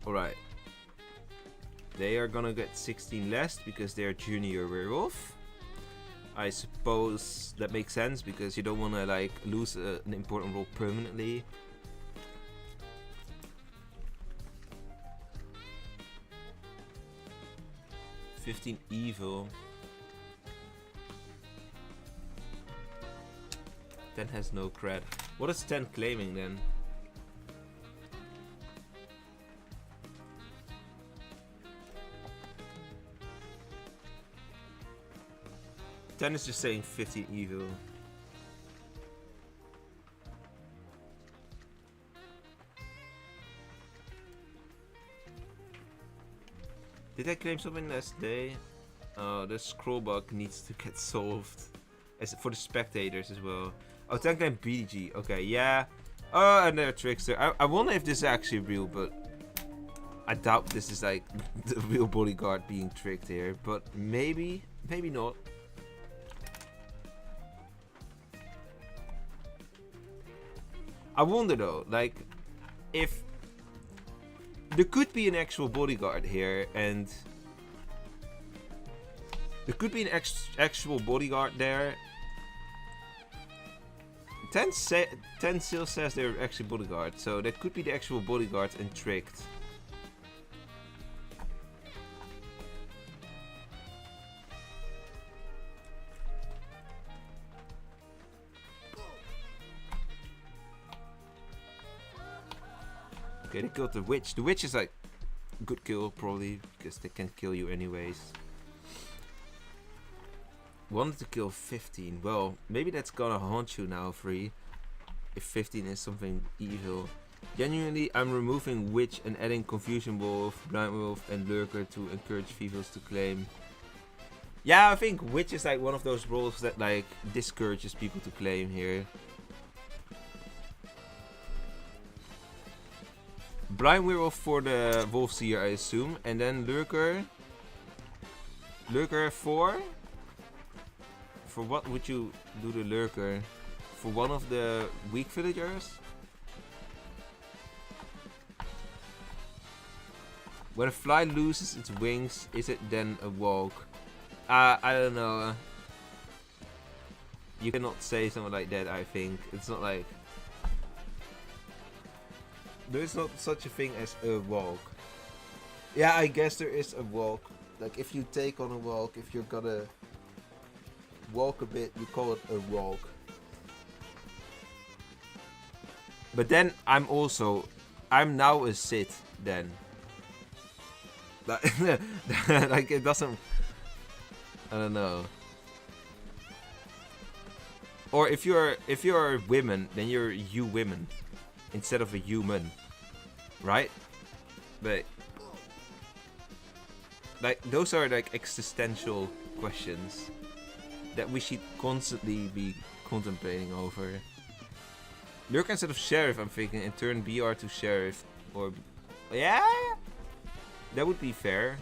Alright. They are gonna get 16 less because they're junior werewolf. I suppose that makes sense because you don't wanna like lose an important role permanently. $15 evil. 10 has no cred. What is 10 claiming then? Ten is just saying 15 evil. Did I claim something last day? Oh, the scroll bug needs to get solved. As for the spectators as well. Oh, 10 claim BDG. Okay, yeah. Oh, another trickster. I wonder if this is actually real, but I doubt this is like the real bodyguard being tricked here. But maybe, maybe not. I wonder though, like, if there could be an actual bodyguard here, and there could be an actual bodyguard there. 10 still says they're actually bodyguard, so that could be the actual bodyguard and tricked. Okay, they killed the witch. The witch is like a good kill probably because they can kill you anyways. Wanted to kill 15. Well, maybe that's gonna haunt you now, Free. If 15 is something evil. Genuinely, I'm removing witch and adding confusion wolf, blind wolf, and lurker to encourage females to claim. Yeah, I think witch is like one of those roles that like discourages people to claim here. Blind werewolf for the Wolfseer, I assume, and then lurker. Lurker for? For what would you do the lurker? For one of the weak villagers? When a fly loses its wings, is it then a walk? I don't know. You cannot say something like that, I think. It's not like... There is not such a thing as a walk. Yeah, I guess there is a walk. Like if you take on a walk, if you're gonna walk a bit, you call it a walk. But then I'm now a sit then. Like it doesn't, I don't know. Or if you're women, then you're you women instead of a human, right? But like those are like existential questions that we should constantly be contemplating over. Lurk instead of sheriff, I'm thinking, and turn BR to sheriff, or yeah, that would be fair.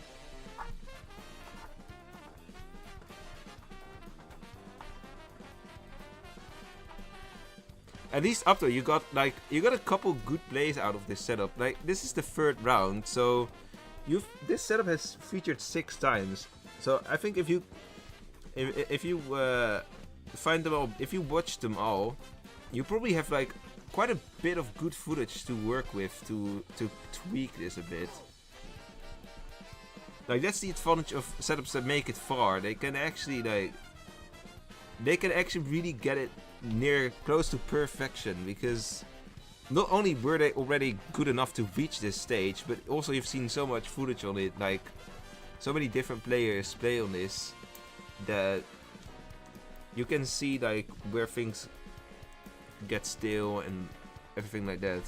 At least up there, you got a couple good plays out of this setup. Like this is the third round, so this setup has featured 6 times. So I think if you find them all, if you watch them all, you probably have like quite a bit of good footage to work with to tweak this a bit. Like that's the advantage of setups that make it far. They can actually really get it near close to perfection, because not only were they already good enough to reach this stage, but also you've seen so much footage on it, like so many different players play on this, that you can see like where things get stale and everything like that.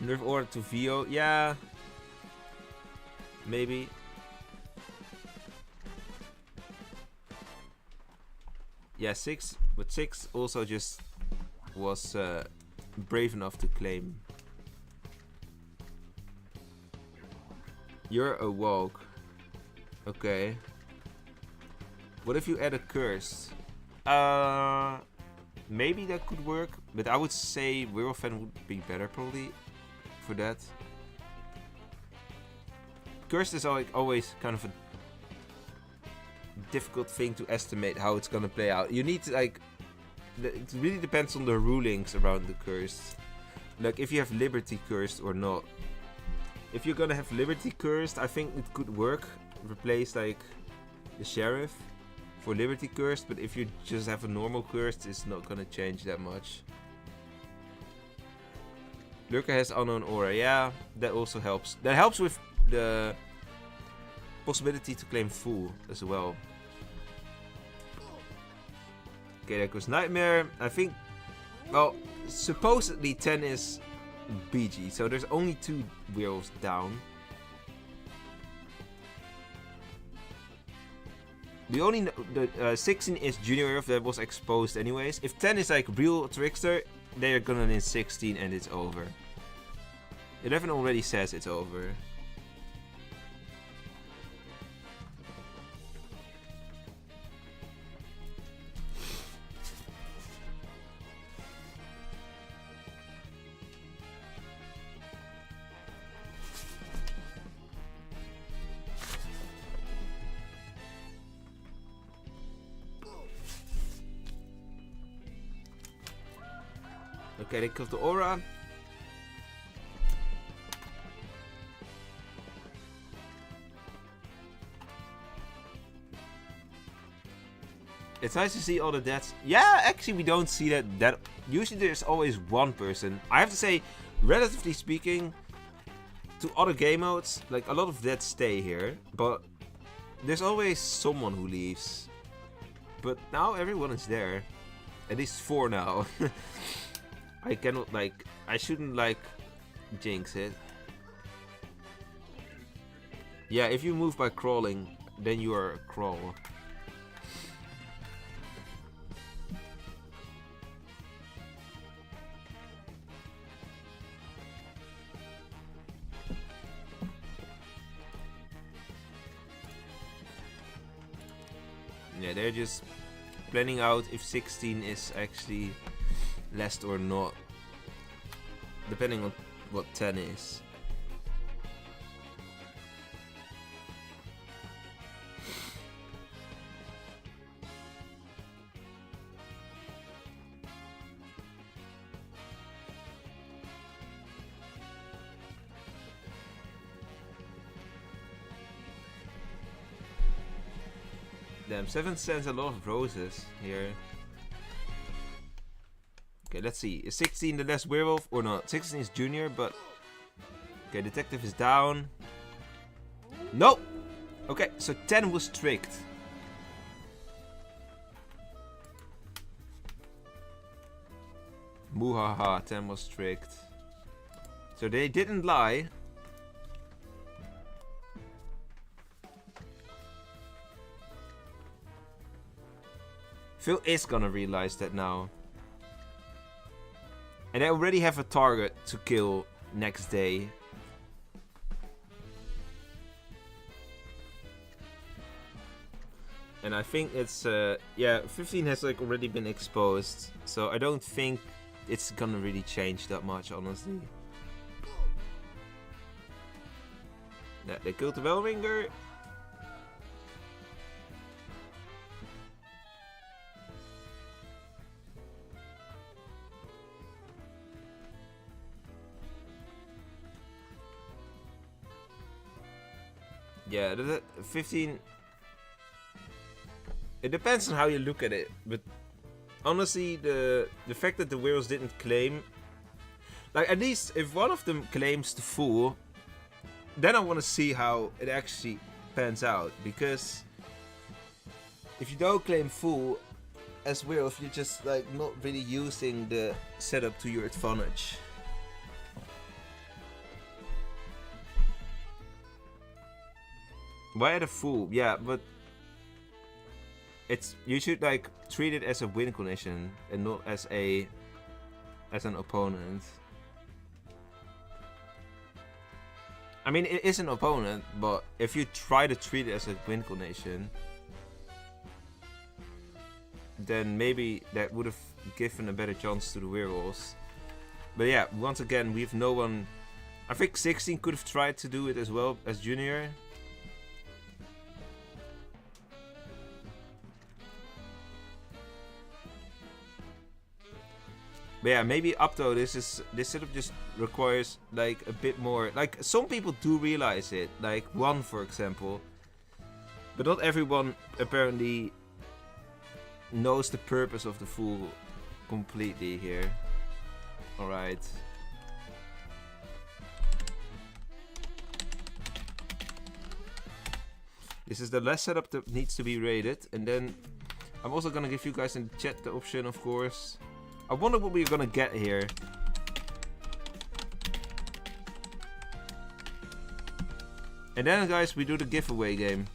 Nerf order to VO, yeah, maybe. Yeah, 6, but 6 also just was brave enough to claim. You're a woke. Okay. What if you add a curse? Maybe that could work, but I would say Werewolf Fan would be better probably for that. Cursed is always kind of a difficult thing to estimate how it's gonna play out. You need to like, it really depends on the rulings around the cursed. Like if you have Liberty Cursed or not. If you're gonna have Liberty Cursed, I think it could work. Replace like the Sheriff for Liberty Cursed, but if you just have a normal Cursed, it's not gonna change that much. Lurker has Unknown Aura, yeah, that also helps. That helps with the possibility to claim Fool as well. Okay, there goes Nightmare. I think, well, supposedly 10 is BG, so there's only 2 werewolves down. We only know the 16 is Junior Werewolf that was exposed anyways. If 10 is like real Trickster, they are gonna need 16 and it's over. 11 already says it's over. Okay, they killed the aura. It's nice to see all the deaths. Yeah, actually we don't see that. Usually there's always one person. I have to say, relatively speaking, to other game modes, like a lot of deaths stay here, but there's always someone who leaves. But now everyone is there. At least 4 now. I cannot like, I shouldn't like jinx it. Yeah, if you move by crawling, then you are a crawl. Yeah, they're just planning out if 16 is actually last or not, depending on what 10 is. Damn, 7 sends a lot of roses here. Okay, let's see. Is 16 the last werewolf or not? 16 is Junior, but... Okay, Detective is down. No! Okay, so 10 was tricked. Muhaha, 10 was tricked. So they didn't lie. Phil is gonna realize that now. And they already have a target to kill next day. And I think it's, yeah, 15 has like already been exposed. So I don't think it's gonna really change that much, honestly. Yeah, they killed the Bellringer. Yeah, the 15... It depends on how you look at it, but honestly, the fact that the werewolves didn't claim... Like, at least if one of them claims the Fool, then I want to see how it actually pans out, because if you don't claim Fool as werewolf, you're just like not really using the setup to your advantage. Why the Fool? Yeah, but you should like treat it as a win condition and not as an opponent. I mean, it is an opponent, but if you try to treat it as a win condition, then maybe that would have given a better chance to the werewolves. But yeah, once again, we have no one. I think 16 could have tried to do it as well as junior. But yeah, maybe Upto, this setup just requires like a bit more. Like some people do realize it, like one for example, but not everyone apparently knows the purpose of the fool completely here. All right. This is the last setup that needs to be rated, and then I'm also gonna give you guys in the chat the option, of course. I wonder what we're gonna get here. And then, guys, we do the giveaway game.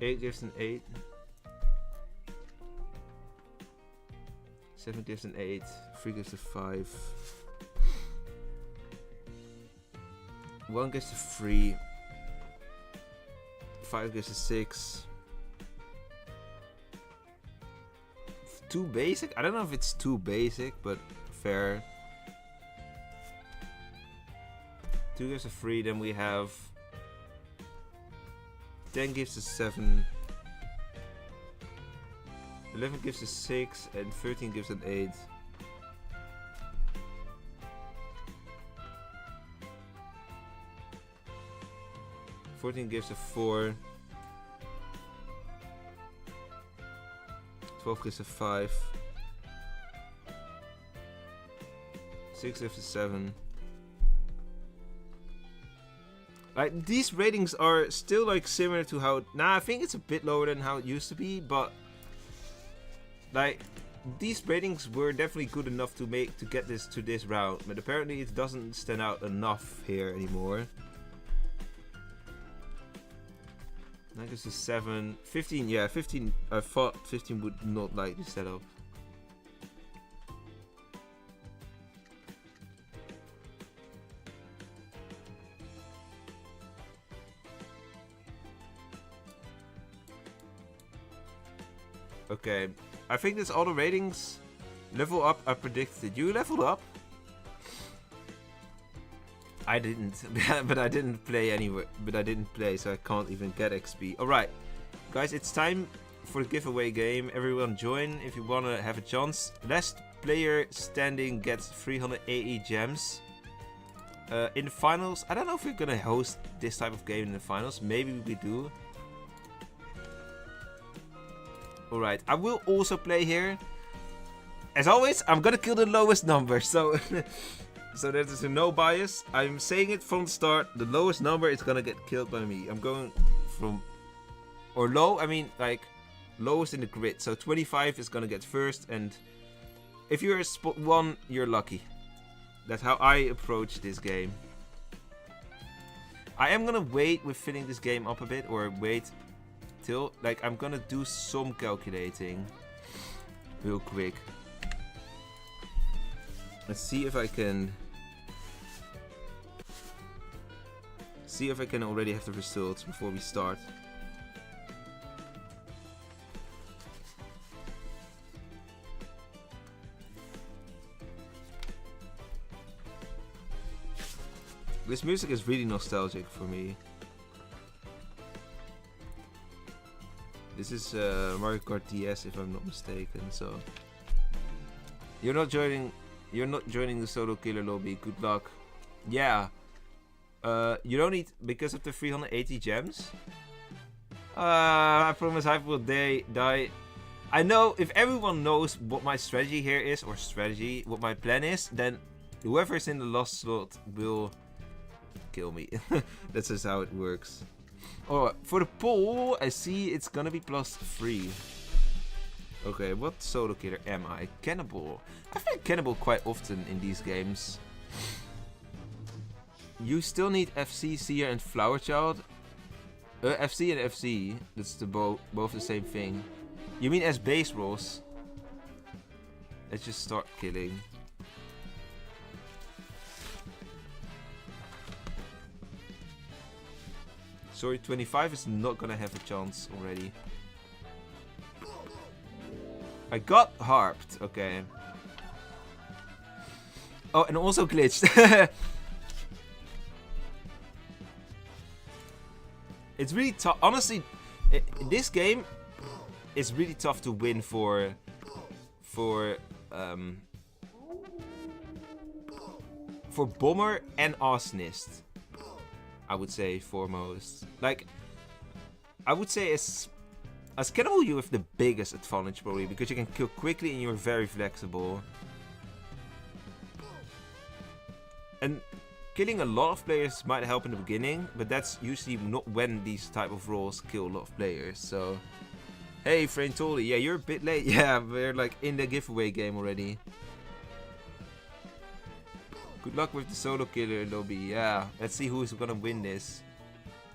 Eight gives an 8. 7 gives an 8. 3 gives a 5. 1 gives a 3. 5 gives a 6. Too basic? I don't know if it's too basic, but fair. 2 gives a 3, then we have 10 gives a 7. 11 gives a 6, and 13 gives an 8. 14 gives a 4. 12 gives a 5. 6 gives a 7. Like, these ratings are still like similar to how... Nah, I think it's a bit lower than how it used to be, but... Like, these ratings were definitely good enough to get this to this round, but apparently it doesn't stand out enough here anymore. That gives a 7. 15, yeah, 15. I thought 15 would not like this setup. Okay, I think that's all the ratings. Level up, I predicted. You leveled up? I didn't, but I didn't play anyway. But I didn't play, so I can't even get XP. Alright, guys, it's time for the giveaway game. Everyone join if you want to have a chance. Last player standing gets 380 gems. In the finals, I don't know if we're gonna host this type of game in the finals. Maybe we do. Alright, I will also play here. As always, I'm gonna kill the lowest number, so so there's no bias. I'm saying it from the start, the lowest number is gonna get killed by me. I'm going from, or low, I mean like lowest in the grid. So 25 is gonna get first, and if you're spot 1, you're lucky. That's how I approach this game. I am gonna wait with filling this game up a bit, or wait till, like, I'm gonna do some calculating real quick. Let's see if I can already have the results before we start. This music is really nostalgic for me. This is Mario Kart DS, if I'm not mistaken. So you're not joining the solo killer lobby. Good luck. Yeah. You don't need, because of the 380 gems. I promise I will die. I know, if everyone knows what my strategy here is, or what my plan is, then whoever's in the last slot will kill me. That's just how it works. Oh, for the poll, I see it's gonna be +3. Okay, what solo killer am I? Cannibal. I find Cannibal quite often in these games. You still need FC, Seer, and Flower Child. FC and FC. That's the both the same thing. You mean as base rolls? Let's just start killing. Sorry, 25 is not gonna have a chance already. I got harped, okay. Oh, and also glitched. It's really tough. Honestly, this game is really tough to win for Bomber and Arsonist. I would say foremost. Like, I would say as Cannibal you have the biggest advantage probably because you can kill quickly and you're very flexible. And killing a lot of players might help in the beginning, but that's usually not when these type of roles kill a lot of players. So, hey, Frain Tolly, yeah, you're a bit late. Yeah, we're like in the giveaway game already. Good luck with the solo killer lobby. Yeah, let's see who's gonna win this.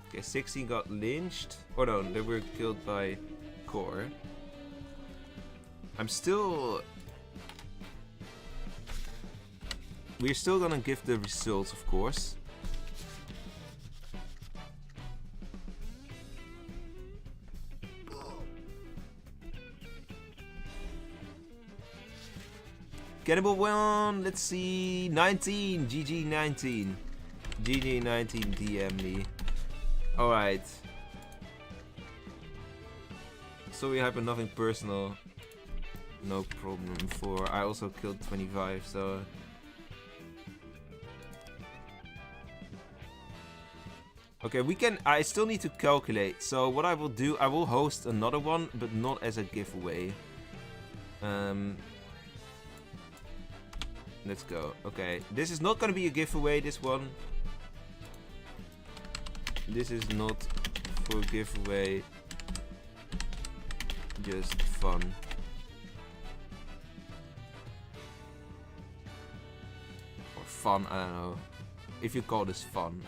Okay, 16 got lynched. Or no, they were killed by Core. We're still gonna give the results, of course. Cannibal won, let's see, 19, GG 19. GG 19, DM me. Alright. Sorry, Hyper, nothing personal. No problem, I also killed 25, so... Okay, I still need to calculate, so what I will do, I will host another one, but not as a giveaway. Let's go. Okay, this is not gonna be a giveaway, this one. This is not for giveaway. Just fun. Or fun, I don't know. If you call this fun.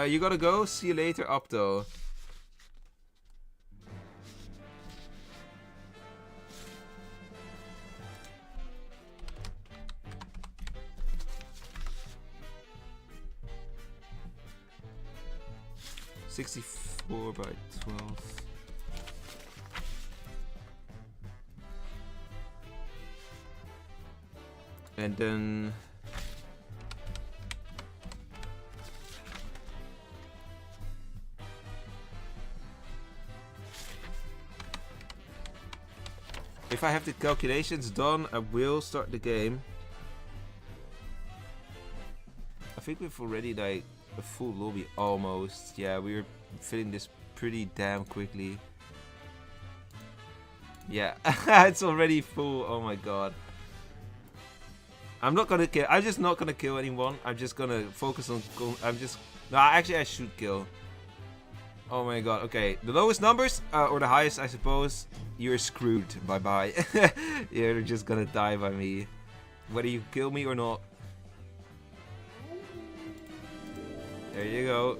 You gotta go. See you later, up though. $64 by 12. And then if I have the calculations done, I will start the game. I think we've already like a full lobby almost. Yeah, we're filling this pretty damn quickly. Yeah, it's already full. Oh my god. I'm not gonna kill. I'm just not gonna kill anyone. I'm just gonna focus on. No, actually, I should kill. Oh my god. Okay, the lowest numbers or the highest, I suppose. You're screwed. Bye bye. You're just gonna die by me, whether you kill me or not. There you go.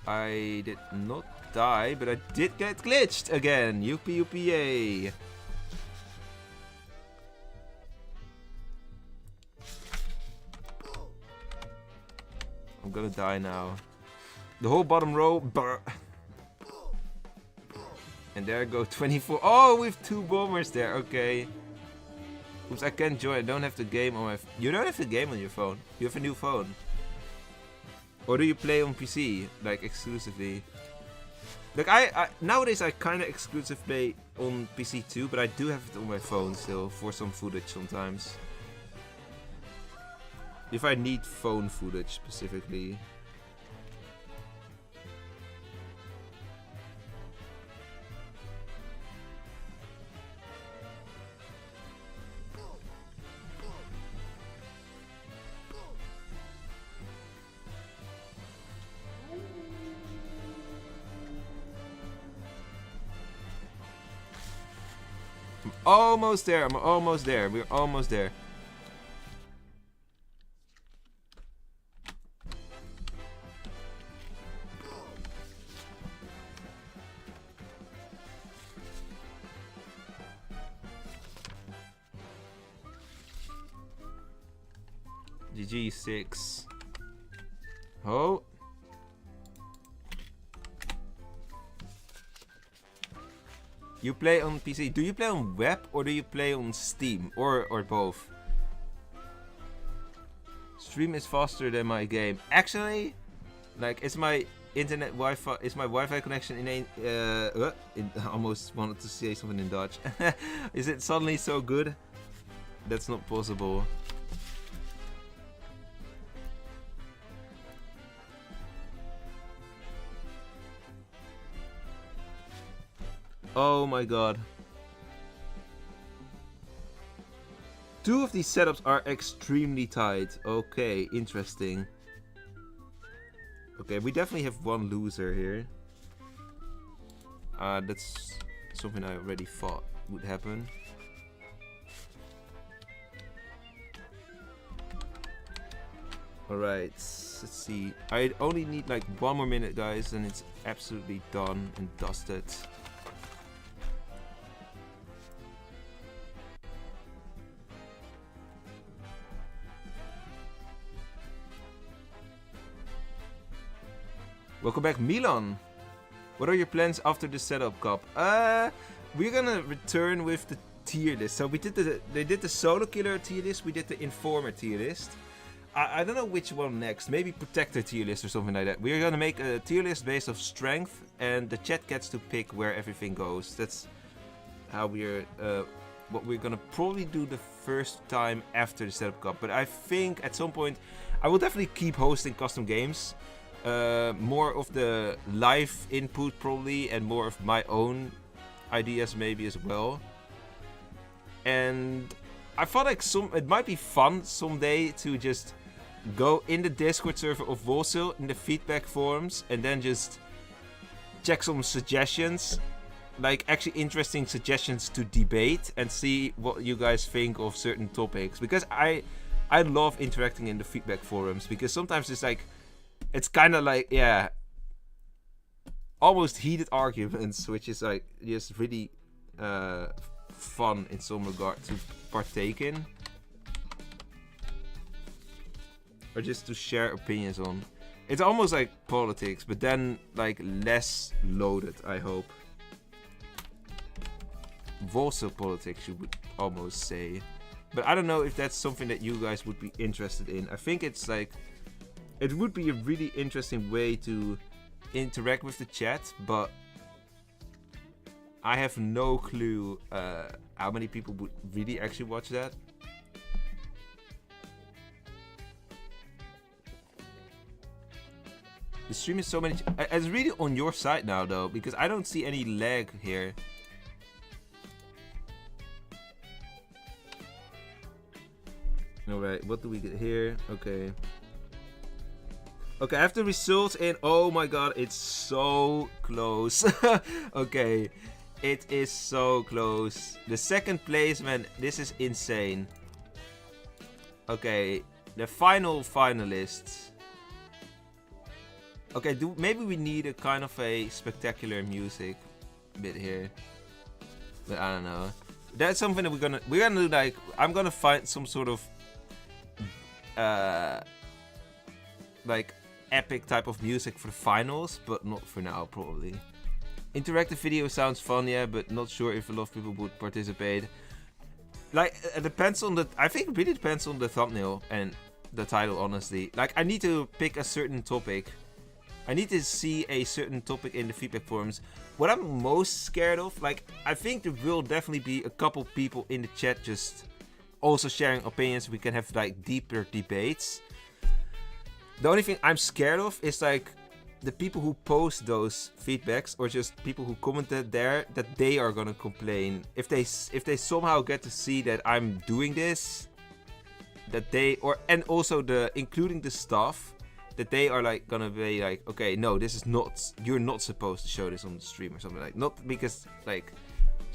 I did not die, but I did get glitched again. Youpie youpie yay. I'm gonna die now. The whole bottom row. Brr. And there I go, 24. Oh, we have 2 bombers there. Okay. Oops, I can't join. I don't have the game on my... You don't have the game on your phone. You have a new phone. Or do you play on PC, like exclusively? Like nowadays I kind of exclusive play on PC too, but I do have it on my phone still for some footage sometimes. If I need phone footage specifically. almost there. I'm almost there. We're almost there. GG 6. Oh. You play on PC. Do you play on web or do you play on Steam or both? Stream is faster than my game. Actually, like, is my internet Wi-Fi, is my Wi-Fi connection I almost wanted to say something in Dutch. Is it suddenly so good? That's not possible. Oh my god. 2 of these setups are extremely tight. Okay, interesting. Okay, we definitely have one loser here. That's something I already thought would happen. Alright, let's see. I only need like 1 more minute, guys, and it's absolutely done and dusted. Welcome back, Milan. What are your plans after the setup cup? We're gonna return with the tier list. So we did they did the solo killer tier list. We did the informer tier list. I don't know which one next. Maybe protector tier list or something like that. We're gonna make a tier list based off strength, and the chat gets to pick where everything goes. That's how we're what we're gonna probably do the first time after the setup cup. But I think at some point I will definitely keep hosting custom games. More of the live input probably, and more of my own ideas maybe as well. And I thought like it might be fun someday to just go in the Discord server of Wolvesville in the feedback forums and then just check some suggestions, like actually interesting suggestions to debate, and see what you guys think of certain topics. Because I love interacting in the feedback forums, because sometimes it's like, it's kind of like, yeah, almost heated arguments, which is like just really fun in some regard to partake in, or just to share opinions on. It's almost like politics, but then like less loaded, I hope. Wolvesville politics, you would almost say. But I don't know if that's something that you guys would be interested in. I think it's like, it would be a really interesting way to interact with the chat, but I have no clue how many people would really actually watch that. The stream is so many. It's really on your side now, though, because I don't see any lag here. Alright, what do we get here? Okay. Okay, I have the results in. Oh my god, it's so close. Okay, it is so close. The second place, man, this is insane. Okay, the final finalists. Okay, maybe we need a kind of a spectacular music bit here, but I don't know. That's something that we're gonna do. Like, I'm gonna find some sort of like epic type of music for the finals, but not for now probably. Interactive video sounds fun, yeah, but not sure if a lot of people would participate. Like, it depends on the, I think it really depends on the thumbnail and the title, honestly. Like, I need to pick a certain topic. I need to see a certain topic in the feedback forums. What I'm most scared of, like, I think there will definitely be a couple people in the chat just also sharing opinions. We can have like deeper debates. The only thing I'm scared of is like the people who post those feedbacks, or just people who commented there, that they are gonna complain if they somehow get to see that I'm doing this, that they, or and also the including the stuff, that they are like gonna be like, okay, no, this is not, you're not supposed to show this on the stream or something, like, not because like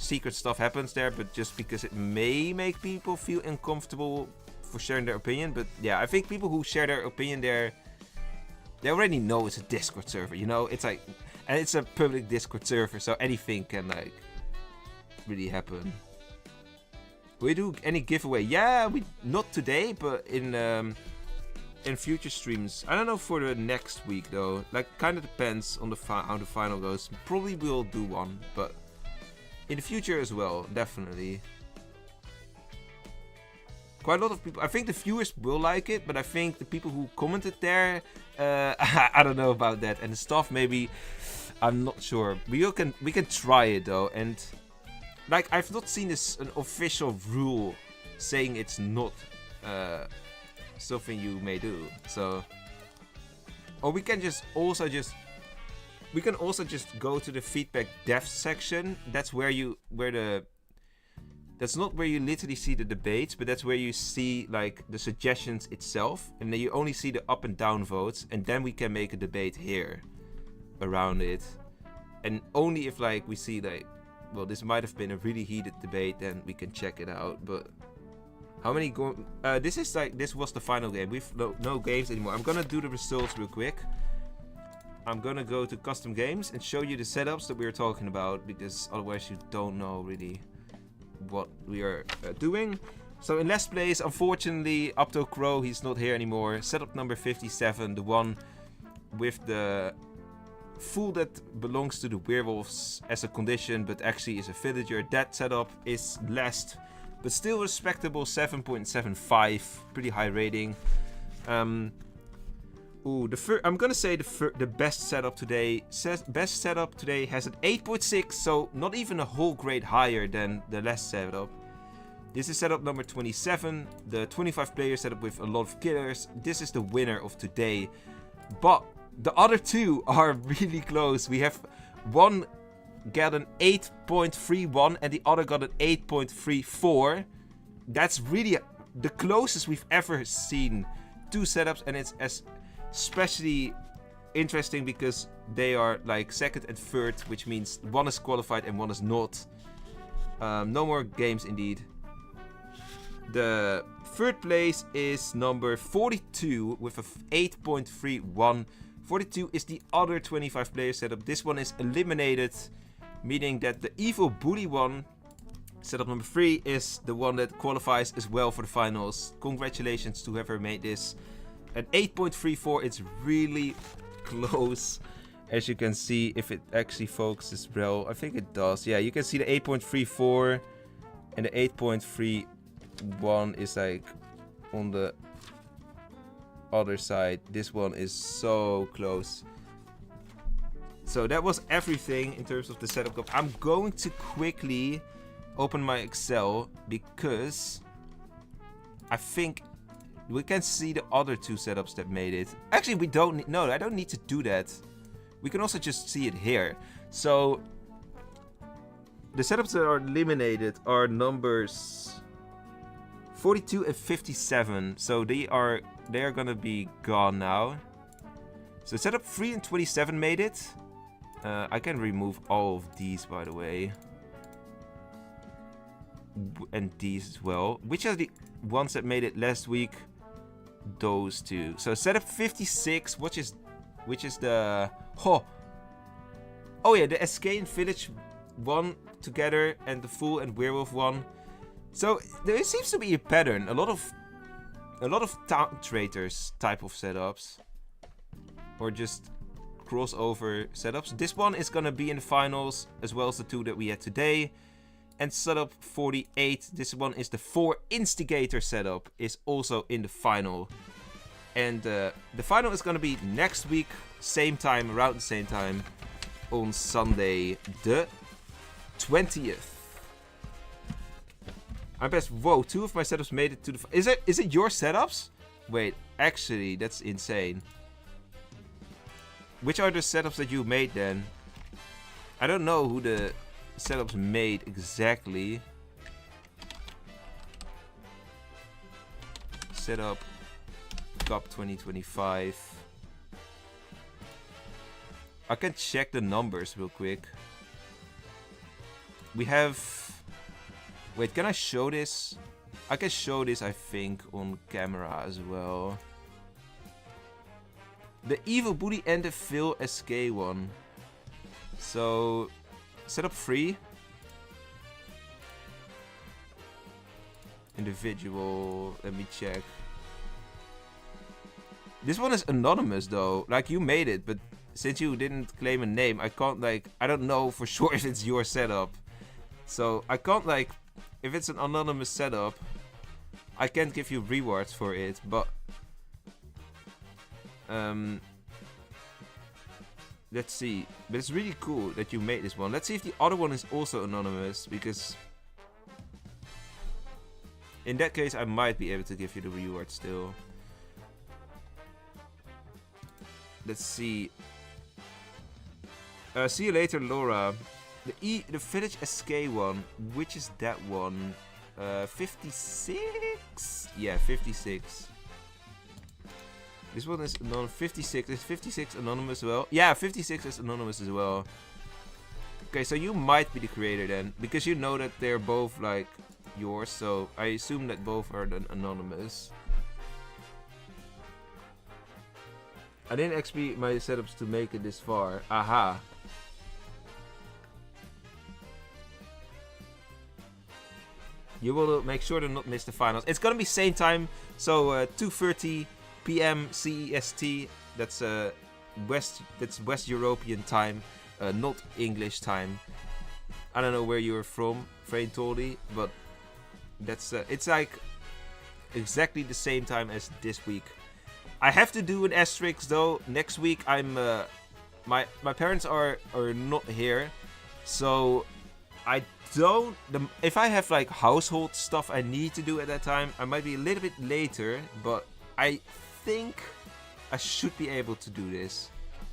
secret stuff happens there, but just because it may make people feel uncomfortable for sharing their opinion. But yeah, I think people who share their opinion there, they already know it's a Discord server, you know? It's like, and it's a public Discord server, so anything can like really happen. Will we do any giveaway? Yeah, we not today, but in future streams. I don't know for the next week though. Like, kind of depends on how the final goes. Probably we'll do one, but in the future as well, definitely. Quite a lot of people. I think the viewers will like it, but I think the people who commented there, I don't know about that. And the stuff, maybe, I'm not sure. We can try it though, and like I've not seen an official rule saying it's not something you may do. So, or we can also just go to the feedback dev section. That's that's not where you literally see the debates, but that's where you see like the suggestions itself, and then you only see the up and down votes, and then we can make a debate here around it. And only if like we see like, well, this might have been a really heated debate, then we can check it out. But how many this was the final game. We've no games anymore. I'm gonna do the results real quick. I'm gonna go to custom games and show you the setups that we were talking about, because otherwise you don't know really what we are doing. So in last place, unfortunately, Upto Crow, he's not here anymore. Setup number 57, the one with the fool that belongs to the werewolves as a condition, but actually is a villager. That setup is last, but still respectable, 7.75, pretty high rating. I'm gonna say the best setup today. Best setup today has an 8.6, so not even a whole grade higher than the last setup. This is setup number 27, the 25-player setup with a lot of killers. This is the winner of today, but the other two are really close. We have one got an 8.31 and the other got an 8.34. That's really the closest we've ever seen two setups, and it's especially interesting because they are like second and third, which means one is qualified and one is not. No more games indeed. The third place is number 42 with a 8.31. 42 is the other 25-player setup. This one is eliminated, meaning that the evil bully one, setup number 3, is the one that qualifies as well for the finals. Congratulations to whoever made this. At 8.34, it's really close. As you can see, if it actually focuses well, I think it does. Yeah, you can see the 8.34 and the 8.31 is like on the other side. This one is so close. So that was everything in terms of the setup. I'm going to quickly open my Excel because I think we can see the other two setups that made it. Actually, we don't need, no, I don't need to do that. We can also just see it here. So the setups that are eliminated are numbers 42 and 57. So they are gonna be gone now. So setup 3 and 27 made it. I can remove all of these, by the way. And these as well. Which are the ones that made it last week? Those two. So setup 56, which is the oh yeah, the Escape Village one together and the Fool and Werewolf one. So there seems to be a pattern. A lot of town traitors type of setups, or just crossover setups. This one is gonna be in the finals as well as the two that we had today. And setup 48, this one is the 4 Instigator setup, is also in the final. And the final is going to be next week, same time, around the same time, on Sunday the 20th. I'm best. Whoa, 2 of my setups made it to the... Is it your setups? Wait, actually, that's insane. Which are the setups that you made then? I don't know who the setups made exactly. Setup Cup 2025. I can check the numbers real quick. we have... Wait, can I show this? I can show this, I think, on camera as well. The Evil Booty and the Phil SK one. So, setup 3. Individual, let me check. This one is anonymous though, like you made it, but since you didn't claim a name, I can't like, I don't know for sure if it's your setup. So I can't like, if it's an anonymous setup, I can't give you rewards for it, but let's see. But it's really cool that you made this one. Let's see if the other one is also anonymous, because in that case I might be able to give you the reward still. Let's see. See you later, Laura. The Village SK one, which is that one? 56? Yeah, 56. This one is 56. Is 56 anonymous as well? Yeah, 56 is anonymous as well. Okay, so you might be the creator then, because you know that they're both like yours, so I assume that both are then anonymous. I didn't expect my setups to make it this far. Aha. You will make sure to not miss the finals. It's gonna be same time, so 2:30 p.m. CEST. That's West European time, not English time. I don't know where you're from, Frain Tolly, but that's it's like exactly the same time as this week. I have to do an asterisk though. Next week I'm my parents are not here, so I don't. If I have like household stuff I need to do at that time, I might be a little bit later, but I think I should be able to do this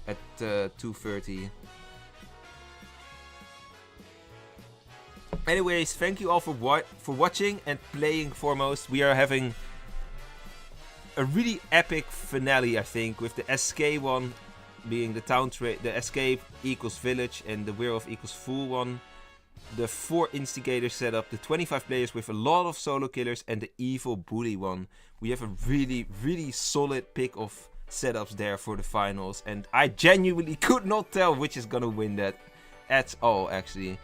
at 2:30. Anyways, thank you all for watching and playing foremost. We are having a really epic finale, I think, with the SK one being the town trade, the escape equals village, and the werewolf equals fool one. The 4 instigator setup, the 25 players with a lot of solo killers, and the evil bully one. We have a really solid pick of setups there for the finals, and I genuinely could not tell which is gonna win that at all, actually.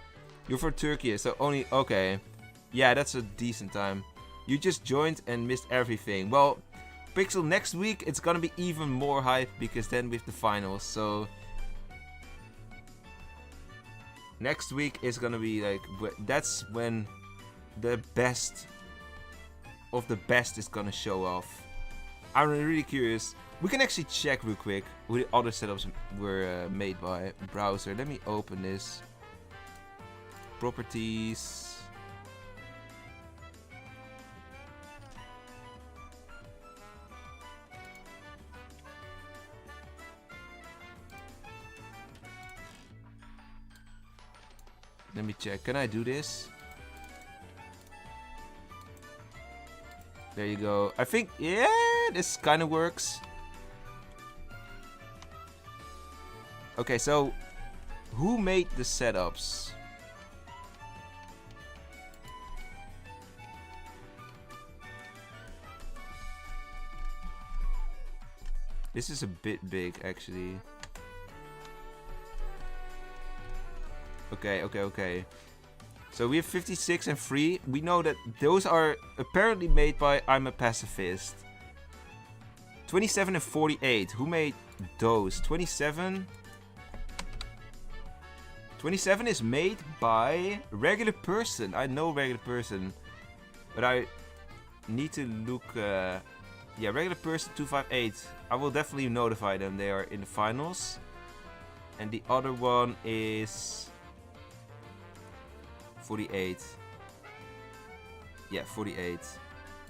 You're for Turkey, so only... Okay. Yeah, that's a decent time. You just joined and missed everything. Well, Pixel, next week it's gonna be even more hype, because then with the finals, so... Next week is gonna be like... That's when the best of the best is gonna show off. I'm really curious. We can actually check real quick who the other setups were made by. Browser, let me open this. Properties. Let me check. Can I do this? There you go. I think, yeah, this kind of works. Okay, so who made the setups? This is a bit big, actually. Okay. So we have 56 and 3. We know that those are apparently made by I'm a Pacifist. 27 and 48. Who made those? 27? 27 is made by Regular Person. I know Regular Person. But I need to look... yeah, Regular Person 258. I will definitely notify them. They are in the finals. And the other one is... 48. Yeah, 48.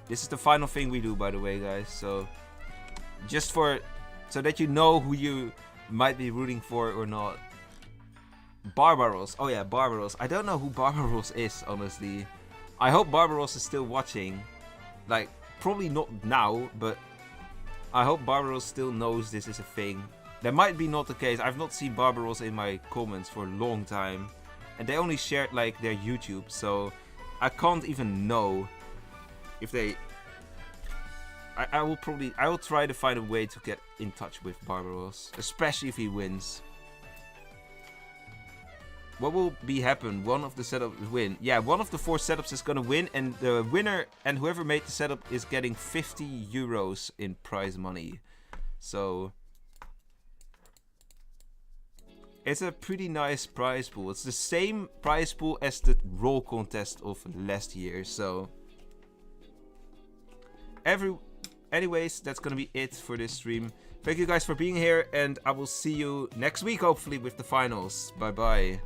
This is the final thing we do, by the way, guys. So, just so that you know who you might be rooting for or not. Barbaros. Oh yeah, Barbaros. I don't know who Barbaros is, honestly. I hope Barbaros is still watching. Like, probably not now, but I hope Barbaros still knows this is a thing. That might be not the case. I've not seen Barbaros in my comments for a long time. and they only shared like their YouTube, so I can't even know if they. I will try to find a way to get in touch with Barbaros, especially if he wins. What will happen? One of the setups win. Yeah, one of the 4 setups is gonna win, and the winner and whoever made the setup is getting 50 euros in prize money. So it's a pretty nice prize pool. It's the same prize pool as the roll contest of last year. So anyways, that's gonna be it for this stream. Thank you guys for being here, and I will see you next week, hopefully, with the finals. Bye bye.